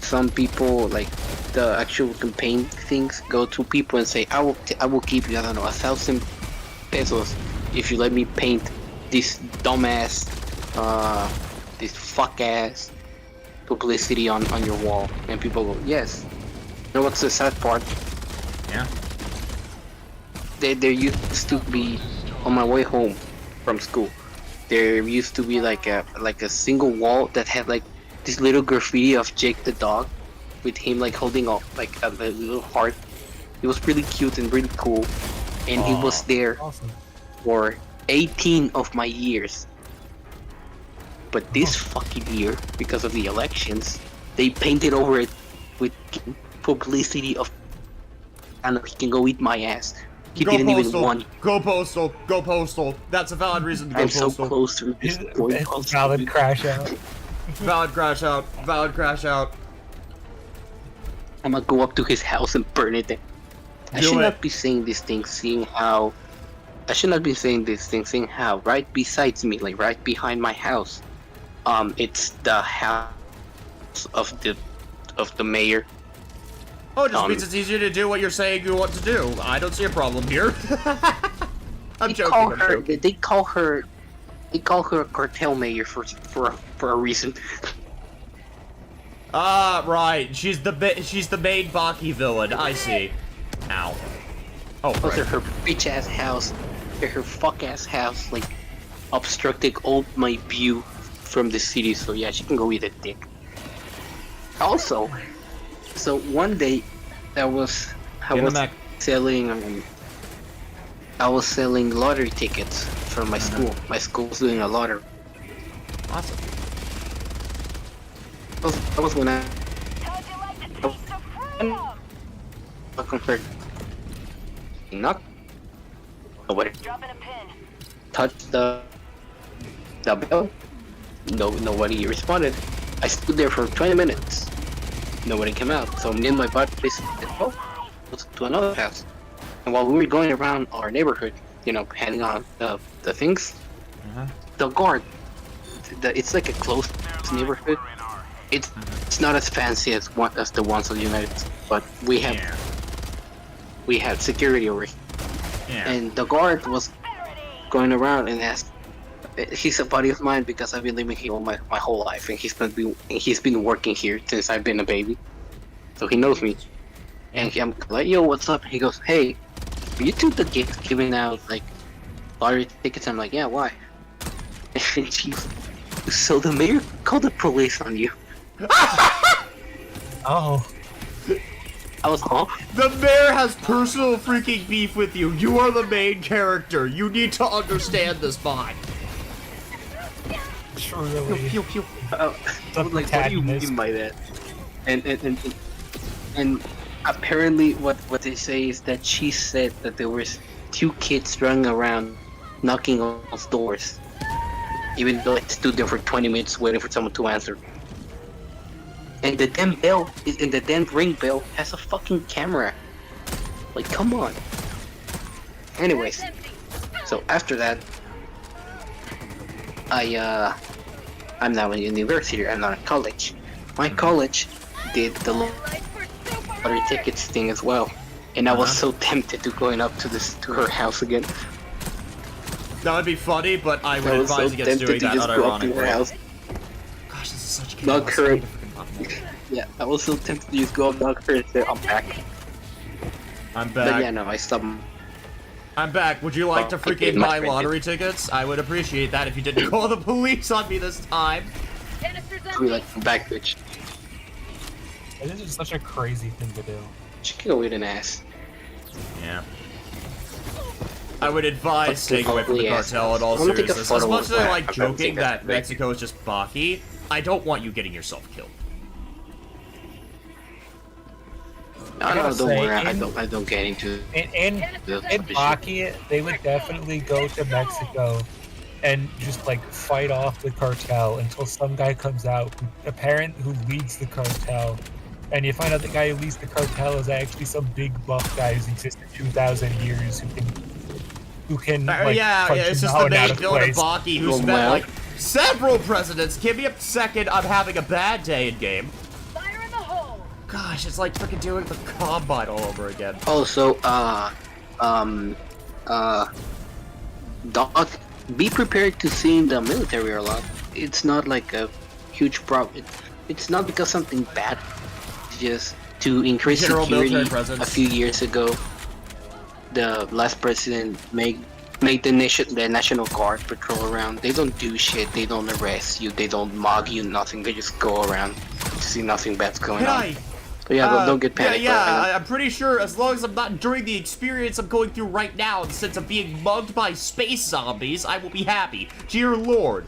some people, like the actual campaign things, go to people and say, I will give you, I don't know, 1,000 pesos if you let me paint this dumbass, this fuck ass publicity on your wall. And people go, yes. You know what's the sad part? Yeah. There used to be, on my way home from school, there used to be like a single wall that had like this little graffiti of Jake the dog, with him like holding up like a little heart. It was really cute and really cool, and it was there for 18 of my years. But this fucking year, because of the elections, they painted over it with publicity of, I don't know, he can go eat my ass. He Go didn't postal. even want. Go postal. Go postal. That's a valid reason to go I'm postal. so close to this point. Valid crash out. Valid crash out. Valid crash out. I'm gonna go up to his house and burn it down. I Do should it. not be saying this thing, seeing how. I should not be saying this thing, seeing how right besides me, like right behind my house, it's the house of the mayor. Oh, it just means it's easier to do what you're saying you want to do. I don't see a problem here. I'm joking. They call her a cartel mayor for a reason. Ah, right. She's the main Baki villain. I see. Ow. Oh, Those right. are her bitch ass house. They're her fuck ass house, like obstructing all my view from the city. So yeah, she can go eat a dick. Also, so one day, I was selling lottery tickets for my school. My school's doing a lottery. Awesome. That was when I heard knock. Nobody touched the bell. Nobody responded. I stood there for 20 minutes. Nobody came out. So me and my buddy said, "Oh, let's to another house." And while we were going around our neighborhood, handing on the things, the guard. It's like a close neighborhood. It's not as fancy as the ones on the United States, but we have security over here. Yeah. And the guard was going around and asked. He's a buddy of mine because I've been living here my whole life, and he's been working here since I've been a baby, so he knows me. And I'm like, "Yo, what's up?" And he goes, "Hey, you took the gift giving out like lottery tickets?" I'm like, "Yeah, why?" And she's, "So the mayor called the police on you." Oh. I was, huh? The mayor has personal freaking beef with you. You are the main character. You need to understand this, bond. Truly. Pew, pew, pew. Like, what do you mean by that? And apparently, what they say is that she said that there was 2 kids running around knocking on doors. even though I stood there for 20 minutes waiting for someone to answer. And the damn bell, and the damn ring bell has a fucking camera. Like, come on. Anyways, so after that, I'm now in university. I'm not in college. My college did the lottery tickets thing as well, and I was so tempted to going up to her house again. That would be funny, but I would advise against doing that unironically. Gosh, this is such chaos. Knock her. Yeah, I was so tempted to just go up, knock her, and say, I'm back. I'm back. But yeah, no, I stopped. I'm back. Would you like to freaking buy lottery tickets? I would appreciate that if you didn't call the police on me this time. We like back, bitch. This is such a crazy thing to do. She can go eat an ass. Yeah. I would advise staying away from the cartel in all seriousness. As much as I like joking that Mexico is just Baki, I don't want you getting yourself killed. No, don't worry. I don't get into it. In Baki, they would definitely go to Mexico and just like fight off the cartel until some guy comes out, who leads the cartel, and you find out the guy who leads the cartel is actually some big buff guy who's existed 2,000 years who can like punch it's him just out the main of villain of place. Baki who's met like several presidents. Give me a second, I'm having a bad day in game. Fire in the hole. Gosh, it's like freaking doing the Combine all over again. Also, Doc, be prepared to see in the military a lot. It's not like a huge problem. It's not because something bad. It's just to increase security. A few years ago, the last president made the National Guard patrol around. They don't do shit. They don't arrest you. They don't mug you. Nothing. They just go around. See nothing bad's going on. But yeah, don't get panicked. I'm pretty sure as long as I'm not during the experience I'm going through right now, in the sense of being mugged by space zombies, I will be happy. Dear Lord.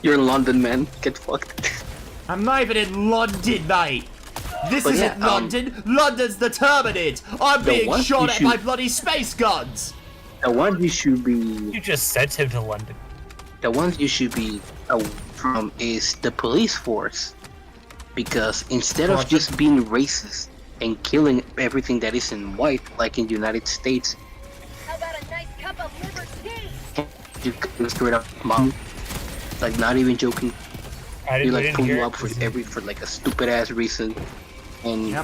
You're in London, man. Get fucked. I'm not even in London, mate. This isn't London. London's the Terminate. I'm being shot at by bloody space guns. The one you should be. You just sent him to London. The ones you should be away from is the police force, because instead of just being racist and killing everything that isn't white, like in the United States, How about a nice cup of liver tea? you can straight up mom, like not even joking. You like pull you up for like a stupid ass reason, and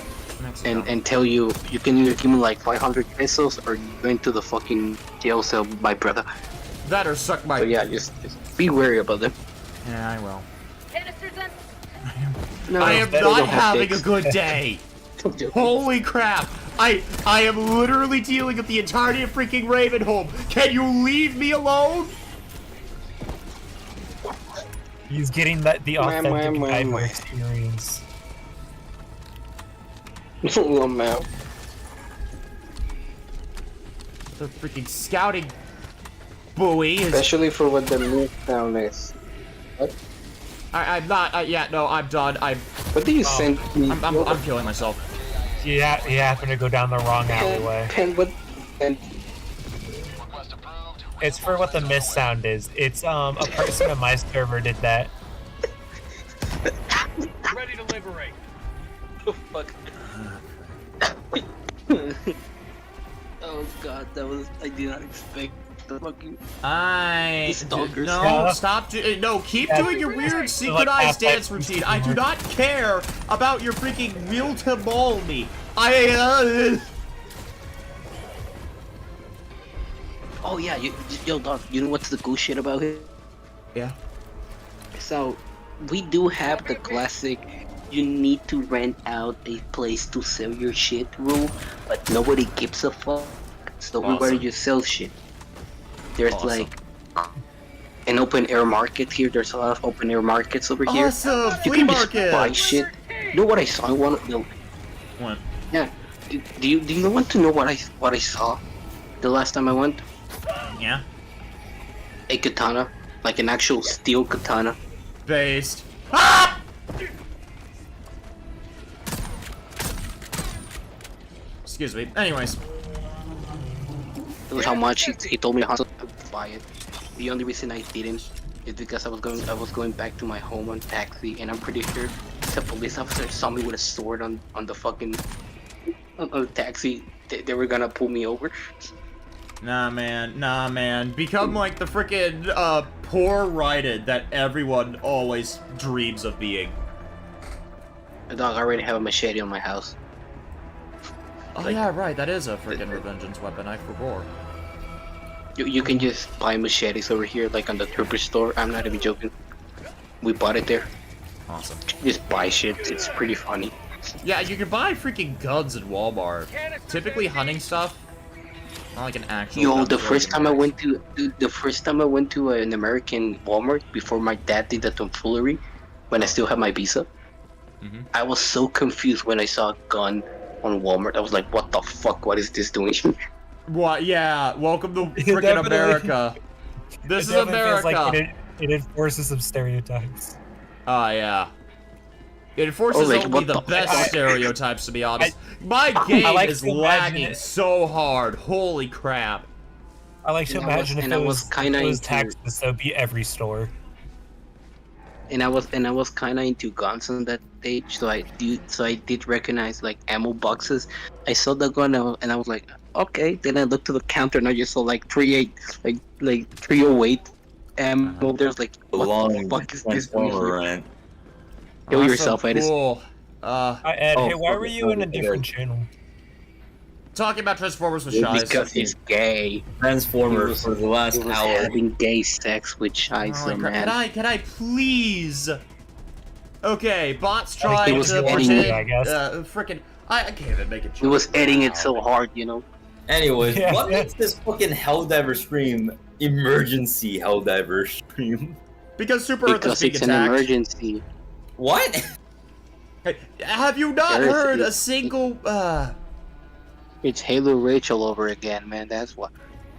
and tell you can either give me like 500 pesos or you're going to the fucking jail cell, my brother. That or suck my. So yeah, just be wary about them. Yeah, I will. No, I am not having a good day. Holy crap! I am literally dealing with the entirety of freaking Ravenholm. Can you leave me alone? He's getting the authentic Diver experience. Lamau. The freaking scouting buoy is... Especially for what the new town is. What? I'm not. Yeah, no, I'm done. What did you send me? I'm killing myself. Yeah, you happen to go down the wrong alleyway. It's for what the mist sound is. It's a person on my server did that. Ready to liberate. Oh fuck. Oh god, I did not expect the fucking stalkers. No, stop. No, keep doing your weird synchronized dance routine. I do not care about your freaking will to maul me. Oh yeah, yo dog, you know what's the cool shit about it? Yeah. So, we do have the classic you need to rent out a place to sell your shit rule, but nobody gives a fuck, so we gotta just sell shit. There's like an open air market here. There's a lot of open air markets over here. You can just buy shit. You know what I saw? What? Yeah. Do you want to know what I saw the last time I went? Yeah. A katana, like an actual steel katana. Based. Ah! Excuse me. Anyways. It was how much he told me how to buy it. The only reason I didn't is because I was going back to my home on taxi, and I'm pretty sure the police officer saw me with a sword on the fucking on the taxi. They were gonna pull me over. Nah, man. Become like the frickin' poor righted that everyone always dreams of being. Dog, I already have a machete on my house. Oh yeah, right. That is a frickin' revengeance weapon. I forgot. You can just buy machetes over here, like on the trooper store. I'm not even joking. We bought it there. Awesome. Just buy shit. It's pretty funny. Yeah, you can buy freaking guns at Walmart. Typically hunting stuff. Not like an actual. Yo, gun the store first time I anymore. went to an American Walmart before my dad did the tomfoolery, when I still had my visa, I was so confused when I saw a gun on Walmart. I was like, what the fuck? What is this doing? What? Yeah. Welcome to It freaking definitely- America. This is It definitely feels America. like it enforces some stereotypes. Oh yeah. It enforces like, only what the the best fuck? stereotypes, to be honest. My game I like is to imagine lagging it. so hard. Holy crap. I like to And I was- imagine if and it I was, was kinda if it was into- Texas, that would be every store. And I was kind of into guns on that stage, so I did recognize like ammo boxes. I saw the gun and I was like, okay. Then I looked to the counter and I just saw like 308 ammo. There's like, what the fuck is this? Transformer rant. Kill Awesome, yourself, Edis. cool. Ed, Oh, hey, why fuck were it, you in a okay. different channel? Talking about Transformers with Shies. Because he's gay. Transformer for the last He was hour. having gay sex with Shiza, Holy crap. man. Can I please? Okay, bots He trying was to editing pretend. it, I guess. Frickin'. I can't even make a joke. He was editing it so now. hard, you know. Anyways, Yeah. what makes this fucking Helldiver stream emergency Helldiver stream? Because Super Earth is Because being it's an attacked. emergency. What? Hey, have you not Earth heard a is- single? It's Halo Rachel over again, man. That's what.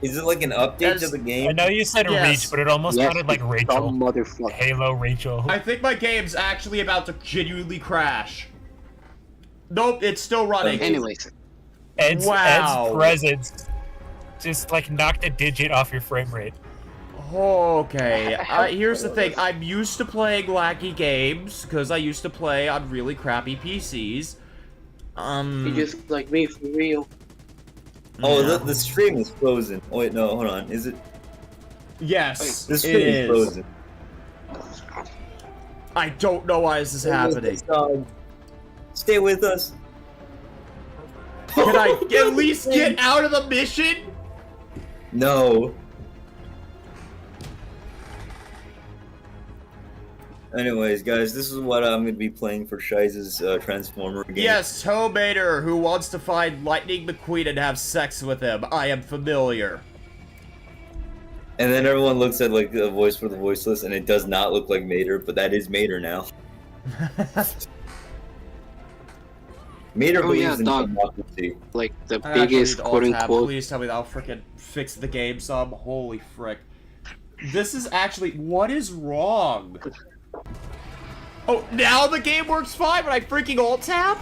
Is it like an update That's- to the I game? know you said Yes. Reach, but it almost Yes, sounded like Dumb Rachel. motherfucker. Halo Rachel. I think my game's actually about to genuinely crash. Nope, it's still running. Anyways, Ed's Wow. presence just like knocked a digit off your frame rate. Okay, here's the thing. I'm used to playing laggy games because I used to play on really crappy PCs. you just like me for real. Oh, yeah. the stream is frozen. Oh wait, no, hold on. Is it? Yes, The it stream is is. frozen. I don't know why this is happening. Stay with us. Can I at least get out of the mission? No. Anyways, guys, this is what I'm gonna be playing for Shize's Transformer game. Yes, Tomater, who wants to find Lightning McQueen and have sex with him. I am familiar. And then everyone looks at like the voice for the voiceless, and it does not look like Mater, but that is Mater now. Mater Oh, yeah, believes in dog. democracy. Like the I actually biggest need alt quote tab. unquote. Please tell me that'll frickin' fix the game some. Holy frick. This is actually... What is wrong? Oh, now the game works fine when I freaking alt tab?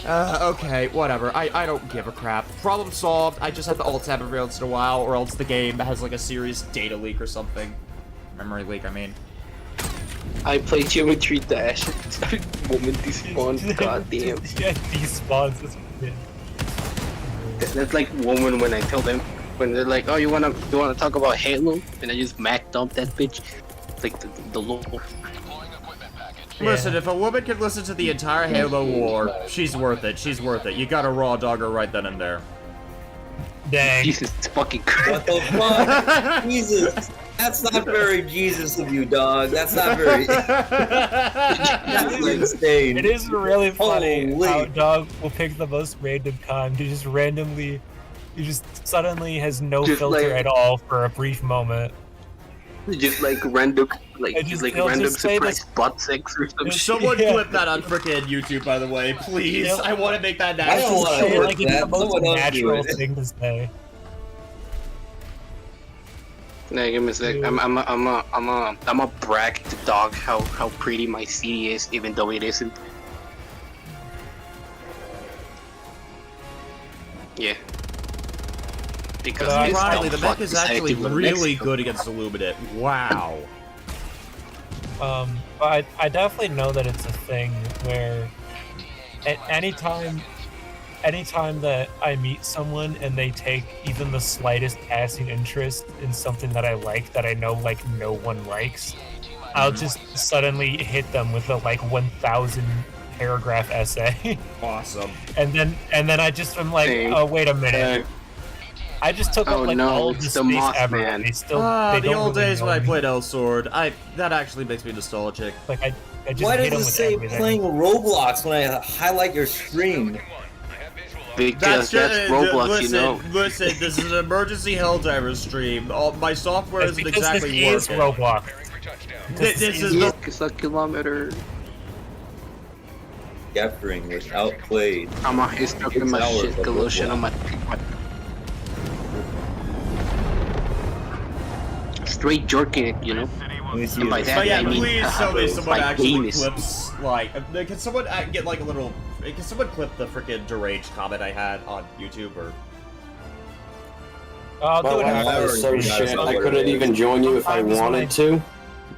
Okay, whatever. I don't give a crap. Problem solved. I just have to alt tab every once in a while, or else the game has like a serious data leak or something. Memory leak, I mean. I play Geometry Dash. Woman despawned. Goddamn. Yeah, despawns is weird. That's like woman when I tell them when they're like, "Oh, you wanna talk about Halo?" And I just Mac dump that bitch. It's like the local. Listen, if a woman can listen to the entire Halo war, she's worth it. She's worth it. You gotta raw dog her right then and there. Dang. Jesus fucking What Christ. the fuck? Jesus. That's not very Jesus of you, dog. That's not very. That's insane. It is really funny Holy. how Dog will pick the most random con to just randomly, he just suddenly has no Just filter like- at all for a brief moment. Just like random, like I just just- like they'll random just say surprise butt sex or some shit. Someone Yeah. clip that on frickin' YouTube, by the way, please. Yep. I want to make that I don't natural. wanna Say it work like it's that. the most Someone else do natural it. thing to say. Nah, give me a sec. I'm a brag to Dog how pretty my CD is, even though it isn't. Yeah. Because But, this Riley, the dumb mech fuck is decided actually to go to really Mexico. good against Illuminate. Wow. But I definitely know that it's a thing where anytime that I meet someone and they take even the slightest passing interest in something that I like that I know like no one likes, I'll just suddenly hit them with a like 1,000 paragraph essay. Awesome. and then I just am like, Same. oh wait a minute. I just took up Oh like no, all of the it's the space Moth ever. Man. And they still Ah, they the don't old really days know when I me. played Elsword. That actually makes me nostalgic. Like I just Why hit does them it with say everything. playing Roblox when I highlight your stream? Because that's Roblox, listen, you know. Listen, this is an emergency Helldivers stream. My software It's isn't because exactly this is working. Roblox. This is Yes, the... it's a kilometer. Gathering was outplayed. I'm out here stuck in my shit, Galoshin on my... Straight jerking it, you know? Let me see And by this. that, But yeah, I mean, please tell me someone like actually penis. clips, like... Can someone get like a little... Can someone clip the freaking deranged comment I had on YouTube, or... I'll My do it Wi-Fi after. is so Yeah, shit, it's I not couldn't even join you if I Sometimes when wanted to.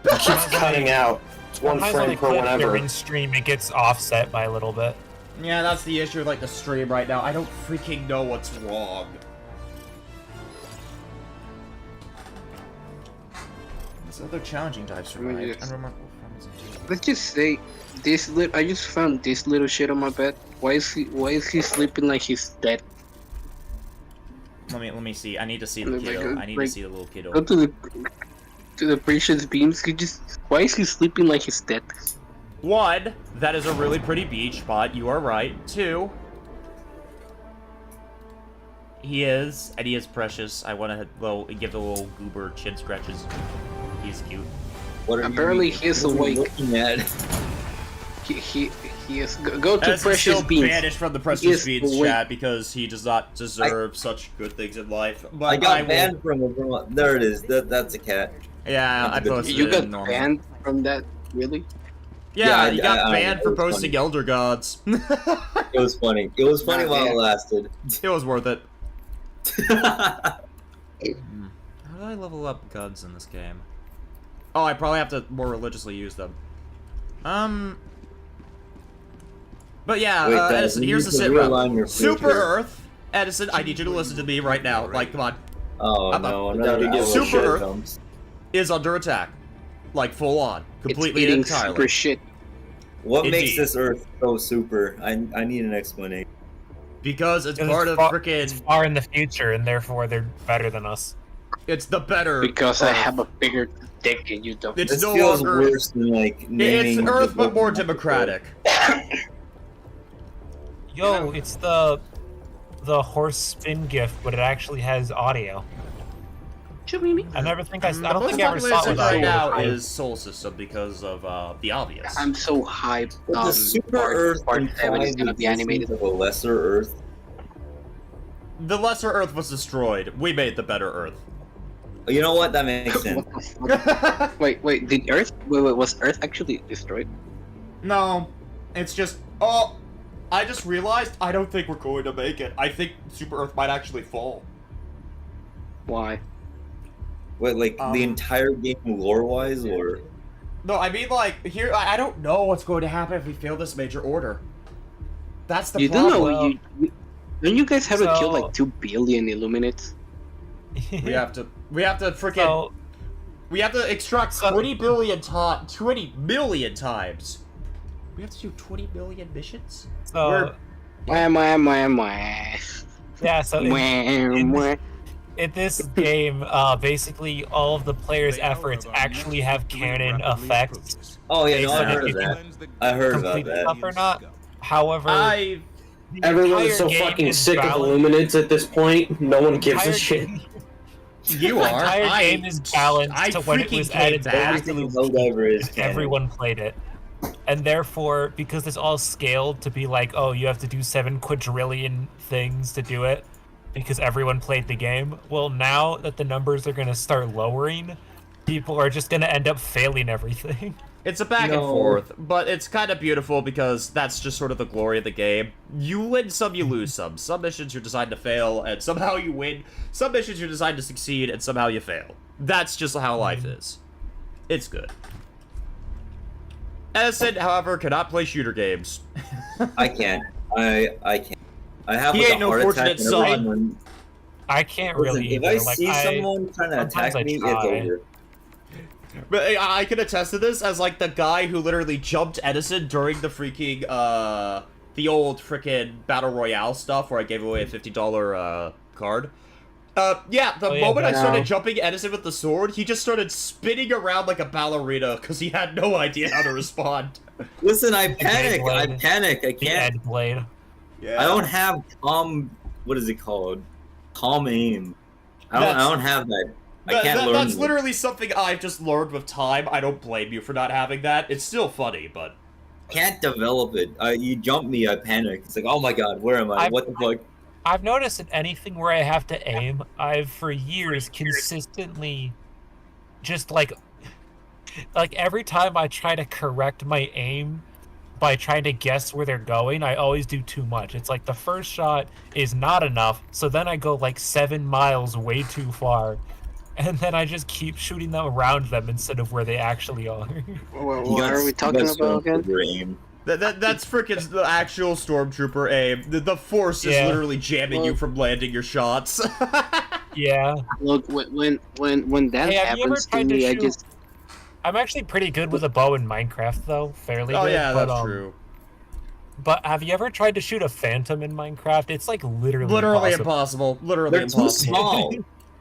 It keeps cutting out. It's one Sometimes when frame I per clip whenever. during stream, it gets offset by a little bit. Yeah, that's the issue with, like, the stream right now. I don't freaking know what's wrong. There's other challenging dives I mean, survived. yes. Unremarkable performance in two. Let's just say, I just found this little shit on my bed. Why is he sleeping like he's dead? Let me see. I need to see the Like, kiddo. I need to like, see the little kiddo. Go to the precious beams. Why is he sleeping like he's dead? One, that is a really pretty beach spot. You are right. Two, he is precious. I want to give the little goober chin scratches. He's cute. What are Apparently you, he is what are you awake. looking at? He is. Go to As he's precious still beams. banished from the He Precious is Beans awake. chat because he does not deserve such good things in life. But I got will- banned from it. There it is. That's a cat. Yeah, I That's a good- posted You it got in normal. banned from that? Really? Yeah, Yeah, you got I banned it for was posting funny. Elder Gods. It was funny. It was funny Nah, while yeah. it lasted. It was worth it. How do I level up gods in this game? Oh, I probably have to more religiously use them. But yeah, Wait, Dad, Edison, you here's need the to sit realign rep. your Super future. Earth. Edison, I need you to listen to me right now. Like, come on. Oh I'm no! up. Another Gotta give hour a Super shit. Earth comes. is under attack. Like, full on. Completely it's and eating entirely. super shit. What makes Indeed. this Earth so super? I need an explanation. Because it's Because part of it's frickin'... far in the future, and therefore they're better than us. It's the better Because I Earth. have a bigger dick and you don't. It's This no feels longer... worse than like naming. It's Earth, the but more Pokemon democratic. Yo, it's the horse spin gift, but it actually has audio. I never think I The don't most think I ever popular saw it system with audio. right now is Soul System because of the obvious. I'm so hyped. But the Super part, Earth part 7 is implies gonna be the animated. existence of a lesser Earth. The Lesser Earth was destroyed. We made the better Earth. You know what? That makes sense. Wait, did Earth? Wait, was Earth actually destroyed? No, it's just... Oh, I just realized I don't think we're going to make it. I think Super Earth might actually fall. Why? Wait, like the entire game lore-wise, or? No, I mean, like, here, I don't know what's going to happen if we fail this major order. That's the You don't problem. know. Don't you guys have to kill So- like 2 billion Illuminates? We have to freaking... So, we have to extract So- 20 million times. We have to do 20 million missions? so Wah. yeah, so Wah. in this game, basically all of the players' efforts actually have canon effects. Oh yeah, no, Based I on heard if of you that. I heard about complete that. stuff or not. However, the Everyone's entire so game fucking is sick of balanced- Illuminates at this point, no one gives a entire- shit. You The are. entire game is balanced I to when it freaking was came added back. to Everything in Helldiver is canon. everyone played it. And therefore, because it's all scaled to be like, oh, you have to do 7 quadrillion things to do it, because everyone played the game, well, now that the numbers are going to start lowering, people are just going to end up failing everything. It's a back and No. forth, but it's kind of beautiful because that's just sort of the glory of the game. You win some, you lose some. Some missions you're designed to fail, and somehow you win. Some missions you're designed to succeed, and somehow you fail. That's just how life is. It's good. Edison, however, cannot play shooter games. I can't. I can't. I have He like, ain't a no heart fortunate attack whenever son. someone- I can't Listen, really if either. I Like, see someone trying to sometimes attack I me, it's try. over. But I can attest to this as, like, the guy who literally jumped Edison during the freaking, the old freaking Battle Royale stuff where I gave away a $50, card. Yeah, the moment I started jumping Edison with the sword, he just started spinning around like a ballerina because he had no idea how to respond. Listen, I panic. I panic. I The can't. Ed Blade. Yeah. I don't have calm. What is it called? Calm aim. I don't have that. I can't learn. That's it. literally something I've just learned with time. I don't blame you for not having that. It's still funny, but Can't develop it. You jump me, I panic. It's like, oh my god, where am I? What the fuck? I've noticed in anything where I have to aim, I've for years consistently just like every time I try to correct my aim by trying to guess where they're going, I always do too much. It's like the first shot is not enough, so then I go like 7 miles way too far. And then I just keep shooting them around them instead of where they actually are. What are we talking about again? That's freaking the actual stormtrooper aim. The force is literally jamming you from landing your shots. Yeah. Look, when that Hey, have you ever happens to tried to me, I shoot- just I'm actually pretty good with a bow in Minecraft, though. Fairly Oh good. yeah, but, that's true. But have you ever tried to shoot a phantom in Minecraft? It's like literally impossible. Literally They're impossible. too small.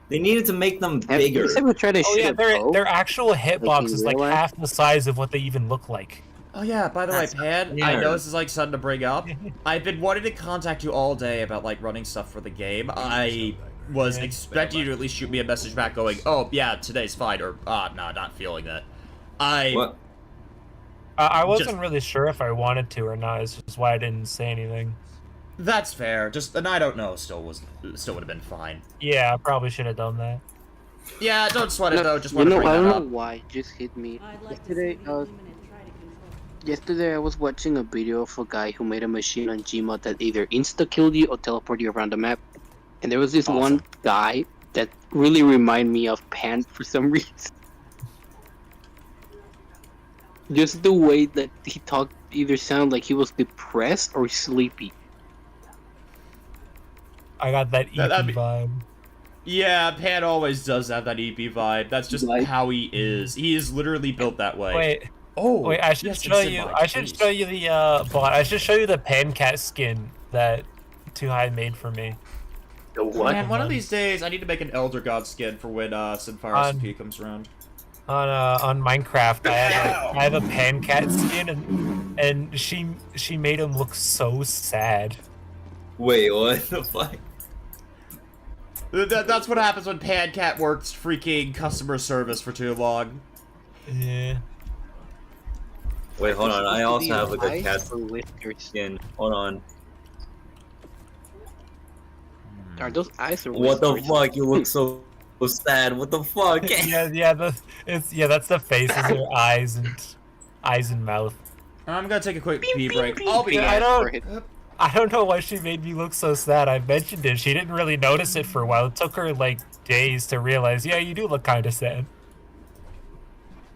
They needed to make them have you bigger. ever tried to Oh shoot yeah, a bow? their actual hitbox is like real life? half the size of what they even look like. Oh yeah, by the way, That's Pan, I weird. know this is like something to bring up. I've been wanting to contact you all day about like running stuff for the game. I was expecting you to at least shoot me a message back going, oh yeah, today's fine, or no, not feeling that. What? I wasn't Just- really sure if I wanted to or not. It's just why I didn't say anything. That's fair. Just an I don't know still would have been fine. Yeah, I probably should have done that. Yeah, don't sweat it No, though. Just you want to know, bring I that don't up. know why it just hit me. I'd like Yesterday, to see the human and try to control. Yesterday I was watching a video of a guy who made a machine on Gmod that either insta-killed you or teleported you around the map. And there was this one guy that really reminded me of Pan for some reason. Just the way that he talked either sounded like he was depressed or sleepy. I got that EP That'd be- vibe. Yeah, Pan always does have that EP vibe. That's just Like- how he is. He is literally built that way. Wait, Oh, wait! I should yes, show it's in you. my I should face. show you the bot. I should show you the Pancat skin that Too High made for me. The what? Man, one of these days I need to make an Elder God skin for when Sinfire SMP comes around. On Minecraft, I have a Pancat skin, and she made him look so sad. Wait, what the fuck? That's what happens when Pancat works freaking customer service for too long. Yeah. Wait, hold on. I also have like a Eyes cat or whiskers? skin. Hold on. Are those eyes or What the whiskers? fuck? You look so sad. What the fuck? yeah. That's the faces, their eyes and mouth. I'm gonna take a quick pee break. I'll be Yeah, back. I don't know why she made me look so sad. I mentioned it. She didn't really notice it for a while. It took her like days to realize, yeah, you do look kind of sad.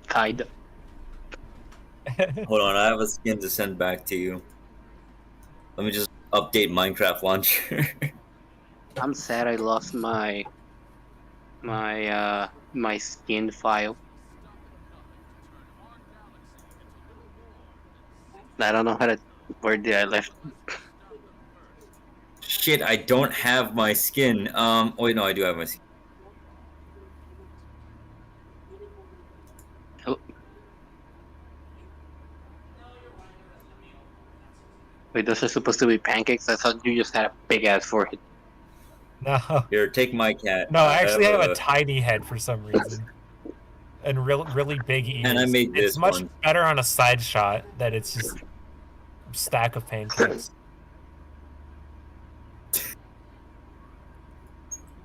Kinda. Hold on, I have a skin to send back to you. Let me just update Minecraft launcher. I'm sad I lost my skin file. I don't know how to. Where did I left? Shit, I don't have my skin. Wait, no, I do have my skin. Oh. Wait, those are supposed to be pancakes? I thought you just had a big ass forehead. No. Here, take my cat. No, I actually have a tiny head for some reason. And really big ears. And I made It's this much one. better on a side shot that it's just a stack of pancakes.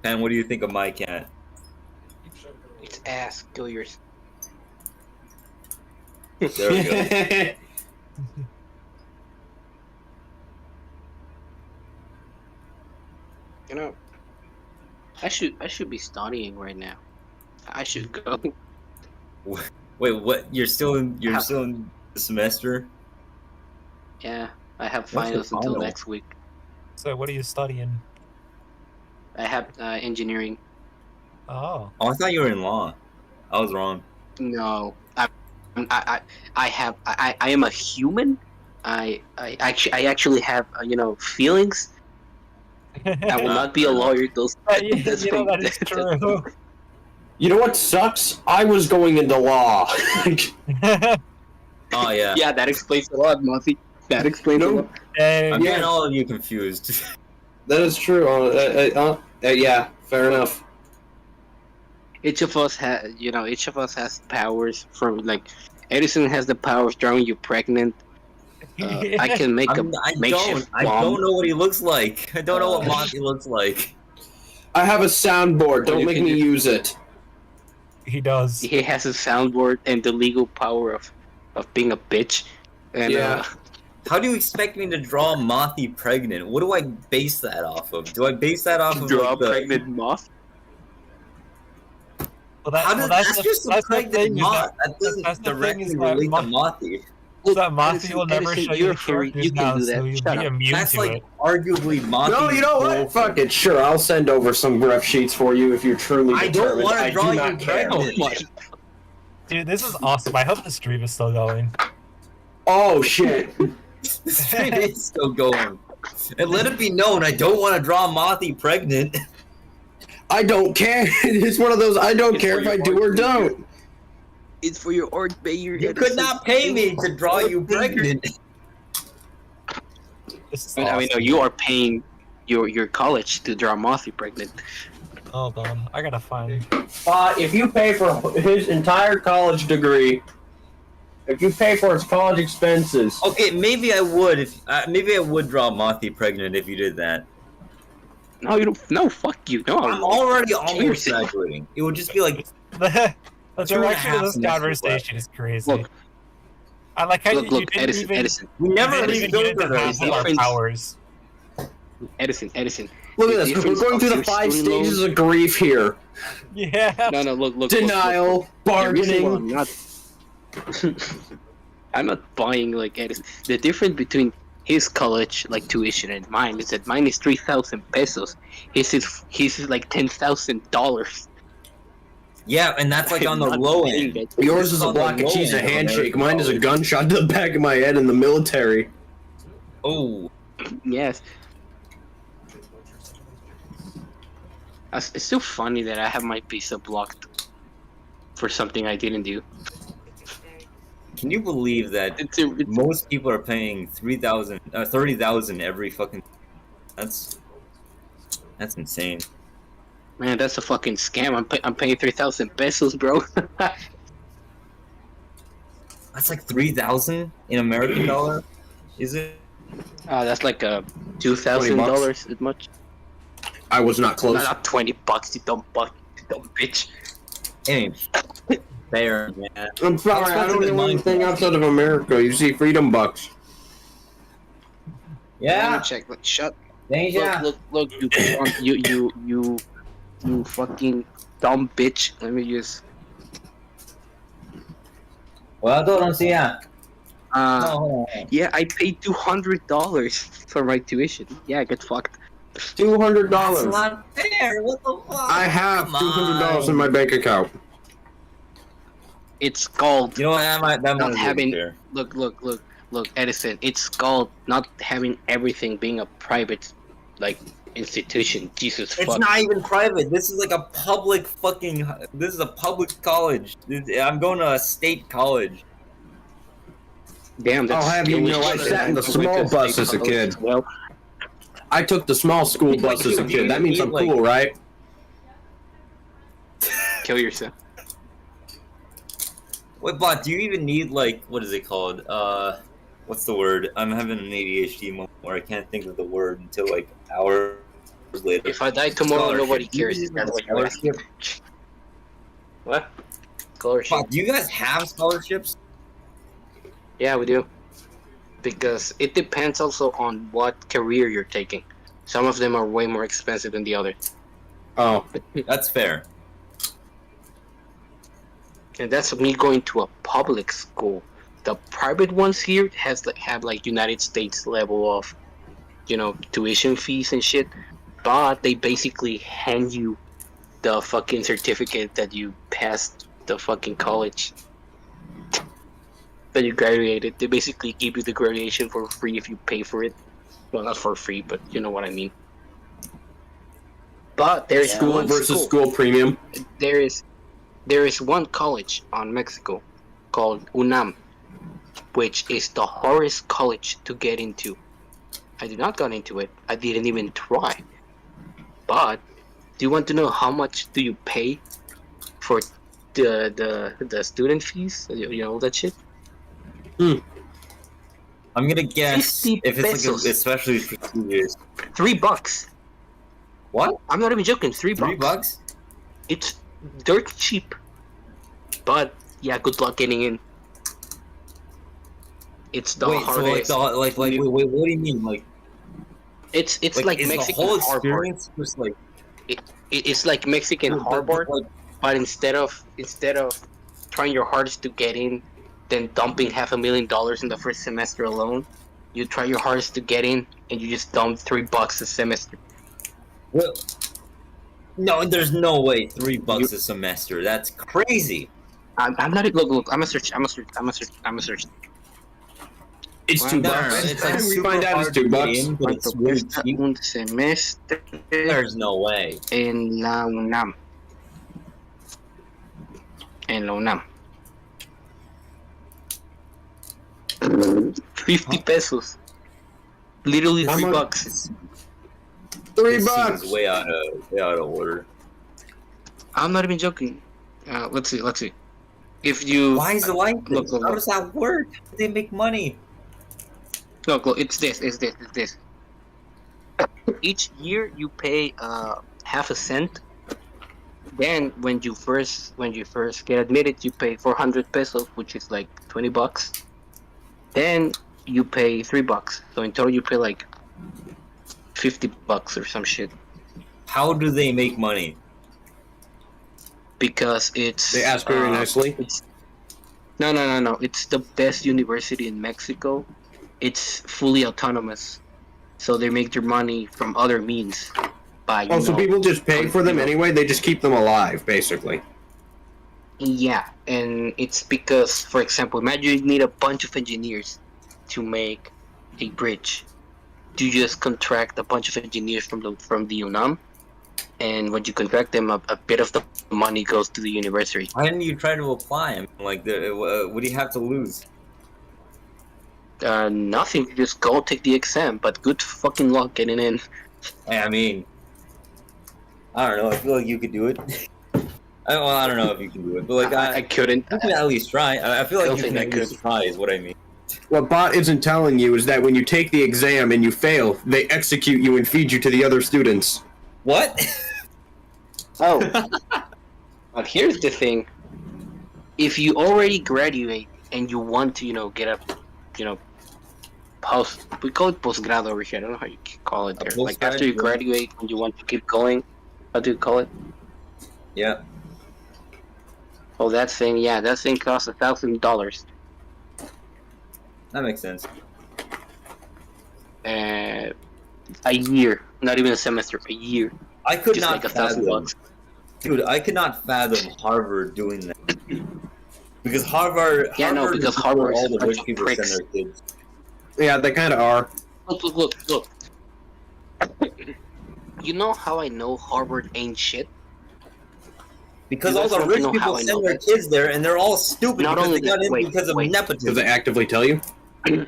And what do you think of my cat? It's ass. Kill yours. There we go. You know, I should be studying right now. I should go. Wait, what? You're still in the semester? Yeah, I have What's your finals until final? next week. So what are you studying? I have engineering. Oh. Oh, I thought you were in law. I was wrong. No, I am a human. I actually have feelings. I will not be a lawyer. Those that's You know, from- that is true. You know what sucks? I was going into law. Oh yeah. Yeah, that explains a lot, Monty. That explains a No. lot. I'm Hey, getting all of you confused. That is true. Yeah, fair enough. Each of us has powers. From like, Edison has the power of drawing you pregnant. I can make a makeshift I bomb. don't know what he looks like. I don't know what Monty looks like. I have a soundboard. Don't you make can me do- use it. he does. He has a soundboard and the legal power of being a bitch. And Yeah. How do you expect me to draw Mothy pregnant? What do I base that off of? Do I base that off of draw like, the... pregnant moth. Well, that, How well, does, that's that's just a that's the pregnant thing is moth. that- That doesn't that's the thing directly is that relate to Moth- Mothy. that Mothy Edison- will never Edison, show you you're the Harry, characters you can now, do that. so you'll Shut be up. immune That's to like it. arguably Mothy. No, you know what? Fuck it. Sure, I'll send over some ref sheets for you if you're truly I determined. don't want I to draw do you not care. pregnant. Dude, this is awesome. I hope the stream is still going. Oh shit. It is still going. And let it be known, I don't want to draw Mothy pregnant. I don't care. It's one of those I don't It's care for if I your do or art. don't. It's for your art, Bayer. You could not pay me to draw you pregnant. This is I mean, awesome. no, you are paying your college to draw Mothy pregnant. Hold on, I gotta find. If you pay for his entire college degree, if you pay for his college expenses, Okay, maybe I would if maybe I would draw Mothy pregnant if you did that. No, you don't. No, fuck you. No, I'm already almost Seriously. graduating. It would just be like The 2.5 direction of this semesters conversation is crazy. Look. I like how Look, you look, didn't Edison, even, Edison, we never you didn't even get into understood half that. of our difference- powers. Edison. look at The this. We're difference going of through the your 5 student stages of grief here: Yeah. No, look. denial, The reason why bargaining. I'm not buying like Edison. The difference between his college like tuition and mine is that mine is 3,000 pesos. His is like $10,000. Yeah, and that's like on the low end. Yours is a on the block of low cheese, a end of handshake. American Mine is a college. gunshot to the back of my head in the military. Oh, Yes. It's still funny that I have my visa blocked for something I didn't do. can you believe that It's most people are paying 30,000 every fucking? That's insane. Man, that's a fucking scam. I'm paying 3,000 pesos, bro. That's like 3,000 in American dollar. Is it? That's like $2,000 as much. I was not close. Not $20, you dumb bitch. Anyway, fair, man. I'm sorry, I don't know anything outside of America. You see, freedom bucks. Let Yeah. me check. Look, shut. Thank Look, you fucking dumb bitch. Let me just. Well, don't see ya. No. Yeah, I paid $200 for my tuition. Yeah, get fucked. $200. That's not fair. What the fuck? I have Come $200 in on. my bank account. It's called You know what? That might not be having. fair. Look, Edison. It's called not having everything being a private, like, institution. Jesus It's fuck. not even private. This is like a public fucking. This is a public college. I'm going to a state college. Damn, that's. I'll have you know, I sat in the small bus as a kid. Well, I took the small school bus as a kid. That means I'm cool, right? kill yourself. Wait, Bot, do you even need, like, what is it called? What's the word? I'm having an ADHD moment where I can't think of the word until, like, hours later. If I die tomorrow, Scholarship. nobody Do you cares. even That's have a what you're scholarship? asking. What? Scholarship. Bot, do you guys have scholarships? Yeah, we do. Because it depends also on what career you're taking. Some of them are way more expensive than the other. Oh, That's fair. And that's me going to a public school. The private ones here have like United States level of, tuition fees and shit. But they basically hand you the fucking certificate that you passed the fucking college, that you graduated. They basically give you the graduation for free if you pay for it. Well, not for free, but you know what I mean. But there's school one versus school. school premium. There is one college on Mexico called UNAM, which is the hardest college to get into. I did not get into it. I didn't even try. But do you want to know how much do you pay for the student fees? You know that shit. I'm gonna guess 50 if it's pesos. like especially for 2 years. $3. What? I'm not even joking. $3. $3? It's dirt cheap. But yeah, good luck getting in. It's the Wait, hardest. so wait, what do you mean? Like, it's like is Mexican the whole Harvard. experience just like It's like Mexican Harvard, but instead of trying your hardest to get in, then dumping $500,000 in the first semester alone, you try your hardest to get in, and you just dump $3 a semester. Well, no, there's no way $3 a semester. That's crazy. I'm not. Look. I'm a search. It's $2. It's like we super find out it's hard to get $2. in, but it's really cheap. Un semestre There's no way. en la UNAM. En la UNAM. 50 pesos. Literally $3. $3. Seems way out of order. I'm not even joking. Let's see. If you Why is it like this? Look. How does that work? How do they make money? Look, it's this. Each year you pay half a cent. Then when you first get admitted, you pay 400 pesos, which is like $20. Then you pay $3. So in total you pay like $50 or some shit. How do they make money? Because it's They ask very nicely. No. It's the best university in Mexico. It's fully autonomous, so they make their money from other means. By So people just pay for them anyway. They just keep them alive, basically. Yeah, and it's because, for example, imagine you need a bunch of engineers to make a bridge. You just contract a bunch of engineers from the UNAM, and when you contract them, a bit of the money goes to the university. Why didn't you try to apply? I mean, like, what do you have to lose? Nothing. You just go take the exam, but good fucking luck getting in. I mean, I don't know. I feel like you could do it. I don't know if you can do it, but like I couldn't. You can at least try. I feel like you think can I at least try. Is what I mean. What Bot isn't telling you is that when you take the exam and you fail, they execute you and feed you to the other students. What? Oh. But here's the thing. If you already graduate and you want to, get a, we call it postgrad over here. I don't know how you call it there. Like after you graduate and you want to keep going, how do you call it? Yeah. Oh, that thing costs $1,000. That makes sense. A year, not even a semester, a year. I could Just not like fathom, $1,000. dude. I could not fathom Harvard doing that because Harvard. Yeah, no, because Harvard is all a the bunch rich of people send pricks. their kids. Yeah, they kind of are. Look. You know how I know Harvard ain't shit? Because You all guys the want to rich know people how I send know their that? kids there, and they're all stupid Not because only they got that- in wait, because of wait. Do nepotism. they actively tell you? Do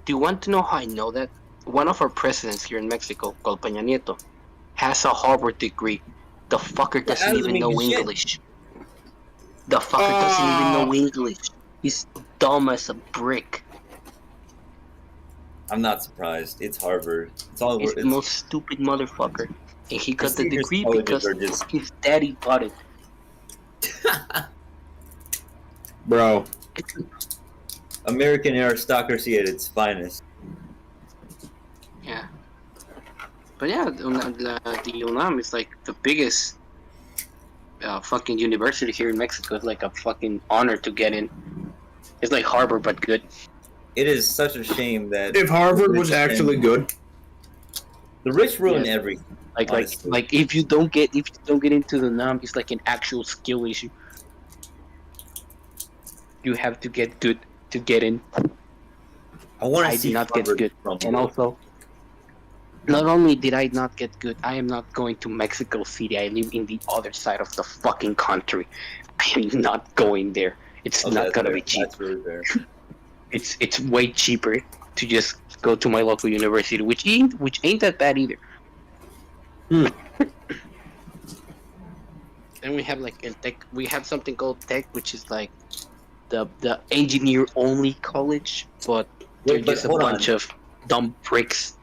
you want to know how I know that? One of our presidents here in Mexico, called Peña Nieto, has a Harvard degree. The fucker doesn't doesn't even mean know shit. English. The fucker doesn't even know English. He's dumb as a brick. I'm not surprised. It's Harvard. It's all. He's the most stupid motherfucker. And he got the prestigious degree colleges because are just- his daddy bought it. Bro. American aristocracy at its finest. Yeah. But yeah, the UNAM is like the biggest fucking university here in Mexico. It's like a fucking honor to get in. It's like Harvard, but good. It is such a shame that If Harvard was actually good, the rich ruin Yes. everything. Like if you don't get into the UNAM, it's like an actual skill issue. You have to get good to get in. I did not get Harvard good, crumble. and also, not only did I not get good, I am not going to Mexico City. I live in the other side of the fucking country. I am not going there. It's not gonna be cheap. That's really fair. It's way cheaper to just go to my local university, which ain't that bad either. Then we have like in tech, we have something called tech, which is like the engineer only college, but they're Wait, but just a hold bunch on. of dumb pricks.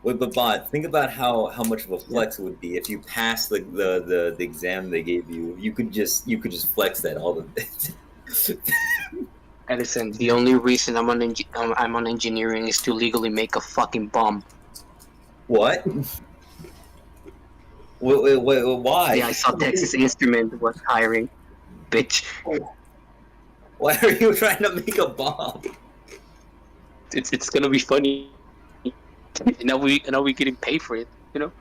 Wait, but Bot, think about how much of a flex it would be if you passed the exam they gave you. You could just flex that all the. Edison, the only reason I'm on engineering is to legally make a fucking bomb. What? Wait, why? Yeah, I saw Texas Instrument was hiring, bitch. Why are you trying to make a bomb? It's gonna be funny. And now we getting paid for it, you know.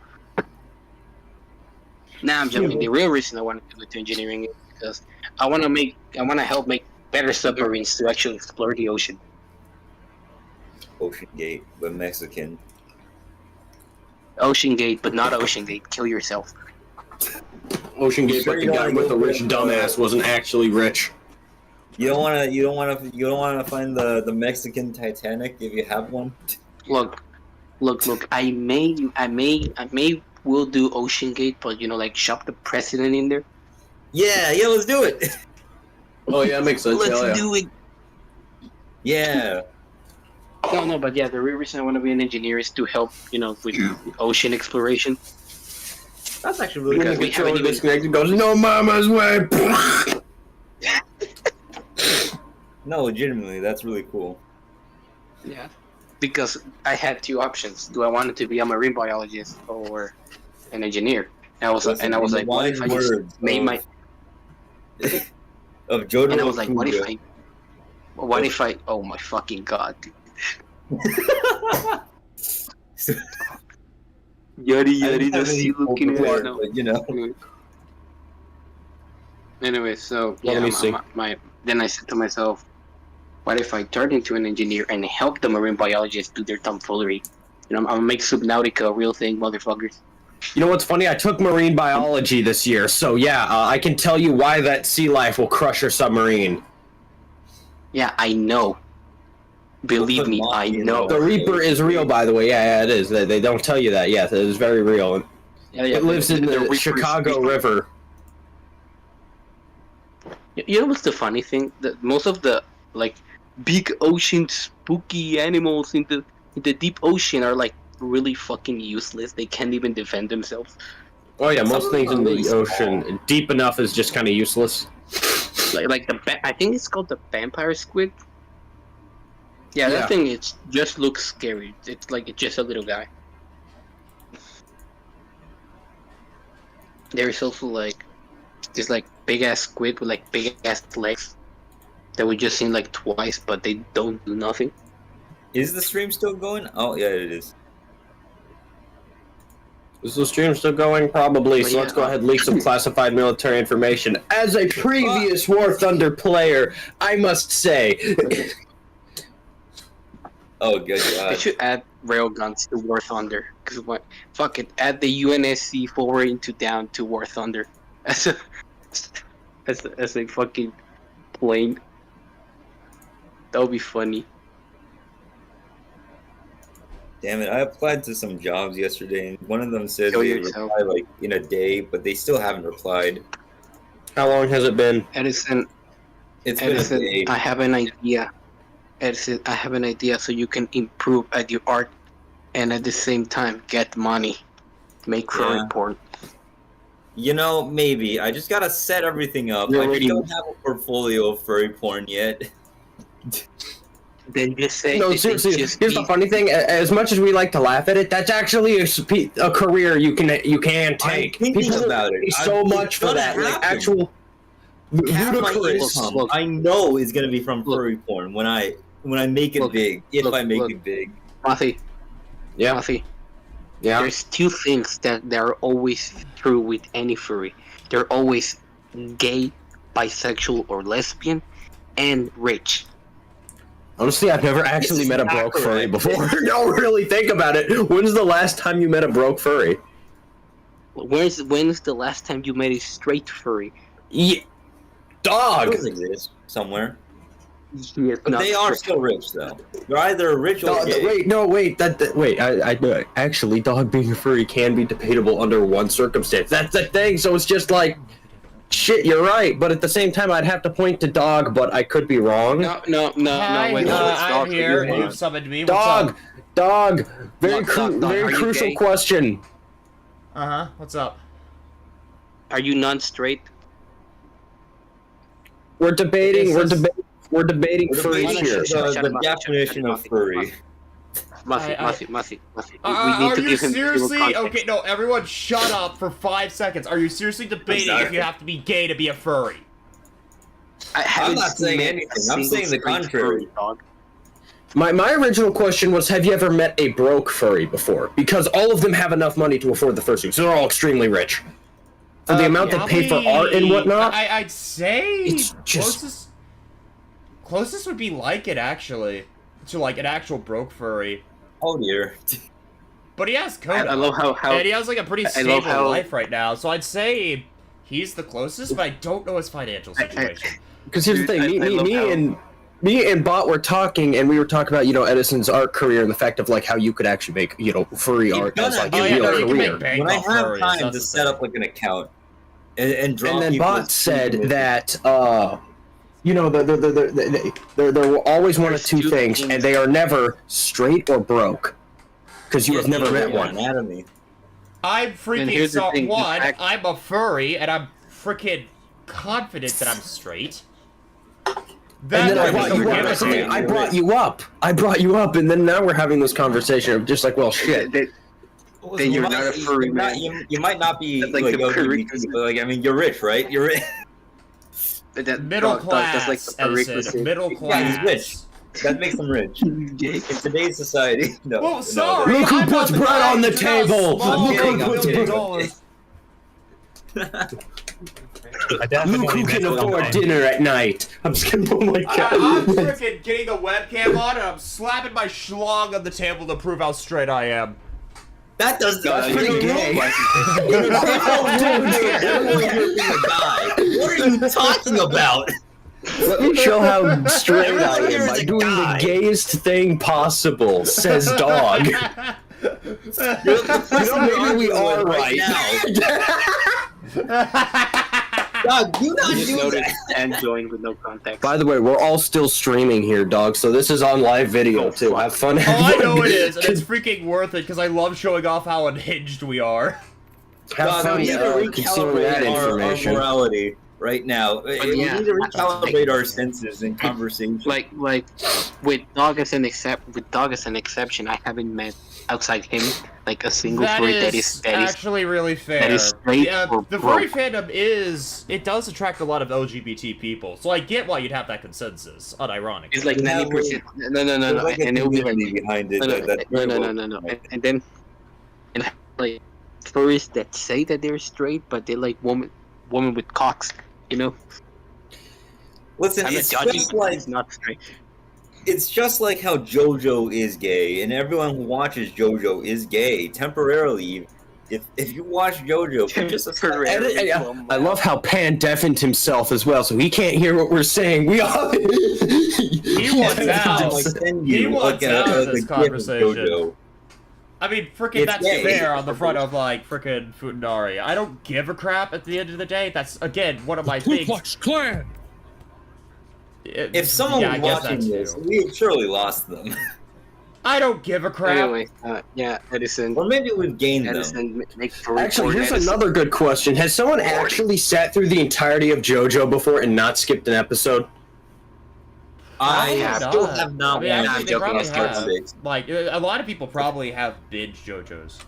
Nah, I'm joking. The real reason I want to go to engineering is because I want to help make better submarines to actually explore the ocean. Ocean Gate, but Mexican. Ocean Gate, but not Ocean Gate. Kill yourself. Ocean Gate, Sure but the you guy wanna with go the rich with, dumbass wasn't actually rich. You don't wanna find the Mexican Titanic if you have one. Look. I may will do Ocean Gate, but like shop the president in there. Yeah, let's do it. Oh yeah, makes sense. Let's do it. Yeah. No, but yeah, the real reason I want to be an engineer is to help, with ocean exploration. That's actually really Because good. we haven't even. Disconnected. Goes no mama's way. No, legitimately, that's really cool. Yeah. Because I had two options. Do I want to be a marine biologist or an engineer? And I was Listen, like, what if I just made my? Of Jotaro And I was like, what Kuga. if I? Oh my fucking god! Yari, just see looking at it now. But, Anyway, so Well, yeah, let me see. then I said to myself, what if I turn into an engineer and help the marine biologists do their tomfoolery? I'm gonna make Subnautica a real thing, motherfuckers. You know what's funny? I took marine biology this year, so yeah, I can tell you why that sea life will crush your submarine. Yeah, I know. Believe me, I know. The Reaper is real, by the way. Yeah, it is. They don't tell you that. Yeah, it is very real. Yeah, It lives in the Reaper is Chicago real. River. You know what's the funny thing? That most of the big ocean spooky animals in the deep ocean are really fucking useless. They can't even defend themselves. Oh yeah, most things in the ocean deep enough is just kind of useless. I think it's called the vampire squid. Yeah, Yeah. that thing just looks scary. It's just a little guy. There's also this big ass squid with big ass legs that we just seen twice, but they don't do nothing. Is the stream still going? Oh yeah, it is. Is the stream still going? Probably. But So yeah, let's go ahead and leak some classified military information. As a previous War Thunder player, I must say. Oh good They god. should add railguns to War Thunder. Cause what? Fuck it. Add the UNSC forward into down to War Thunder. As a fucking plane. That would be funny. Damn it! I applied to some jobs yesterday, and one of them says Kill they yourself. reply in a day, but they still haven't replied. How long has it been? Edison, It's been a day. I have an idea. Edison, I have an idea so you can improve at your art and at the same time get money. Make furry Yeah. porn. Maybe. I just gotta set everything up. You're I just already- don't have a portfolio of furry porn yet. Then just say. No, then seriously. just Here's the be- funny thing: as much as we like to laugh at it, that's actually a career you can take. I'm thinking People about it. pay so much for gonna that, like happen. actual Half my ludicrous. income, Look. I know, is gonna be from furry porn when I make it Look. big. If Look. I make Look. it big. Matthew, Yeah, Matthew, yeah. there's two things that are always true with any furry. They're always gay, bisexual, or lesbian, and rich. Honestly, I've never actually met a broke furry before. Don't really think about it. When's the last time you met a broke furry? When's the last time you met a straight furry? Yeah. Dog. Those exist somewhere. He is But not they are straight. still rich, though. They're either rich or gay. Wait. Actually, dog being a furry can be debatable under one circumstance. That's the thing. So it's just like, shit. You're right, but at the same time, I'd have to point to dog, but I could be wrong. No. Hi, Wait, no, it's I'm dog. here. You're You wrong. summoned me. What's up? Dog. Very Dog, are you crucial gay? question. What's up? Are you non-straight? We're debating. We're This is- debating We're furries debating here. the definition of furry. Matthew. We Are need to you give him zero seriously? context. Okay, no, everyone shut up for 5 seconds. Are you seriously debating if you have to be gay to be a furry? I haven't not saying met a anything. I'm single saying the straight contrary. furry, dog. My original question was, have you ever met a broke furry before? Because all of them have enough money to afford the fursuit, so they're all extremely rich. For the amount they pay for art and whatnot, I'd say it's just- closest would be like it actually to like an actual broke furry. Oh dear. But he has Coda. I love how and he has like a pretty I stable love how- life right now. So I'd say he's the closest, but I don't know his financial situation. because here's the thing, Dude, I love how- me and Bot were talking, and we were talking about, Edison's art career and the fact of like how you could actually make, furry art as like Oh, a yeah, real no, you can career. make bank When I off have furries, time that's to the set thing. up like an account and draw And then people Bot as said people- that there were always one of two things, and they are never straight or broke, because you have never met one. Anatomy. I'm And freaking here's the thing, the one. fact- I'm a furry, and I'm freaking confident that I'm straight. And then I brought you up. That's the thing, I brought you up, and then now we're having this conversation of just like, well, shit. Then you're not a furry, man. You might not be That's like like the LGBT, prerequisite. but like I mean, you're rich, right? You're rich. Middle class, That's like the Edison. prerequisite. Middle Yeah, class. he's rich. That makes him rich. In today's society, no. Well, no, sorry. Look who I'm puts not the bread guy on the who's got a table. small Look who $1 puts million bread. dollars. I Look definitely who can met afford someone. dinner at night. I'm just kidding. Oh my god. I'm freaking getting the webcam on, and I'm slapping my schlong on the table to prove how straight I am. That does That's pretty gay. What are you talking about? Let me show how straight I Everyone here am is by a doing guy. the gayest thing possible, says Dog. Maybe we are right. Dog, you not Just do noted that. and joined with no context. By the way, we're all still streaming here, Dog, so this is on live video too. Have fun. Oh, I know it is, and it's freaking worth it because I love showing off how unhinged we are. Have Dog, fun we need to consuming that recalibrate our information. morality right now. We yeah, need to that's the recalibrate thing. our senses in conversation. Like with dog as an exception, I haven't met outside him like a single furry that is actually really fair. that is straight or the furry broke. fandom it does attract a lot of LGBT people, so I get why you'd have that consensus, unironically. It's like Now 90%. No, There's like a and it'll be like community behind it. no. And then like furries that say that they're straight, but they're like woman with cocks. Listen, I'm not it's judging. just like It's not straight. it's just like how JoJo is gay, and everyone who watches JoJo is gay temporarily. If you watch JoJo for just a Temporarily. I love how Pan deafened himself as well, so he can't hear what we're saying. We all. He wants out. He wants out of this gift conversation. JoJo. I mean, frickin' It's that's gay. fair on the front of, like, frickin' Futanari. I don't give a crap at the end of the day. That's, again, one of my things. Clan. If someone yeah, I was guess watching that's this, true. we had surely lost them. I don't give a crap. Anyway, yeah, Edison. Or maybe we've gained them. Edison, make furry Actually, porn, here's Edison. another good question. Has someone actually sat through the entirety of JoJo before and not skipped an episode? I Probably still not. have not I mean, watched actually, they joking, probably it's have. 6. Like, a lot of people probably have binged JoJo's.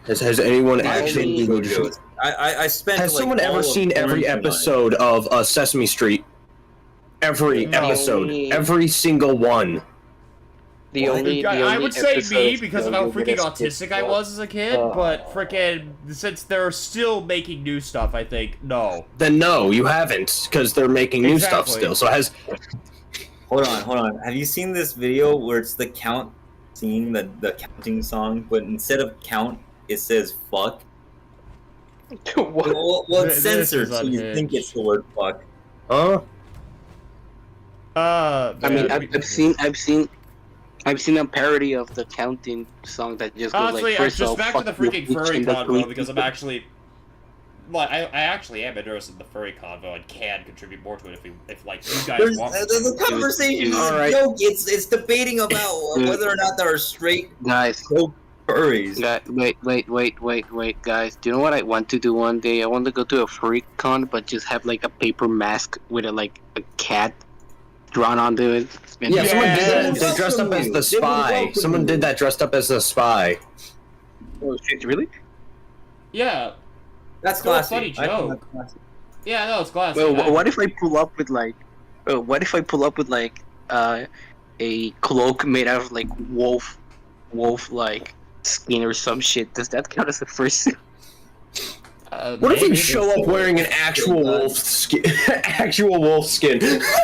Has anyone I actually? hate JoJo's. I spent. Has like, someone all ever of seen every quarantine on it. episode of Sesame Street? Every No. episode, only- every single one. The only I would say me episodes because of how JoJo freaking that I autistic I was as a kid, but freaking since they're still making new stuff, I think no. Then no, you haven't, because they're making new stuff Exactly. still. So has Hold on. Have you seen this video where it's the count scene, the counting song, but instead of count, it says fuck? What? Well, it's This censored, is so you think it's the word fuck. huh? I mean, man, I've seen a parody of the counting song that just goes honestly, like, I'm first just off, back to fuck the you, freaking bitch, furry and the convo three because I'm actually. Well, I actually am interested in the furry convo and can contribute more to it if like you guys There's want me to. the conversation is All a right. joke. It's debating about Dude. whether or not there are straight guys. furries. Wait, guys. Do you know what I want to do one day? I want to go to a freak con, but just have like a paper mask with a cat drawn onto it. And Yeah, just- someone did that. Yes. They dressed up as the spy. Someone did that dressed up as the spy. Oh shit! Really? Yeah, That's Still a classy. funny I think joke. that's classy. yeah, no, it's classic. Well, what if I pull up with like? A cloak made out of like wolf like skin or some shit? Does that count as a first? What if you maybe. show up wearing an actual wolf skin? Actual wolf skin.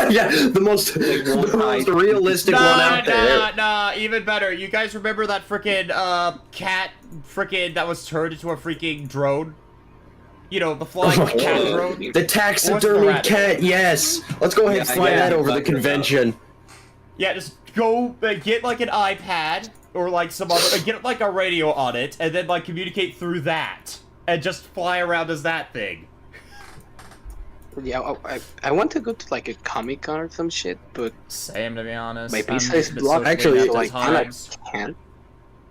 Yeah, the most realistic one out there. Nah, even better. You guys remember that freaking cat freaking that was turned into a freaking drone? You know, the flying Oh my cat God. drone? The taxidermy rabbit? cat, yes. Let's go ahead and fly that over the convention. Yeah, just go get like an iPad or like some other get like a radio on it and then like communicate through that and just fly around as that thing. Yeah, I want to go to like a Comic Con or some shit, but Same, to be honest. my I'm visa is a bit blocked. socially Actually, inept so at I times. can't.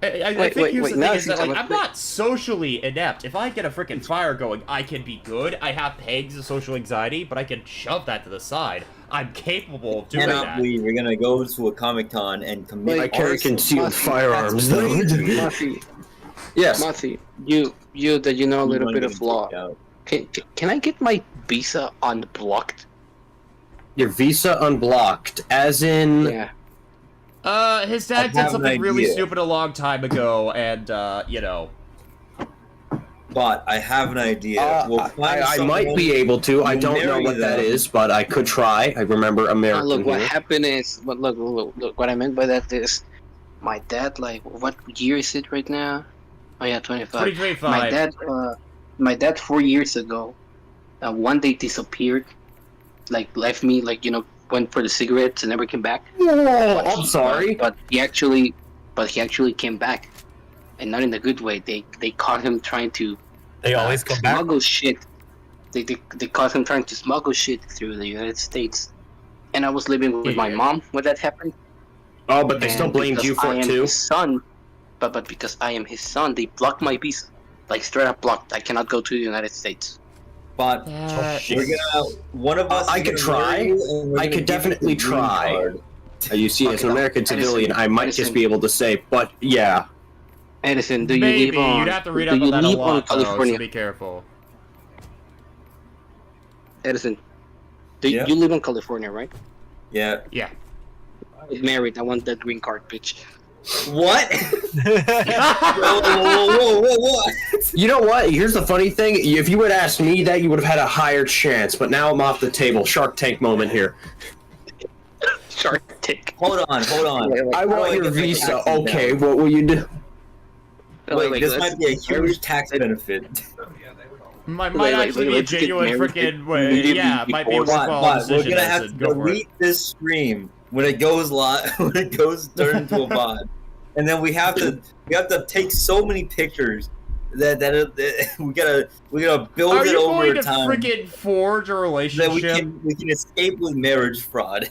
I Wait, think here's wait, the now thing is that since like I'm I'm not socially inept. If I get a freaking fire going, I can be good. I have pegs of social anxiety, but I can shove that to the side. I'm capable of doing Cannot that. believe you're gonna go to a Comic Con and commit. I carry arson. concealed firearms, though. Mossy, Yes. Mossy, you that you know a little bit of law. Can I get my visa unblocked? Your visa unblocked, as in. Yeah. His dad I did have an something really idea. stupid a long time ago, and you know. But I have an idea. We'll find I might someone be able to. I who don't know marry what that them. is, but I could try. I remember American. Look, what here. happened is, look, what I meant by that is, my dad, like, what year is it right now? Oh yeah, 25. 2025. My dad 4 years ago, one day disappeared, like left me, like went for the cigarettes and never came back. Oh, I'm sorry. But he actually came back, and not in a good way. They caught him trying to They always come back. smuggle shit. They caught him trying to smuggle shit through the United States, and I was living with my mom when that happened. Oh, but they still And blamed you because for I it am too. his son, but because I am his son, they blocked my visa, like straight up blocked. I cannot go to the United States. But we're gonna. One of us. I is could gonna try. marry you, and we're I gonna could give you definitely the green try. card. You see, as an Okay, American Edison, civilian, I might just be able to say, but yeah. Edison, do you Maybe live on? you'd have to read do up you on that a live on lot, though, so California? be careful. Edison, do Yeah. you live in California, right? Yeah. Yeah. I'm married. I want that green card, bitch. What? whoa! You know what? Here's the funny thing. If you had asked me that, you would have had a higher chance. But now I'm off the table. Shark Tank moment here. Shark Tank. Hold on. I want your visa. Okay, what will you do? Wait, this might be a huge tax benefit. Might Wait, actually be a let's get genuine married. freaking We way. did Yeah, before. might be a But worthwhile we're decision. gonna have to Edison. Go for it. delete this stream when it goes live, when it goes turned into a VOD, and then we have to take so many pictures that we gotta build Are it you over going to time freaking forge a that relationship? we can escape with marriage fraud.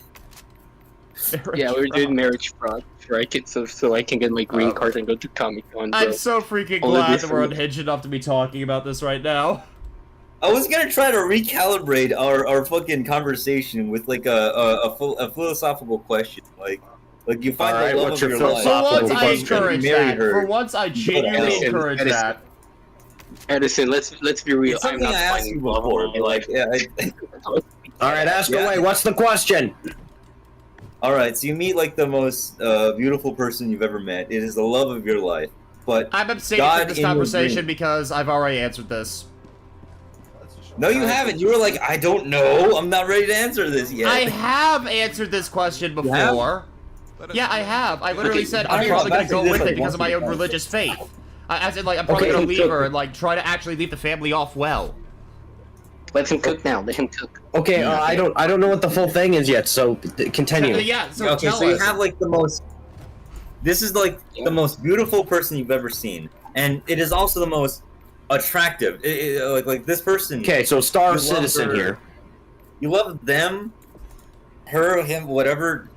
Yeah, we're doing marriage fraud, right? So I can get my green card and go to Comic Con. I'm so freaking All of glad this that we're from- unhinged enough to be talking about this right now. I was gonna try to recalibrate our fucking conversation with like a philosophical question, like you find Alright, the love what's of your your life. For once, philosophical I question. encourage Marry that. her. For once, I genuinely Edison, encourage Edison. that. Edison, let's be real. It's I'm something not I asked you finding love before, in my but like, life. yeah. All right, ask Yeah. away. What's the question? All right, so you meet like the most beautiful person you've ever met. It is the love of your life, but I'm abstaining God from this in your conversation dream. because I've already answered this. No, you haven't. You were like, I don't know. I'm not ready to answer this yet. I have answered this question You have? before. Yeah, I have. I literally Okay, said I I'm know, probably gonna that's go like with this, it because of like, my own once religious faith. As in, like, I'm probably Okay, gonna so- leave her and like try to actually leave the family off well. Let him cook now. Let him cook. Okay, I don't know what the full thing is yet. So continue. Yeah. So okay, tell so you us. have like the most. This is like the most beautiful person you've ever seen, and it is also the most attractive. Like this person. Okay, so Star You love Citizen her. here. You love them, her, him, whatever.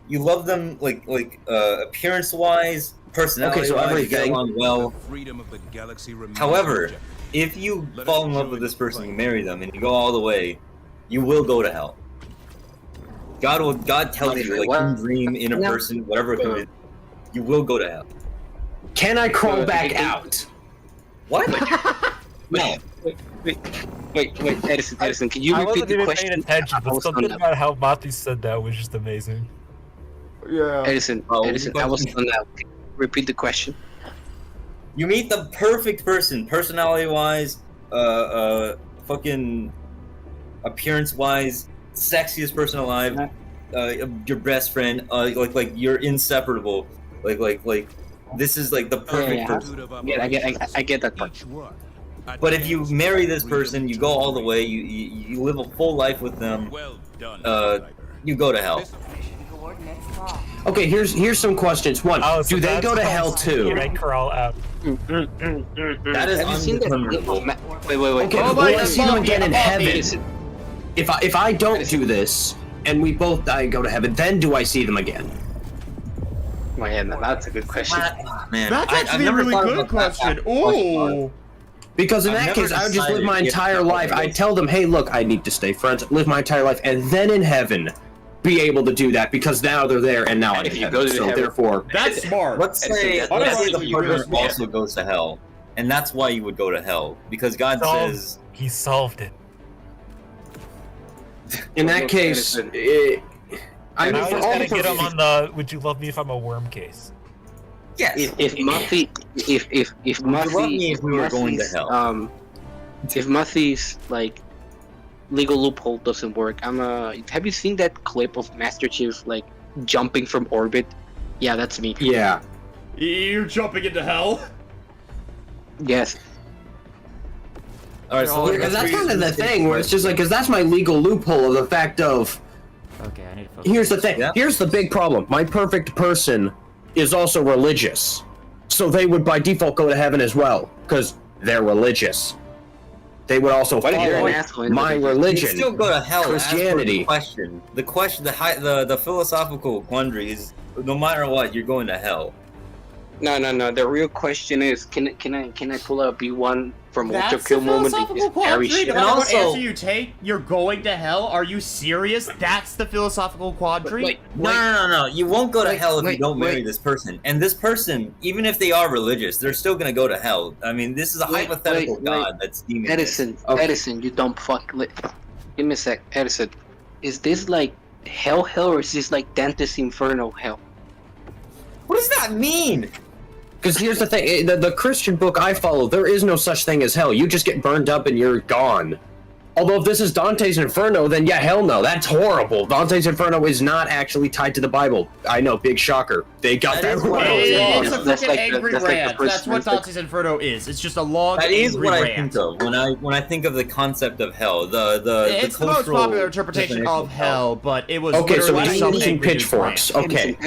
You love them like appearance wise, personality Okay, so wise. You get everything. along well. Freedom of the galaxy remains However, objective. if you Let fall us in love enjoy with this the person, fight. you marry them, and you go all the way, you will go to hell. God tells you, like What? you dream in a No. person, whatever it is, you will go to hell. Can I crawl back out? What? No. Wait, Edison, can you I repeat wasn't the even question? paying attention, I but was something on that. about how Mati said that was just amazing. Yeah. Edison, Oh, I was on that. Repeat the question. You meet the perfect person, personality-wise, fucking appearance-wise, sexiest person alive, your best friend, like you're inseparable, like this is like the perfect Yeah. person. I get that part. Each one. But if you marry this person, you go all the way, you live a full life with them, Well done, uh, Sniper. you go to hell. This- Okay, here's some questions. One, Oh, so do they that's go to how hell too? They crawl out. That is Have you seen that? undeterminable. Wait. Okay, Oh will my I God, see them Bobby, again in Bobby. heaven? Edison, If I don't do this and we both die and go to heaven, then do I see them again? man, that's a good question. Man, That's I've actually a never really thought good about that question. question. Ooh. Because in I've that never case, I would just live decided my if entire that life. was- I'd tell them, hey, look, I need to stay friends, live my entire life, and then in heaven, be able to do that because now they're there and now I'm If in you heaven. go to So heaven- therefore, That's smart. Let's say Edison, let's say that's the really partner smart. also goes to hell, and that's why you would go to hell because God Solved. says He solved it. in that Look, case, Edison. I And mean, I for was all gonna the get him on the "Would you love me if I'm a worm" case. yes. If Muffy, if Muffy, love me if we were going to Muffy's, hell. If Muffy's like legal loophole doesn't work, have you seen that clip of Master Chief like jumping from orbit? Yeah, that's me. yeah. You're jumping into hell. Yes. All right, so Because that's kind of the thing where it's just like, because that's my legal loophole of the fact of, Okay, I need to focus. here's the thing, Yeah. here's the big problem. My perfect person is also religious. So they would by default go to heaven as well, because they're religious. They would also What if you're an follow asshole? my you religion. still go to hell. Christianity. As for the question, the philosophical quandary is no matter what, you're going to hell. No. The real question is, can I pull up B1 from Ultra That's Kill the moment and philosophical just carry quandary. shit? No And matter what also- answer you take, you're going to hell. Are you serious? That's the philosophical quandary. Wait, No. You won't go to Wait, hell if you wait, don't marry wait. this person. And this person, even if they are religious, they're still gonna go to hell. I mean, this is a Wait, hypothetical wait. God that's deeming this. Edison, Okay. Edison, you dumb fuck. Give me a sec, Edison. Is this like hell, or is this like Dante's Inferno hell? What does that mean? Because here's the thing, the Christian book I follow, there is no such thing as hell. You just get burned up and you're gone. Although if this is Dante's Inferno, then yeah, hell no, that's horrible. Dante's Inferno is not actually tied to the Bible. I know, big shocker. They got That that is what wrong. I was It's wrong. a That's freaking like the- angry that's like the rant. first That's what one. Dante's Inferno is. It's just a long That is angry what I rant. think of when I think of the concept of hell. It's the most cultural popular interpretation definition of hell, but it was Okay, so literally some demons and angry dude's pitchforks. rant. Okay.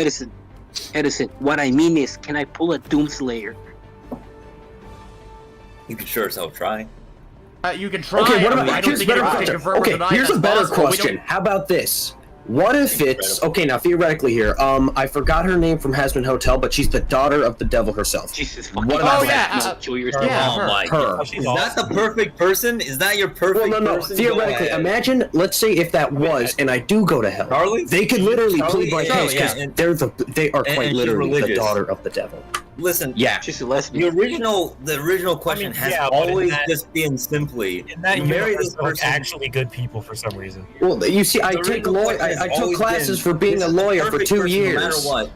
Edison, what I mean is, can I pull a Doomslayer? You could sure as hell try. You can try. Okay, what I about don't here's a think better anyone can question. confirm or Okay, deny here's that's a better possible. We don't- question. How about this? What if it's okay? Now, theoretically, here, I forgot her name from Hazbin Hotel, but she's the daughter of the devil herself. Jesus fucking. What Oh, about yeah, Oh my her? god. Is that the perfect person? Is that your perfect Well, no. person? Theoretically, imagine. Let's say if that was, and I do go to hell, Charlie? they could literally Charlie, plead my yeah, case yeah, because and- they are and quite she's literally the religious. daughter of the devil. Listen, Yeah. She's a lesbian. the original question has yeah, but in always that- just been simply In that you marry universe, this they're like person. actually good people for some reason. Well, you see, I The take original law. question has I took always classes been, for being this a is the lawyer for perfect 2 person years. No matter what.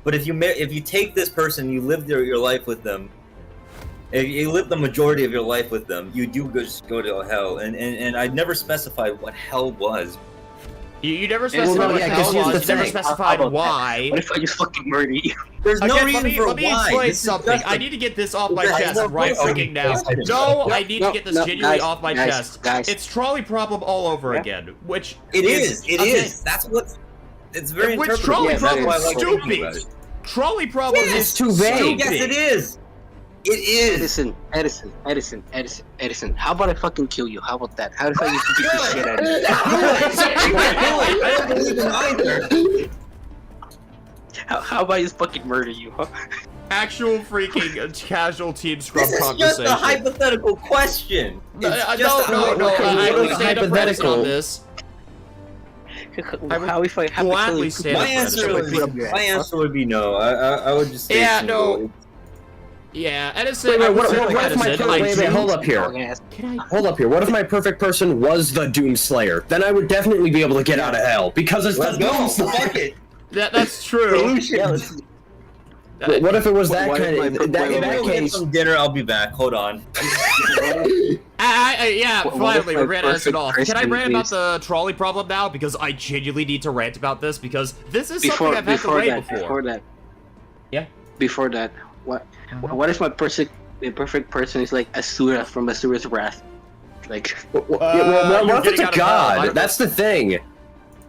But if you take this person, you live your life with them. If you live the majority of your life with them, you do just go to hell. And I never specified what hell was. You never Well, specified no, what yeah, hell 'cause here's was. the You never thing. specified How about why. What if I just fucking murder you? There's no Again, reason for let me why. explain This is something. just I a- need to get this off my There's chest no right question. freaking now. Question. No, I need to get this genuinely guys, off my guys, chest. guys. It's trolley problem all over Yeah. again, which It is. It okay. is. That's what. It's very Which interpretable. trolley Yeah, that problem is is That's why I like thinking about stupid. it. Trolley problem Yes, is too vague. Yes, it is. It is. Edison. How about I fucking kill you? How about that? How if I just beat the shit out of you? I don't believe in either. How about I just fucking murder you? Huh? Actual freaking casual team scrum This is just conversation. a hypothetical question. No, It's no, just a no, hypothetical I will It's stand up premise hypothetical. on this. How if I have to kill gladly you? stand My up for answer this. would be my answer would be no. I would just say Yeah, single. no. Yeah, Edison. Wait, I would what say if like my Edison, I wait, do- hold up here. Hold up here. What if my perfect person was the Doomslayer? Then I would definitely be able to get out of hell because it's Let's the go. Doomslayer. Fuck it. That's true. Solution. What if it was that What if kind my of perfect- that, in Maybe that we'll get case? some dinner. I'll be back. Hold on. Yeah, What if finally, my we ran Edison perfect off. Can I person rant about is- the trolley problem now? Because I genuinely need to rant about this because this is something I've had to rant before. Yeah? Before that, what if my perfect person is like Asura from Asura's Wrath? Like, What you're if it's getting a out of hell. god? That's the thing.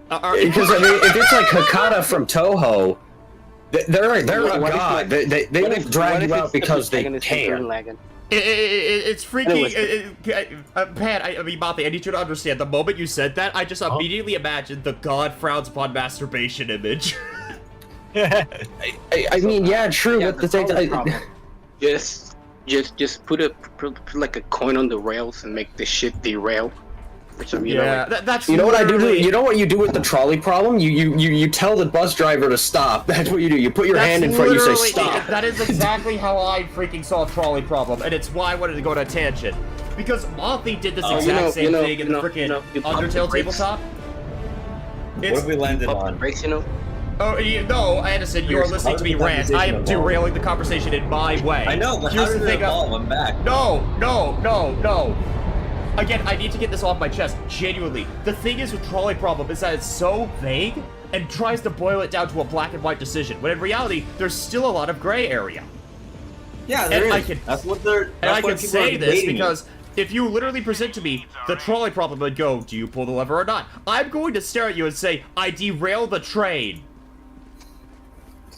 Are- Because I mean, if it's like Hakata from Toho, they're a What if god. my- They what will if- drag what you if out it's the because they protagonist can. from Gurren Lagann? It's freaking. Anyways. Pat, I mean, Mathi, I need you to understand. The moment you said that, I just immediately imagined the god frowns upon masturbation image. I mean, yeah, true, Yeah, but the that's thing, all the problem. Just put like a coin on the rails and make the shit derail. For some, you know, Yeah, like, that's. you know what I do? literally- You know what you do with the trolley problem? You tell the bus driver to stop. That's what you do. You put your hand in front. You say literally- stop. That is exactly how I freaking saw a trolley problem, and it's why I wanted to go on a tangent. Because Mothi did this exact same thing in the freaking you pump the Undertale brakes. tabletop. What have we landed Pump the on? brakes, you know. Oh, no, Edison, you are How listening to did me the rant. I am conversation evolve? derailing the conversation in my way. I know, but Here's how the did it thing. evolve? I'm back. No. Again, I need to get this off my chest. Genuinely, the thing is with trolley problem is that it's so vague and tries to boil it down to a black and white decision. When in reality, there's still a lot of gray area. Yeah, there And is. I can- That's what they're. And That's I what can people say are this debating because if you literally present to me the trolley problem would go, do you pull the lever or not? I'm going to stare at you and say, I derail the train.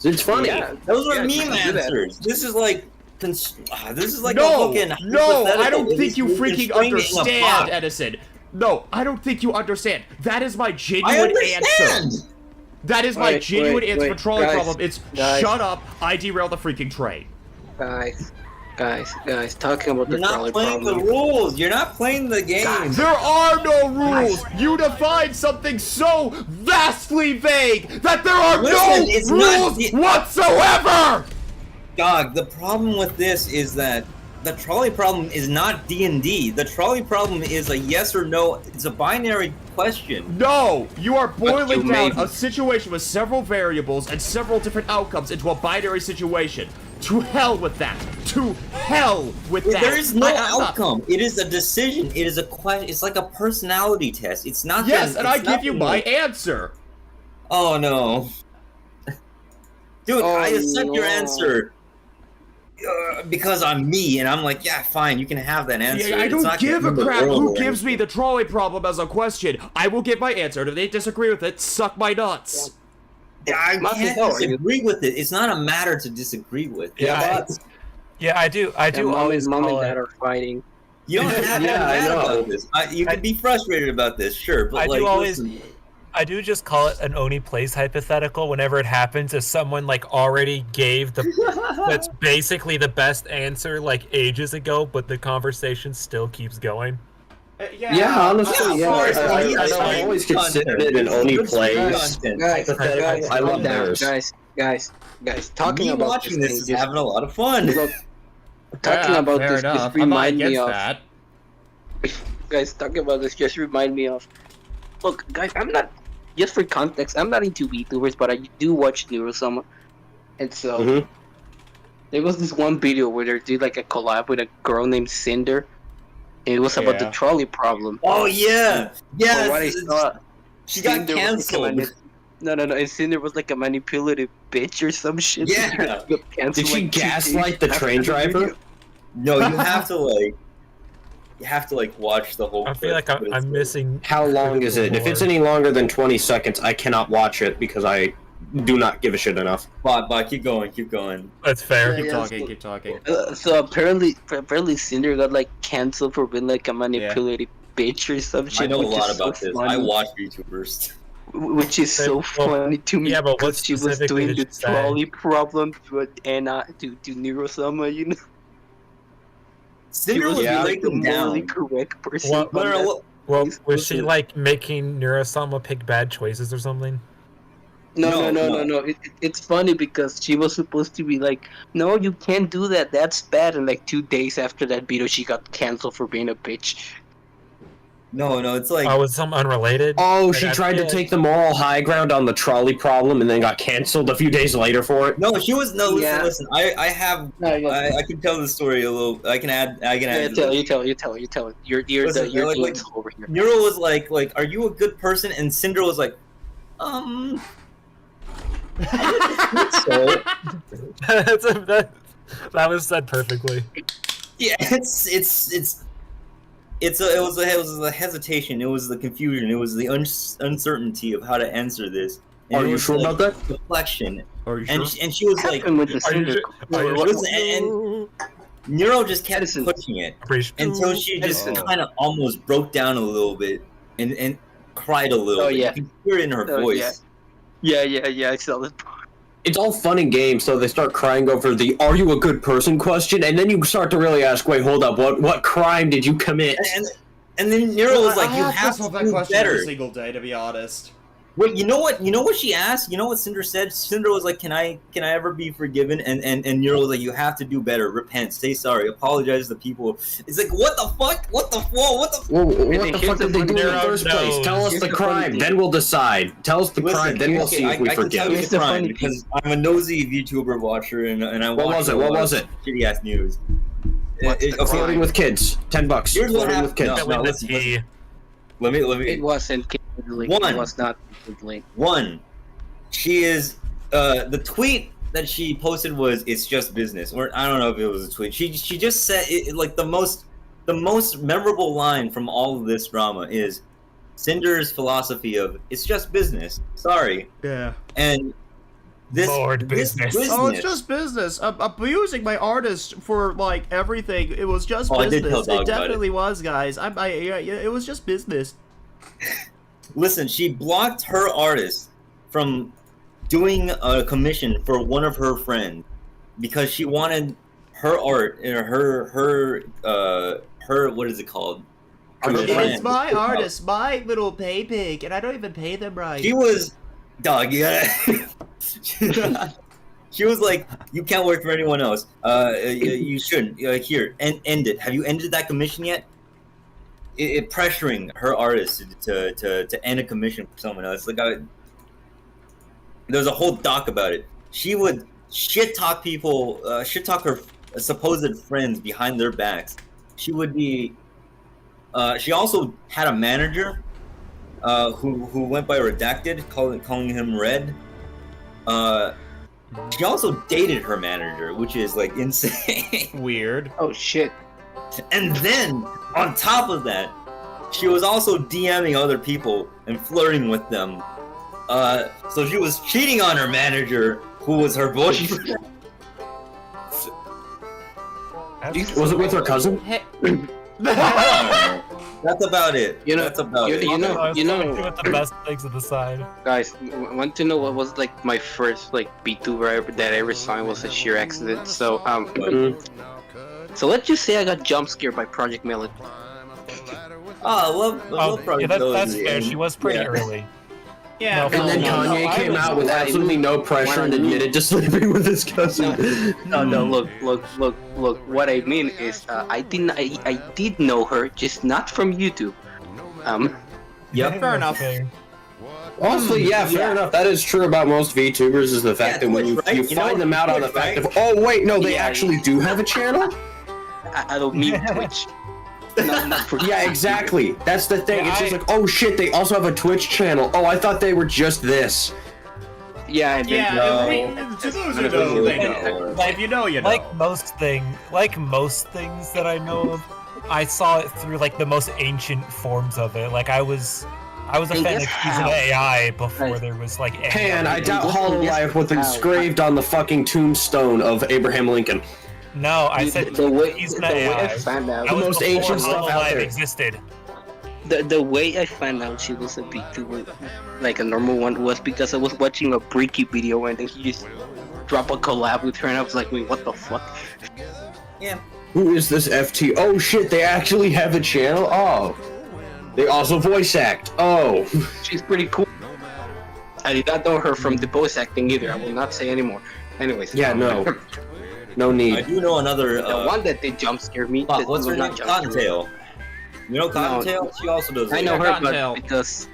It's funny. Yeah, those are Yeah, meme you can do that. answers. This is like. This is like a No, fucking no, I hypothetical. don't think It's- you it's freaking framed in a understand, box. Edison. No, I don't think you understand. That is my I genuine understand. answer. That is my Wait, genuine wait, answer for wait, trolley guys, problem. It's guys. shut up, I derail the freaking train. Guys, talking about You're the not trolley playing the problem. rules. You're not playing the game. There are no rules! You define something so vastly vague that there are Listen, it's no not- rules whatsoever! Dog, the problem with this is that the trolley problem is not D&D. The trolley problem is a yes or no. It's a binary question. No! You are boiling you down made- a situation with several variables and several different outcomes into a binary situation. To hell with that! To hell with that! There is no I'm not- outcome. It is a decision. It is a question. It's like a personality test. It's not. Yes, and I it's give you nothing my like- answer. Oh no, dude! Oh, I accept your no. answer because I'm me, and I'm like, yeah, fine, you can have that answer. Yeah, I It's don't not give a gonna crap ruin who the gives me the trolley problem as a question. I will give my answer, and if they disagree with it, suck my nuts. I Must can't know, you- disagree with it. It's not a matter to disagree with. Yeah, But Yeah, I do always mom call and it. dad are fighting. you don't have to be Yeah, I mad know. about this. You can be frustrated about this, sure, but I like, do always. listen, I do just call it an Oni plays hypothetical whenever it happens if someone like already gave the that's basically the best answer like ages ago, but the conversation still keeps going. Yeah, honestly, yeah, of course. I always considered it an Oni plays. Guys, I love theirs. guys, talking Me about watching this is just, having a lot of fun. look, talking about fair this enough. just remind me of that. guys. Talking about this just remind me of. Look, guys, I'm not. Just for context, I'm not into VTubers, but I do watch Neurosama, and so there was this one video where they did like a collab with a girl named Cinder. And it was about the trolley problem. Oh yeah, From what I saw, she got Cinder was canceled. like no, and Cinder was like a manipulative bitch or some shit. Yeah. Did she gaslight the train driver? No, you have to watch the whole. I feel like I'm missing. How long is it? If it's any longer than 20 seconds, I cannot watch it because I do not give a shit enough. Bot, keep going. That's fair. Keep talking. So apparently Cinder got like canceled for being like a manipulative bitch or some shit. I know a which lot is about so this. funny, I watch YouTubers. which is so funny to me. Yeah, but what because she was specifically doing did the she say? trolley problem to Neurosama, you know. Cinder was like breaking the morally down. correct person. What- on that. Well, was she like making Neurosama pick bad choices or something? No. It's funny because she was supposed to be like, no, you can't do that. That's bad. And like 2 days after that video, she got canceled for being a bitch. No, it's like. Oh, was some unrelated? Oh, Like, she I tried to feel take the moral high ground on the trolley problem and then got canceled a few days later for it. No, she was no. Yeah. Listen. I can tell the story a little. I can add. Yeah, to this. you tell it. You're Listen, the like, like, over here. Nero was like, are you a good person? And Cinder was like, so. that was said perfectly. Yeah, it was a hesitation. It was the confusion. It was the uncertainty of how to answer this. And Are it you was sure like about that? Deflection. Are you And sure? and she was like, Happened with the Are you Cinder. sure? and Nero just kept Edison. pushing it Appreciate- until she just Edison. kind of almost broke down a little bit and cried a little. Oh, bit. yeah. You can hear it in her Oh, voice. Yeah, I saw that. It's all fun and games, so they start crying over the "Are you a good person?" question, and then you start to really ask, "Wait, hold up, what crime did you commit?" And then Nero was like, I "You ask have to myself that do question better." every single day, to be honest. Wait, you know what? You know what she asked? You know what Cinder said? Cinder was like, "Can I ever be forgiven?" And Nero was like, "You have to do better. Repent. Say sorry. Apologize to people." It's like, what the fuck? What the fuck? Well, what the fuck did they do in the Nero first place? knows. Tell us Here's the the funny crime, thing. then we'll decide. Tell us the crime, then we'll okay, see if we I can tell forgive. you Here's the the crime funny because I'm a nosy VTuber watcher and I watch was it? a What lot was of it? shitty ass news. What's the Okay, Flirting with kids, $10. Here's what Flirting with happened. kids. No, With the listen, tea. let me. It wasn't completely. One. It was not completely. One, she is the tweet that she posted was "It's just business," or I don't know if it was a tweet. She just said it, like the most memorable line from all of this drama is Cinder's philosophy of "It's just business." Sorry, Yeah. and this Lord business. Oh, it's just business. I'm abusing my artist for like everything. It was just Oh, I did business. tell Dog It about definitely was, guys. It was just business. Listen, she blocked her artist from doing a commission for one of her friends because she wanted her art or her what is it called? Her It's brand. my artist, my little pay pig, and I don't even pay them right. She was dog. You gotta. She was like, "You can't work for anyone else. You shouldn't. Here, end it. Have you ended that commission yet?" It pressuring her artist to end a commission for someone else. Like, there's a whole doc about it. She would shit talk people, shit talk her supposed friends behind their backs. She would be. She also had a manager, who went by Redacted, calling him Red. She also dated her manager, which is like insane. Weird. Oh shit. And then, on top of that, she was also DMing other people and flirting with them. So she was cheating on her manager, who was her boyfriend. Was it with her cousin? Hey. That's about it. You know, That's about it. you know, With the best things at the side. guys, want to know what was like my first like VTuber that I ever saw was a sheer accident. So so let's just say I got jump scared by Project Melon. Oh, we'll probably yeah, go that's in the fair. end. She was pretty Yeah. early. Yeah, And then Kanye came out with absolutely no pressure and admitted to sleeping with his cousin. No, look. What I mean is, I did know her, just not from YouTube. Yep. fair enough. Okay. Honestly, yeah, fair enough. That is true about most VTubers, is the fact that when you, Twitch, right? you You know, find them out on the Twitch, fact right? of, oh wait, no, they Yeah, actually do have a channel? I don't mean Twitch. Not for Yeah, exactly. That's the thing. Yeah, It's just like, oh shit, they also have a Twitch channel. Oh, I thought they were just this. Yeah, and then, Yeah, No. to those who That's know, what they you know. know. If you know, you know. Like most things that I know of, I saw it through like the most ancient forms of it. Like I was a And fan guess of using how? AI before Right. there was like AI. Pan, I doubt guess- Hololive was guess how? engraved on the fucking tombstone of Abraham Lincoln. No, I said the way using the way I AI. found out, That was most before ancient stuff out Hololive there. existed. the way I found out she was a VTuber, like a normal one, was because I was watching a Breaky video and then he just dropped a collab with her, and I was like, wait, what the fuck? Yeah. Who is this FT? Oh shit, they actually have a channel? Oh. They also voice act. Oh. She's pretty cool. I did not know her from the voice acting either. I will not say anymore. Anyways. Yeah, no. No I need. do know another. The one that did jump scare me. Fuck, that what's her was name? not jump scare me. Cottontail. You know Cottontail? She also does. I know AI. her, Cottontail. but because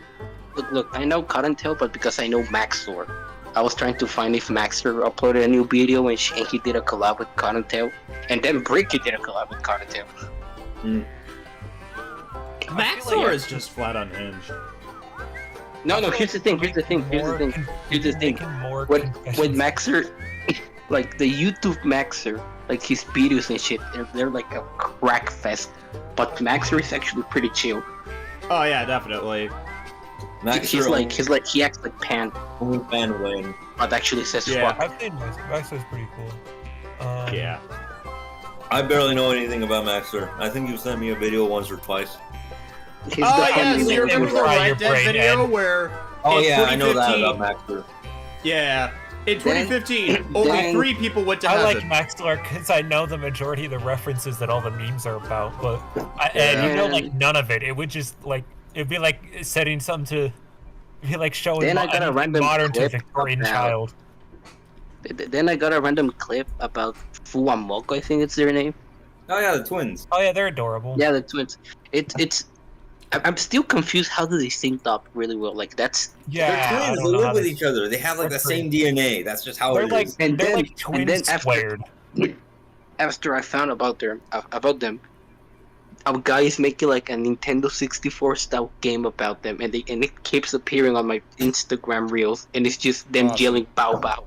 look, I know Cottontail, but because I know Maxor. I was trying to find if Maxor uploaded a new video and he did a collab with Cottontail, and then Bricky did a collab with Cottontail. Maxor is just flat unhinged. No, here's the thing. Here's the thing. More When confessions. Maxor, like the YouTube Maxor, like his videos and shit, they're like a crack fest. But Maxor is actually pretty chill. Oh yeah, definitely. Max He acts like Pan, only fan win. but actually says Yeah. fuck. I've seen Max is pretty cool. Yeah. I barely know anything about Maxer. I think you sent me a video once or twice. He's Oh got yeah, funny so you language. remember the Fry your Red Dead brain, video Ed. where Oh in yeah, I know that 2015 about Maxer. Yeah. In Then- 2015, only then- 3 people went to I heaven. like Maxlar because I know the majority of the references that all the memes are about, but and you know, like none of it. It would just like it'd be like setting something to it'd be like showing Then I got a anything random modern to a clip Victorian about- child. Then I got a random clip about Fuamoko, I think it's their name. Oh yeah, the twins. Oh yeah, they're adorable. Yeah, the twins. I'm still confused. How do they sync up really well? Like that's Yeah, They're I twins. don't They know live how with to- each other. They have like the They're same DNA. That's just how They're it like is. And they're then- like and twins then after- squared. after I found about them, a guy is making like a Nintendo 64 style game about them, and it keeps appearing on my Instagram reels, and it's just them Awesome. yelling "bow bow,"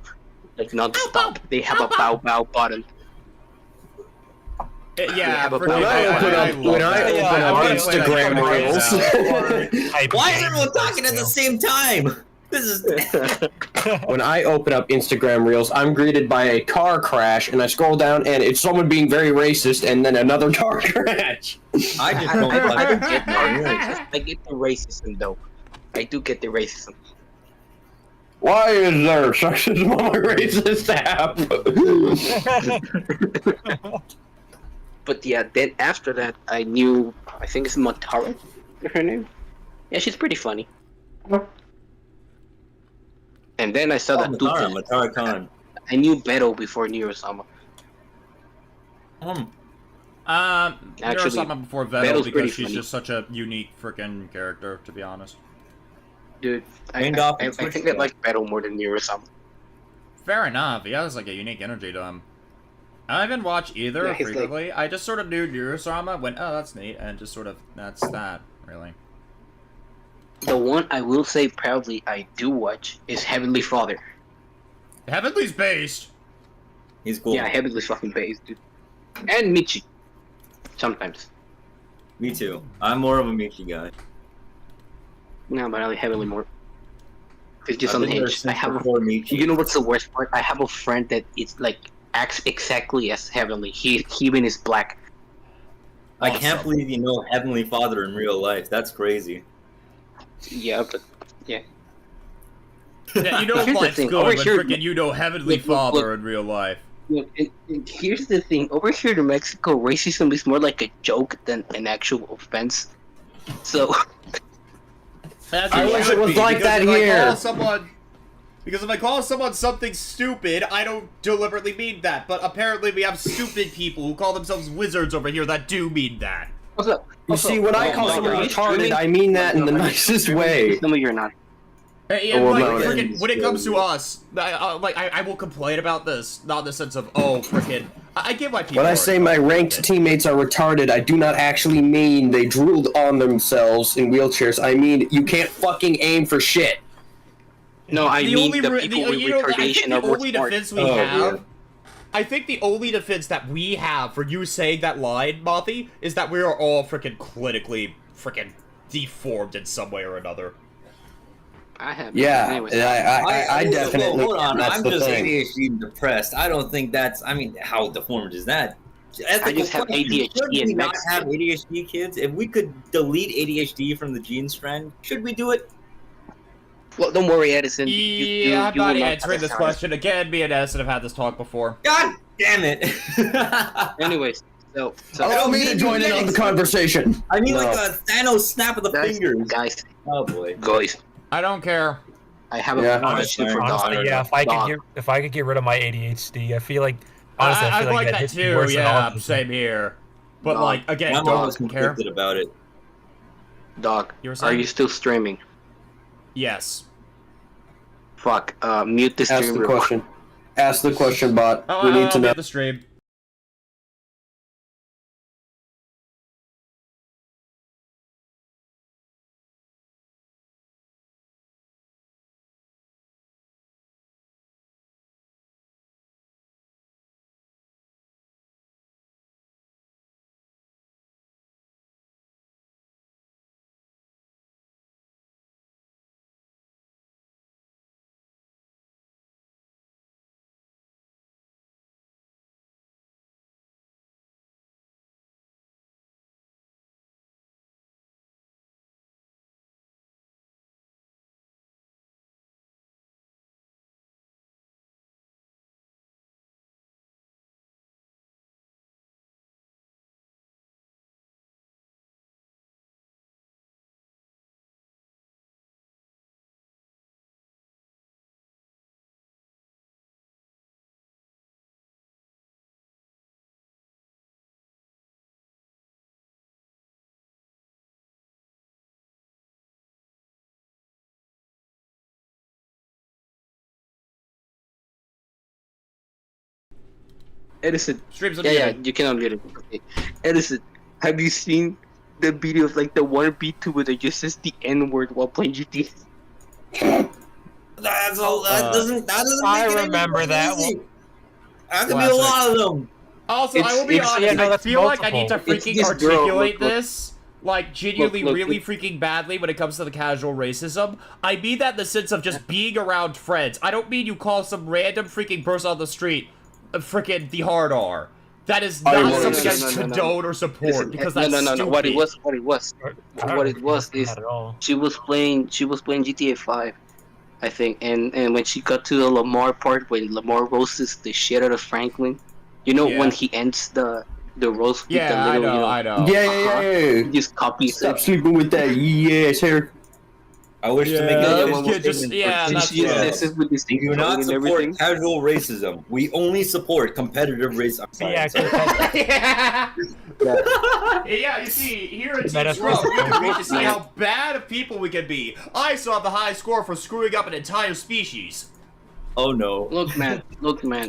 like non-stop. They have a bow bow button. Yeah, but for When me, I open up, love when I that. open Yeah, up I wanna- Instagram I wanna- reels, Hype Why is game everyone those talking at the two. same time? This is. when I open up Instagram reels, I'm greeted by a car crash, and I scroll down, and it's someone being very racist, and then another car crash. I just I don't don't like. get that. I get the racism though. I do get the racism. Why is there sexism on my racist app? But yeah, then after that, I knew. I think it's Matara, her name. Yeah, she's pretty funny. And then I saw that Matara, Duke. Matara Khan. I knew Beto before Nirosama. Actually, Actually, something before Vettel Vettel's because pretty she's funny. just such a unique freaking character, to be honest. Dude, I Named off I the think Twitch I guy. like Beto more than Nirosama. Fair enough. He has like a unique energy to him. I haven't watched either Yeah, he's like- frequently. I just sort of knew Nirosama, went, oh, that's neat, and just sort of, that's that, really. The one I will say proudly I do watch is Heavenly Father. Heavenly's based. He's cool. Yeah, Heavenly's fucking based, dude. And Michi. Sometimes. Me too. I'm more of a Michi guy. No, but I like Heavenly more. It's just I've been there unhinged. since I have before Michi. You know what's the worst part? I have a friend that is like acts exactly as Heavenly. He even is black. I can't believe you know Heavenly Father in real life. That's crazy. Yeah, but yeah. Yeah, you know Here's the life's thing, good over when here- freaking you know Heavenly look, look, Father look. in real life. Look, and here's the thing. Over here in Mexico, racism is more like a joke than an actual offense. So That's I what it wish should it was be, like because that if I here. call someone, because if I call someone something stupid, I don't deliberately mean that. But apparently, we have stupid people who call themselves wizards over here that do mean that. You see, when I call someone retarded, I mean that in the nicest way. No, you're not. And Oh, like, no, freaking, when it comes to us, I will complain about this, not in the sense of, oh, freaking, I get why people When I are say my ranked teammates are retarded, I do not actually mean they drooled on themselves in wheelchairs. I mean you can't fucking aim for shit. No, I The mean only the re- people the- with you know, I think retardation the are more only smart. defense we Oh, have, yeah. I think the only defense that we have for you saying that line, Mothy, is that we are all freaking clinically freaking deformed in some way or another. I have. Yeah, Anyways, and I definitely. Hold on, That's I'm the just thing. ADHD and depressed. I don't think that's. I mean, how deformed is that? I just have ADHD Should we and not Mexican. have ADHD kids? If we could delete ADHD from the gene strand, should we do it? Well, don't worry, Edison. Yeah, I'm you will not not answering this have question. Again, me and Edison have had this talk before. God damn it! Anyways, so Allow me to join in on the conversation. I mean, No. like a Thanos snap of the fingers. guys, Oh boy. guys, I don't care. I have Yeah. a question for Honestly, Dog. yeah. If I could get rid of my ADHD, I feel like honestly, I I'd feel like like that that hits me too, worse than yeah, autism. same here. But, No, like, again, I'm always don't care. conflicted about it. Dog, You were are saying? you still streaming? Yes. Fuck, mute the stream. Ask the real quick. question. Ask the question, bot. Oh, We need to I'll know. mute the stream. Edison. Stream's Yeah, unmuted. you can unmute it. Okay. Edison, have you seen the video of like the one VTuber that just says the N word while playing GTA? That's all. That doesn't. That doesn't. I make it remember any that easy. one. That could be a lot of them. Also, I will be It's- honest, yeah, no, I that's feel like I need to multiple. It's freaking this girl, articulate look. this, like, genuinely Look, really look. freaking badly when it comes to the casual racism. I mean that in the sense of just being around friends. I don't mean you call some random freaking person on the street freaking the hard R. That is not no, something no, I no, condone or support, Listen, because no, that's no, no, no. stupid. What it was I don't is not at all. she was playing GTA 5, I think, and when she got to the Lamar part when Lamar roasts the shit out of Franklin, you know, Yeah. when he ends the roast with Yeah, the I little, know, you know, I know. Yeah. he just copies Stop it. sleeping with that yes hair. I wish to make Yeah, an yeah, official well, just- statement. yeah, And that's she true. says it with this We do not tongue and support everything. casual racism. We only support competitive racism. Yeah, yeah. Yeah, you see, here in Team Metaphors. Scrub, we can read to see how bad of people we can be. I saw the high score for screwing up an entire species. Oh no. Look, man.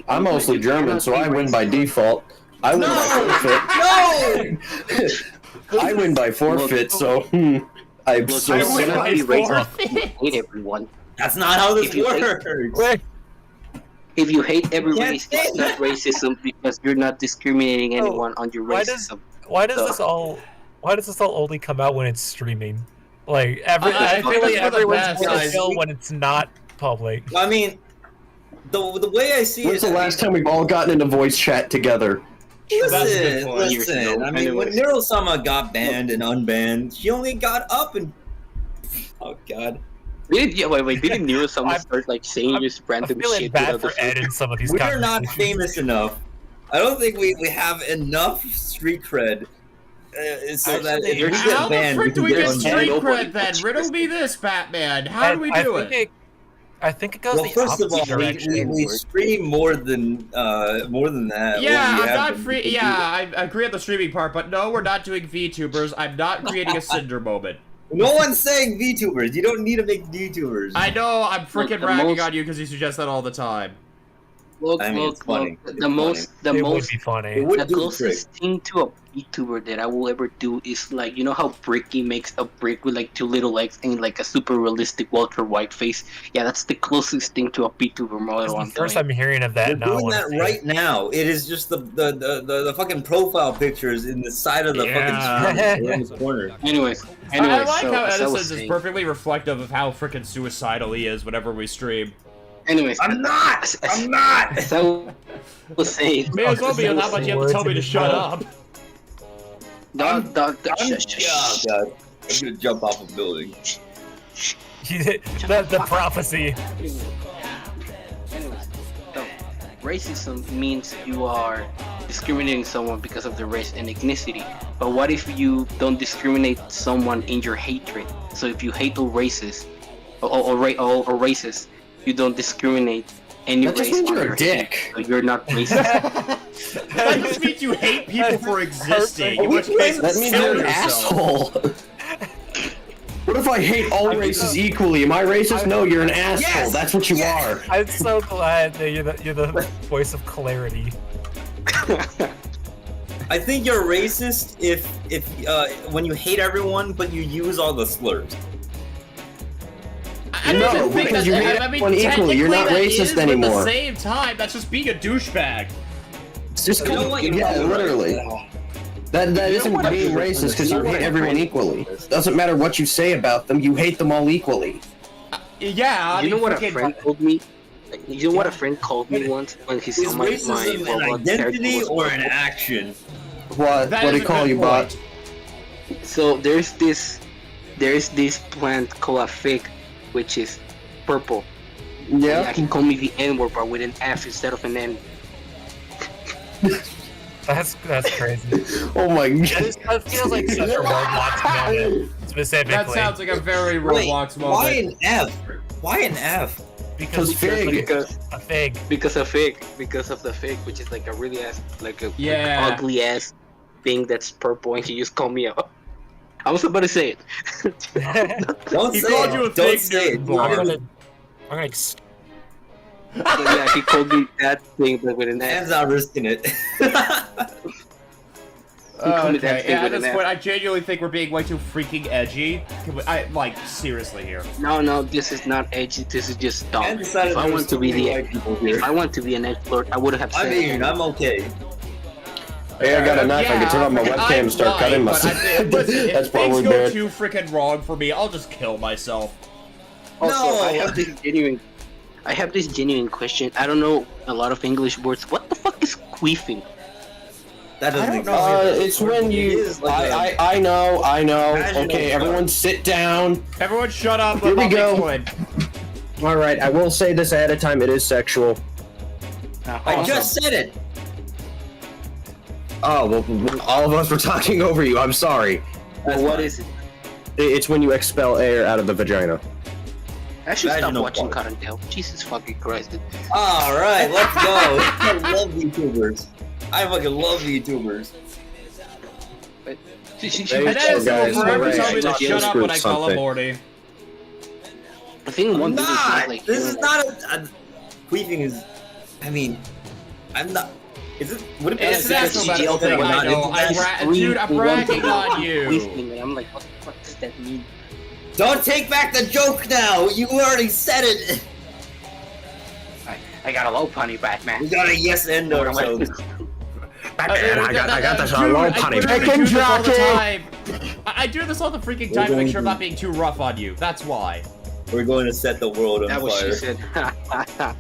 I'm mostly German, so I win by default. I win by forfeit. No! I win by forfeit, so I'm Look, so I I win cannot by be racist. forfeit. Hate everyone. That's not how this If you works. Wait, If you hate every can't race, say it's not racism because you're not discriminating anyone on your why does- racism. why does So- this all? Why does this all only come out when it's streaming? Like I I feel like think that's for the everyone's best, more guys. chill when it's not public. I mean, the way I see When's it, the last time we've all gotten into voice chat together? That's a good Listen, point. listen. I mean, when Anyways. Nero-sama got banned and unbanned, she only got up and. Oh God. Didn't Nero someone start like saying just I'm random feeling shit bad without for the Ed in some of these We're not conversations. famous enough. I don't think we have enough street cred. So that if we How get the banned, frick do we can get unbanned. street Nobody cred then? watches Riddle this me this, Batman. How do we I do think it? I think it goes Well, the first of all, opposite direction. we stream more than that. Yeah, what we I'm have not been free. able to Yeah, I agree on the streaming part, but no, we're not doing VTubers. I'm not creating a Cinder moment. do. No one's saying VTubers. You don't need to make VTubers. I know, I'm freaking the ragging most- on you because you suggest that all the time. I mean, it's funny. The It's funny. most It would be funny. It would the do the trick. closest thing to a VTuber that I will ever do is like, you know how Bricky makes a brick with like 2 little legs and like a super realistic Walter White face? Yeah, that's the closest thing to a VTuber This model is I'm the first doing. I'm hearing of that. They're Now I doing wanna that see right it. now. It is just the fucking profile pictures in the side of the Yeah. fucking screen in the corner. Anyways, I like so, how as I was Edison is saying- perfectly reflective of how freaking suicidal he is whenever we stream. Anyways, I'm not. I'm not. As I was saying, May as well be how much you have to tell me to shut up. dog, Oh shh. God. I'm gonna jump off a building. the prophecy. Anyways, so, racism means you are discriminating someone because of their race and ethnicity. But what if you don't discriminate someone in your hatred? So if you hate all races, or races, you don't discriminate any That just race. means on you're a your dick. hate, so you're not racist. That just means you hate people for existing. In which Perfect. case, That means kill you're an yourself. asshole. What if I hate all races equally? Am I racist? No, you're an asshole. Yes! That's what you are. I'm so glad that you're the voice of clarity. I think you're racist if when you hate everyone but you use all the slurs. I don't No, even think because that's, you hate I mean, everyone equally, you're not technically that racist is, but anymore. at the same time, that's just being a douchebag. It's just You know what? You're yeah, probably right. literally. That isn't being racist because you hate everyone equally. Doesn't matter what you say about them, you hate them all equally. Yeah, I You know mean, what a freaking- friend told me? You know what a friend called me once when he Is saw my racism an robot identity character or was an action? What? That What is do a you call good you, point. bot? So there's this plant called a fig, which is purple. Yeah, he called me the N-word, but with an F instead of an N. That's crazy. Oh my god. That feels like such a Roblox moment, specifically. That sounds like a very Wait, Roblox why moment. an F? Why an F? because fig. Because a fig. because of the fig, which is like a really ass, like a Yeah. ugly ass thing that's purple, and he just called me out. I was about to say it. Don't He say called it. you a Don't fake say it. nerd, I'm Bart. gonna So, yeah, he called me that thing, but with an Man's F. not risking it. called me that Okay, thing yeah, at with an this F. point, I genuinely think we're being way too freaking edgy. Like, seriously here. No, this is not edgy. This is just dumb. Man decided If I there was want to too be many the white people here. if I want to be an edge lord, I would have I said. mean, I'm okay. Hey, I got a knife. I can turn on my webcam and start cutting myself. Listen, That's if things probably go bad. too freaking wrong for me, I'll just kill myself. Also, No! I have this genuine question. I don't know a lot of English words. What the fuck is queefing? That doesn't I don't exist. know. It's when It you. is like a- I know. Vaginal Okay, fart. everyone sit down. Everyone shut up. Here Let we me go. explain. All right, I will say this ahead of time. It is sexual. I just said it. Oh well, all of us were talking over you. I'm sorry. Well, what is it? It's when you expel air out of the vagina. I should stop Vaginal watching fart. Cottontail. Jesus fucking Christ. All right, let's go. I love VTubers. I fucking love VTubers. But, And that is guys, forever alright, tell me to I shut up when I call him something. Morty. I think one thing is Not. not like This is not a. Queefing is. I mean, I'm not. Is it? Would it be It's a an sexy actual medical jail thing, we're I not know. into that? Dude, I'm bragging on you. Queefing, and I'm like, what the fuck does that mean? Don't take back the joke now. You already said it. I got a low punny back, man. We got a yes and no. So I got this Dude, on low I punny. literally Pick do and this all the jockey. time. I do this all the freaking time to make sure I'm not being too rough on you. That's why. we're going to set the world on That was fire. she said.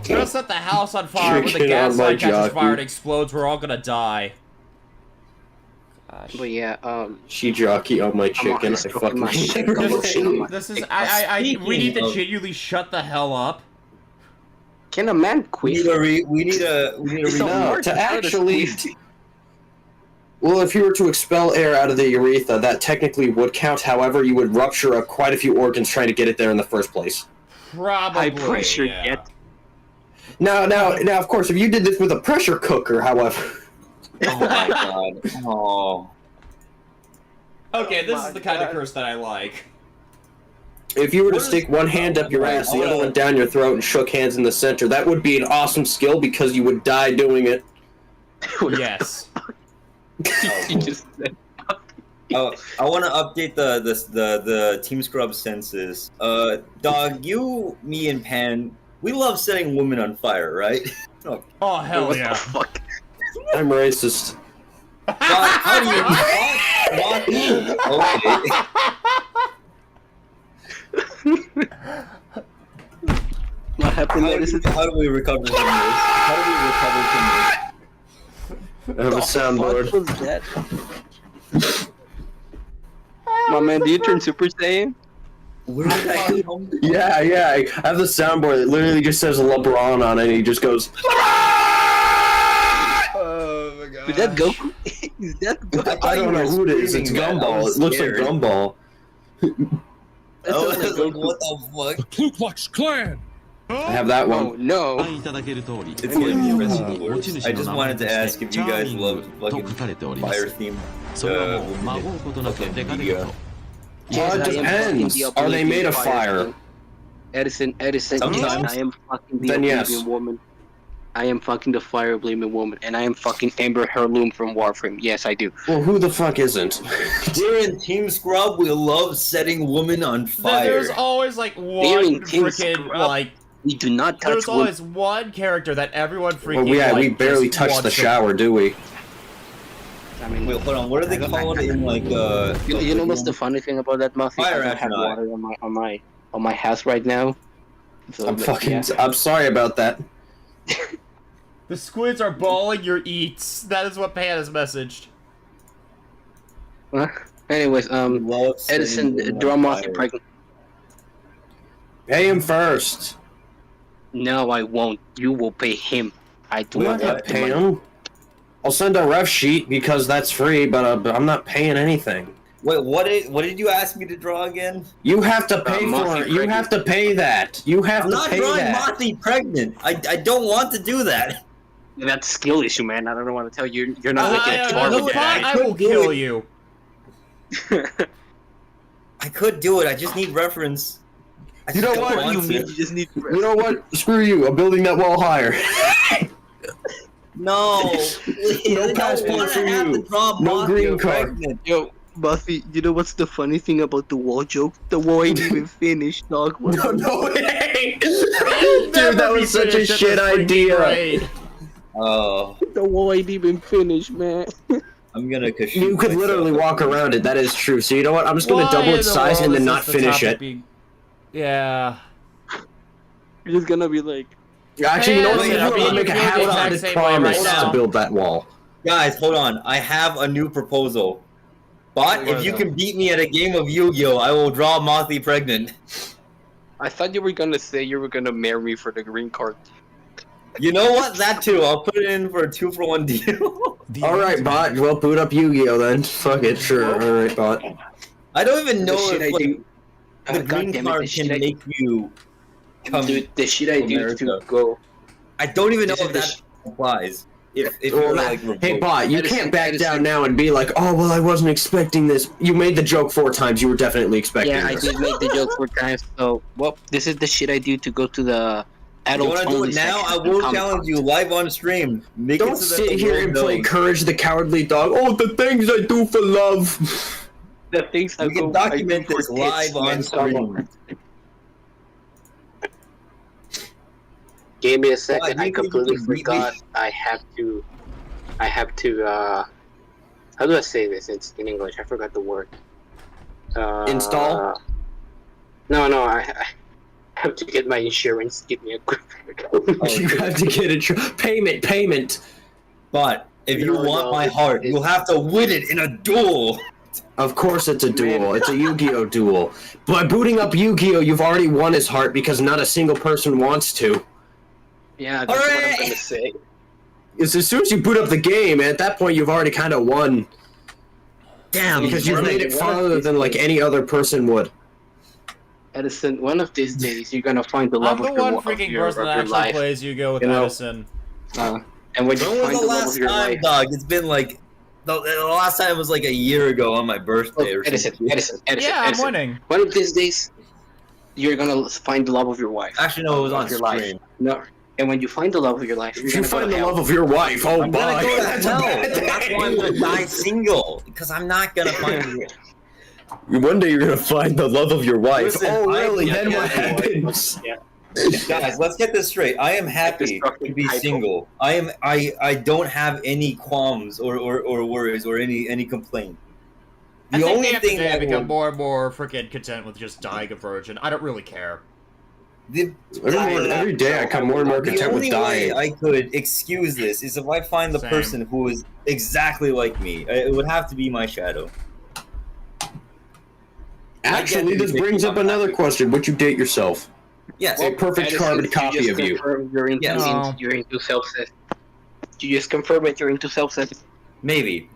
It's gonna set the house on fire when the Chicken gas on my line catches jockey. fire and explodes. We're all gonna die. Gosh. But yeah, She jockey on my chicken. I stroking fucking my hate shit. her. This is we need to genuinely shut the hell up. Can a man We quit? need a It's a No, word to for actually. this. Well, if you were to expel air out of the urethra, that technically would count. However, you would rupture quite a few organs trying to get it there in the first place. Probably. High pressure yeah. yet. Now, of course, if you did this with a pressure cooker, however. Oh my god. Oh. Okay, this is the kind of curse that I like. If you were to What is- stick one hand up your ass, the other one down your throat, and shook hands in the center, that would be an awesome skill because you would die doing it. Yes. You just said. I want to update the Team Scrub census. Dog, you, me, and Pan, we love setting women on fire, right? Oh, Oh hell What yeah. the fuck? I'm racist. God, how do you okay. What happened there? How do we recover from this? How do we recover from this? I have a soundboard. What was that? My man, do you turn Super Saiyan? Where did that come from? Yeah, I have the soundboard that literally just says LeBron on it, and he just goes. Oh my god. Is that Goku? Is that Goku? I don't know who it is. It's Gumball. It looks like Gumball. I was like, what the fuck? Ku Klux Klan! I have that Oh one. no! It's gonna be Resident Wars. I just wanted to ask if you guys love fucking fire theme. Fucking video. Well, it depends. Are they made of fire? Edison, Sometimes. I am fucking the Then yes. Oblivion woman. I am fucking the Fire Oblivion woman, and I am fucking Amber Heirloom from Warframe. Yes, I do. Well, who the fuck isn't? Here in Team Scrub, we love setting women on fire. There's always like one Daring Team freaking Scrub. like. We do not touch There's women. always one character that everyone freaking. Well, yeah, like, we barely just touch the wants to- shower, do we? I mean, Wait, hold on. What are they called in like you know what's the funny thing about that, Muffy? Fire I don't have astronaut. water on my house right now. So, I'm fucking. yeah. I'm sorry about that. The squids are balling your eats. That is what Pan has messaged. Anyways, love setting Edison, women on draw Mothie fire. pregnant. Pay him first. No, I won't. You will pay him. I do I'm not not gonna have the pay money. him. I'll send a ref sheet because that's free, but I'm not paying anything. Wait, what did you ask me to draw again? You have to pay for Mothie it. You pregnant. have to pay that. You have I'm to not pay drawing that. Mothie pregnant. I don't want to do that. That's a skill issue, man. I don't want to tell you. You're not looking at I Torment. will kill you. I could do it. I just need reference. I You know just don't what? want to. You just need. You know what? Screw you. I'm building that wall higher. No. No passport for you. No green card. Yo, Buffy, you know what's the funny thing about the wall joke? The wall ain't even finished, dog. No, it ain't. Dude, that was such a shit idea. Oh, The wall ain't even finished, man. I'm gonna Kashyyyk You could myself. literally walk around it. That is true. So you know what? I'm just gonna double its size and then not finish it. Yeah. You're just gonna be like, Actually, you know what? Wait, I'm gonna wait, make a wait, half-hearted exact same way promise right now. to build that wall. Guys, hold on. I have a new proposal. But if you can beat me at a game of Yu-Gi-Oh, I will draw Mothie pregnant. I thought you were gonna say you were gonna marry me for the green card. You know what? That too. I'll put it in for a 2-for-1 deal. Alright, bot. Well, boot up Yu-Gi-Oh then. Fuck it, sure. Alright, bot. I don't even know The shit if I like, do. the green card can make you come Dude, the shit I to do America. to go. I don't even know This if is that applies. If Well, you're like hey, revoked. bot, you Edison- can't back Edison- down now and be like, oh, well, I wasn't expecting this. You made the joke 4 times. You were definitely expecting Yeah, I this. did make the joke 4 times. So, well, this is the shit I do to go to the You adults want to do only it now? I section will of challenge Comic-Con. you live on stream. Make Don't it so that sit the here world and play knows. Courage the Cowardly Dog. Oh, the things I do for love. The things I We can go, I document do for this live tits, on man. stream. Give me a Well, second. I I think we completely can beat forgot. me. I have to. How do I say this? It's in English. I forgot the word. Install? No. I have to get my insurance. Give me a quick. You have to get it. Payment. But if you want my heart, you'll have to win it in a duel. Of course it's a duel. It's a Yu-Gi-Oh duel. By booting up Yu-Gi-Oh, you've already won his heart because not a single person wants to. Yeah, that's what I'm gonna say. It's as soon as you boot up the game, at that point you've already kind of won. Damn, because you've made it farther than like any other person would. Edison, one of these days you're gonna find the love I'm the of your, one of freaking your, person of that your actually life. plays Yu-Gi-Oh with You know? Edison. And when you When was find the the love last of your time, life, dog? It's been like the last time was like a year ago on my birthday or Edison, something. Yeah, I'm winning. One of these days, you're gonna find the love of your wife. Actually, no, it was on your stream. life. No, and when you find the love of your life, you're If gonna you go find to the hell. love of your wife, oh I'm gonna my. go to That's a hell. bad That's why I'm gonna die single because I'm not gonna find it. One day you're gonna find the love of your wife. Listen, oh really? I- Then yeah, what yeah, happens? Yeah. Guys, let's get this straight. I am happy to be single. I don't have any qualms or worries or any complaint. I The think only day thing after day I that become would, more and more freaking content with just dying a virgin. I don't really care. Every day I come more and more content with the dying. only way I could excuse this is if I find the Same. person who is exactly like me. It would have to be my shadow. Actually, this brings up another question. Would you date yourself? Yes. A perfect Edison, carbon you copy just of you. confirm You're into, Yes. No. you're into self-set. You just confirm that you're into self-set. Maybe.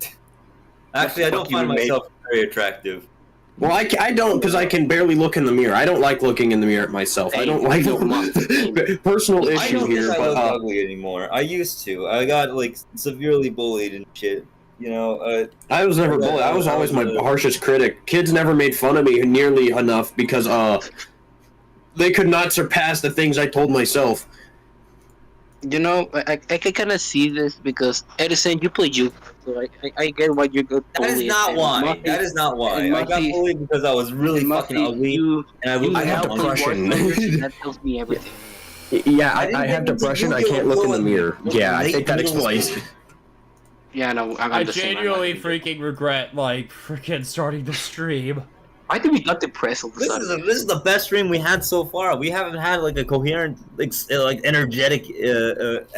Actually, I don't you find made? myself very attractive. Well, I don't because I can barely look in the mirror. I don't like looking in the mirror at myself. I Hey, don't like your mom. personal I issue don't here, think I but look ugly anymore. I used to. I got like severely bullied and shit. You know. I was never bullied. I was always my harshest critic. Kids never made fun of me nearly enough because they could not surpass the things I told myself. You know, I can kind of see this because Edison, you play you, so I get why you got That is bullied. not and why. Muffy- That is not why. and I got Muffy- bullied because I was really and fucking Muffy, ugly, You, and I you looked have like depression. that tells me everything. Yeah, I didn't I have get into depression. I Yu-Gi-Oh! can't look in the until, mirror. like, Yeah, I late think that middle explains. school. Yeah, no, I'm I the same. I'm genuinely not- freaking regret, like, freaking starting the stream. Why did we got depressed all of a This sudden? is the best stream we had so far. We haven't had like a coherent, like energetic,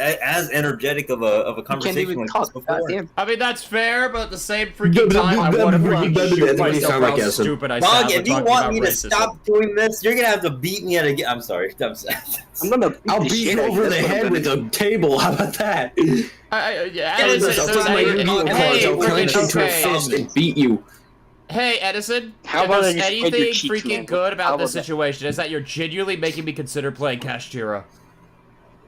as energetic of a You can't conversation even like talk. this before. Goddamn. I mean, that's fair, but at the same freaking time, I want to freaking shoot That's what you myself sound for like, how Edison. stupid I Dog, sound when if you talking want about me to racism. stop doing this, you're gonna have to beat me at a game. I'm sorry. I'm sorry. I'm gonna. I'll beat you over the head with a table. How about that? Yeah, Edison, I'll so take my Yu-Gi-Oh cards. hey, I'll clench freaking- into a okay. fist and beat you. Hey, Edison, How about if I there's just spread your anything cheeks, freaking man? good How about this about that? situation is that you're genuinely making me consider playing Kashtira.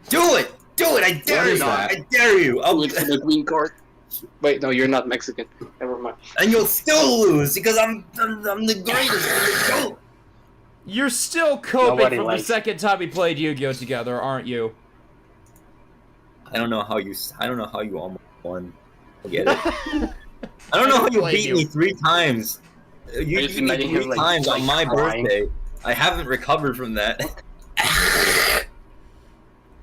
Do it. Do it. I dare you. is that? I dare you. Wait for the green card. Wait, no, you're not Mexican. Never mind. And you'll still lose because I'm the greatest. You're still coping Nobody from likes- the second time we played Yu-Gi-Oh together, aren't you? I don't know how you almost won. I get it. I don't know how you played beat you. me 3 times. You I just beat me imagine 3 him, like, times on my crying. birthday. I haven't recovered from that.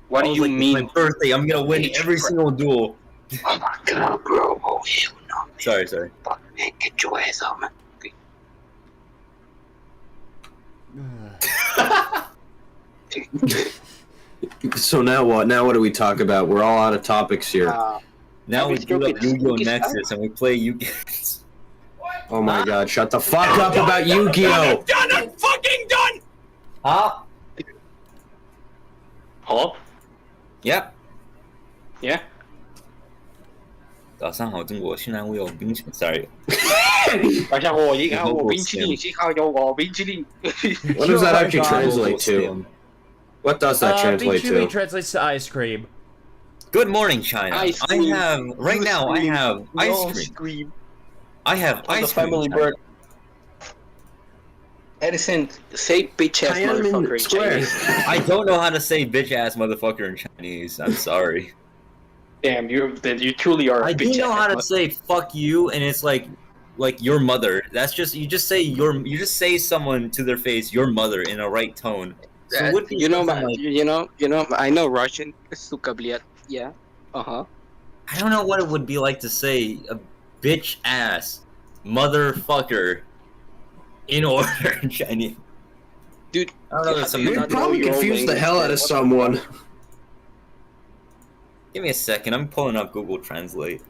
What I do was you like, mean? It's my birthday. I'm gonna win every single duel. Oh my god, bro. Oh hell no, man. Sorry. Fuck, man, get your ass out, man. So now what? Now what do we talk about? We're all out of topics here. Now Are we we do up joking? Yu-Gi-Oh! Yu-Gi-Oh! Nexus and we play Yu-Gi-Oh! Oh my god, shut the fuck up about Yu-Gi-Oh! I'm fucking done! Huh? Hello? Yep. Yeah? 早上好，中国。现在我有冰淇淋。Sorry. 晚上我一个我冰淇淋，幸好有我冰淇淋。 What does that actually translate to? What does that translate Bichumi to? translates to ice cream. Good morning, China. Ice I cream. have right now. I Cream. have No ice cream. I have The ice cream. family bird. Edison, say bitch ass Tiananmen motherfucker in Square. Chinese. I don't know how to say bitch ass motherfucker in Chinese. I'm sorry. Damn, you truly are a I bitch do know ass how to motherfucker. say fuck you, and it's like your mother. That's just you just say someone to their face your mother in a right tone. So it would be you know, something like, I know Russian. Suka, блядь. Yeah. Uh-huh. I don't know what it would be like to say a bitch ass motherfucker in order in Chinese. Dude, I don't know. There's some. You'd probably confuse the hell out of someone. Give me a second. I'm pulling up Google Translate.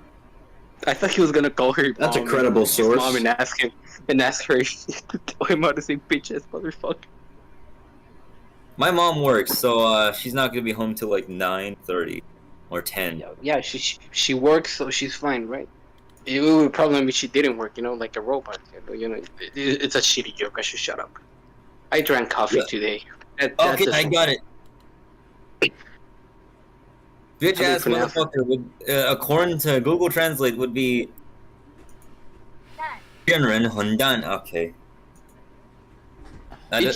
I thought he was gonna call her. That's a mom credible his source. Mom and ask her to tell him how to say bitch ass motherfucker. My mom works, so she's not gonna be home till like 9:30 or 10. Yeah, she works, so she's fine, right? It would probably be she didn't work, like a robot. It's a shitty joke. I should shut up. I drank coffee today. Okay, I got it. Bitch ass motherfucker would, according to Google Translate, would be Jinren Hundan. Okay. Let me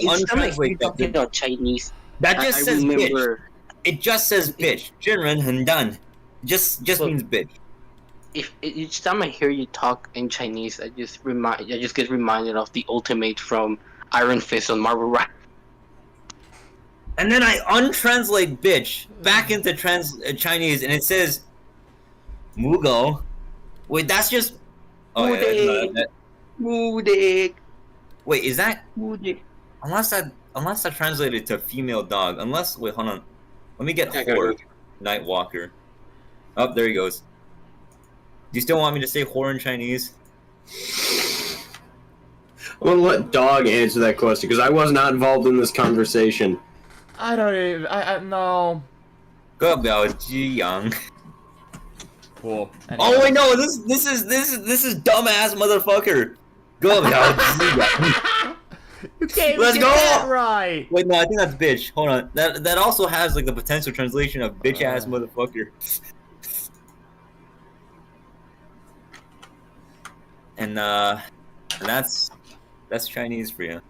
untranslate that. Chinese. That just says bitch. It just says bitch. Jinren Hundan. Just means bitch. If each time I hear you talk in Chinese, I just get reminded of the ultimate from Iron Fist on Marvel Rivals. And then I untranslate bitch back into Chinese, and it says Mugo. Wait, that's just. Oh yeah. Wait, is that? Unless I translated to female dog. Wait, hold on. Let me get whore. Nightwalker. Oh, there he goes. Do you still want me to say whore in Chinese? I'm gonna let Dog answer that question because I was not involved in this conversation. I don't even. I no. Go Yang. Cool. Anyway. Oh wait, no. This is dumbass motherfucker. Go Yang. You can't Let's get go! that right. Wait, no, I think that's bitch. Hold on. That also has like the potential translation of bitch ass motherfucker. And that's Chinese for you.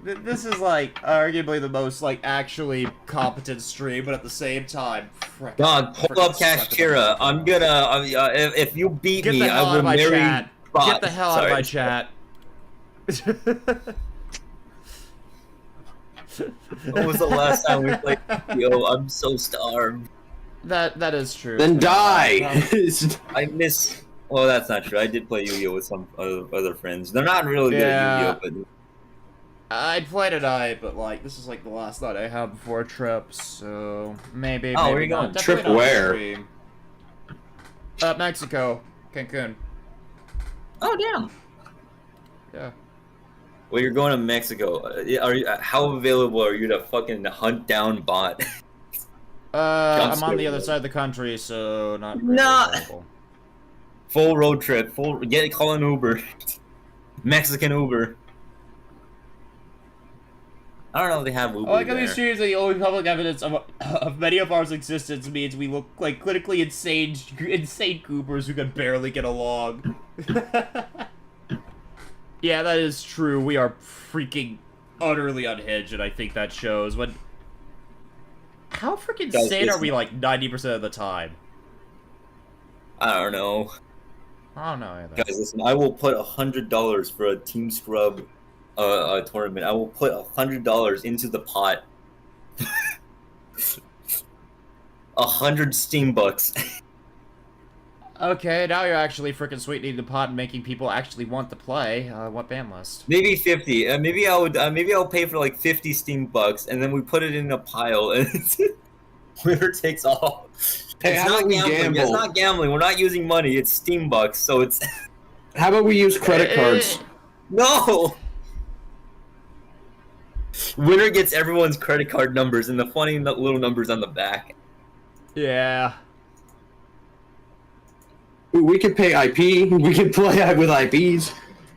This is like arguably the most like actually competent stream, but at the same time, Dog, pull up Kashtira. I'm gonna if you beat me, I will marry. Get the hell out of my chat. When was the last time we played? Yo, I'm so starved. That is true. Then die. I miss. Well, that's not true. I did play Yu-Gi-Oh with some other friends. They're not really good at Yu-Gi-Oh, but I played tonight, but like this is like the last night I had before a trip, so maybe. Oh, maybe where are you going? Trip where? Mexico, Cancun. Oh damn. Yeah. Well, you're going to Mexico. Are you? How available are you to fucking hunt down bot? I'm on the other side of the country, so not really available. Full road trip. Call an Uber. Mexican Uber. I don't know if they have Uber. I like how these streams are the only public evidence of many of ours existence means we look like clinically insane goobers who can barely get along. Yeah, that is true. We are freaking utterly unhinged, and I think that shows. How freaking sane are we like 90% of the time? I don't know. I don't know either. Guys, listen. I will put $100 for a Team Scrub tournament. I will put $100 into the pot. 100 Steam bucks. Okay, now you're actually freaking sweetening the pot and making people actually want to play. What ban list? Maybe 50. Maybe I'll pay for like 50 Steam bucks, and then we put it in a pile, and winner takes all. Hey, it's how not about we gambling. gamble? It's not gambling. We're not using money. It's Steam bucks, so it's. How about we use credit cards? No. Winner gets everyone's credit card numbers and the funny little numbers on the back. Yeah. We could pay IP. We could play with IPs.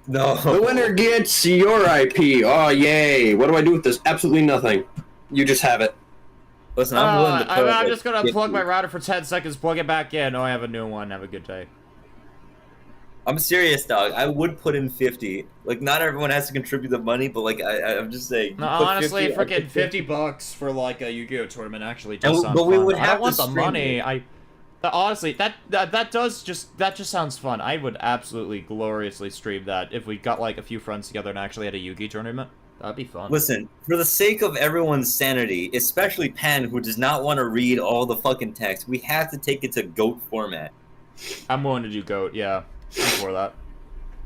No. The winner gets your IP. Oh, yay. What do I do with this? Absolutely nothing. You just have it. Listen, I'm willing to put I'm just gonna plug my router for 10 seconds, plug it back in. Oh, I have a new one. Have a good day. I'm serious, dog. I would put in 50. Like, not everyone has to contribute the money, but like, I'm just saying. No, honestly, freaking $50 for like a Yu-Gi-Oh tournament actually does sound but fun. we would I have don't want to the stream money. it. Honestly, that just sounds fun. I would absolutely gloriously stream that if we got like a few friends together and actually had a Yu-Gi tournament. That'd be fun. Listen, for the sake of everyone's sanity, especially Pan, who does not want to read all the fucking text, we have to take it to GOAT format. I'm willing to do GOAT. Yeah, I'm for that.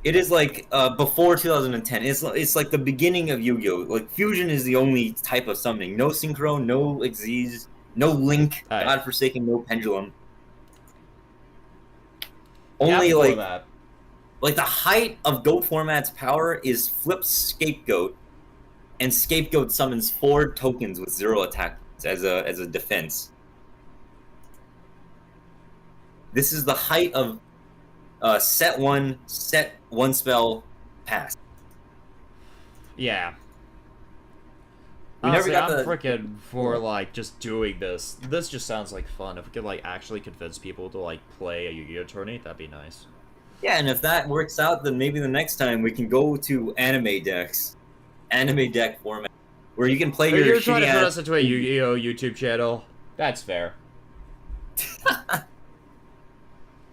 It is like before 2010. It's like the beginning of Yu-Gi-Oh. Like fusion is the only type of summoning. No synchro, no Xyz, no link. Alright. Godforsaken, no pendulum. Yeah, Only before like that. the height of Goat format's power is flip Scapegoat, and Scapegoat summons 4 tokens with 0 attack as a defense. This is the height of set one spell, pass. Yeah. We never Honestly, got I'm the- freaking for like just doing this. This just sounds like fun. If we could like actually convince people to like play a Yu-Gi-Oh tourney, that'd be nice. Yeah, and if that works out, then maybe the next time we can go to anime decks, anime deck format, where you can play But your you're trying to turn shitty us into a Yu-Gi-Oh YouTube channel. That's fair.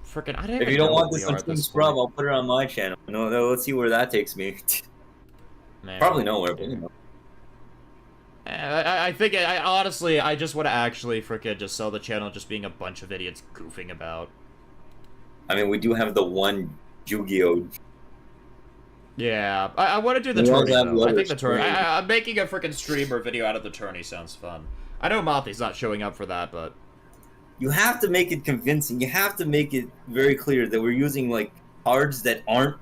Freaking, I didn't If even you don't know want what this we are on at Team this Scrub, point. I'll put it on my channel. No, let's see where that takes me. Man. Probably nowhere, but you know. I think, honestly, I just want to actually freaking just sell the channel just being a bunch of idiots goofing about. I mean, we do have the one Yu-Gi-Oh! Yeah, I want to do the We also tourney, have the though. I other think the tourney... stream. I'm making a freaking streamer video out of the tourney sounds fun. I know Mothy's not showing up for that, but... You have to make it convincing. You have to make it very clear that we're using, like, cards that aren't,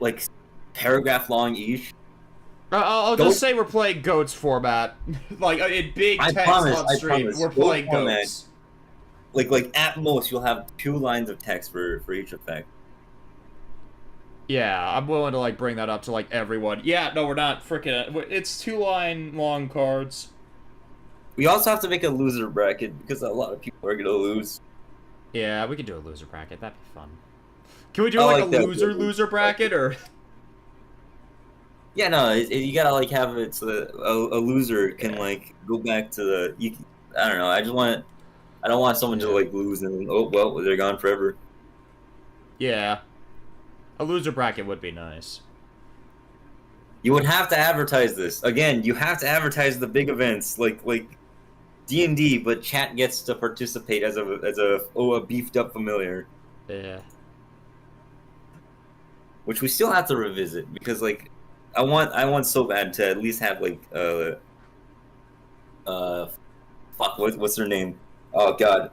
like, paragraph long each. I'll just say we're playing Goats format. Like, in big I text promise, on I stream, promise. we're Goat playing format. Goats. Like at most, you'll have 2 lines of text for each effect. Yeah, I'm willing to, like, bring that up to, like, everyone. Yeah, no, we're not freaking... It's 2-line long cards. We also have to make a loser bracket, because a lot of people are gonna lose. Yeah, we can do a loser bracket. That'd be fun. Can we do, I like, like a that. loser bracket, or... Yeah, no, you gotta, like, have it so that a loser can, like, go back to the... I don't know, I don't want someone to, like, lose and, oh, well, they're gone forever. Yeah. A loser bracket would be nice. You would have to advertise this. Again, you have to advertise the big events, like D&D, but chat gets to participate as a beefed up familiar. Yeah. Which we still have to revisit, because, like, I want so bad to at least have, like, fuck, what's her name? Oh god,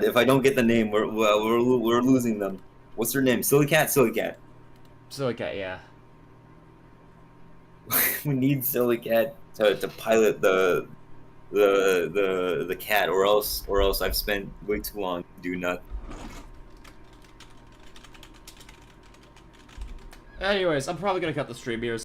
if I don't get the name, we're losing them. What's her name? Sillycat. Sillycat, yeah. We need Sillycat to pilot the cat, or else I've spent way too long to do nothing. Anyways, I'm probably gonna cut the stream here.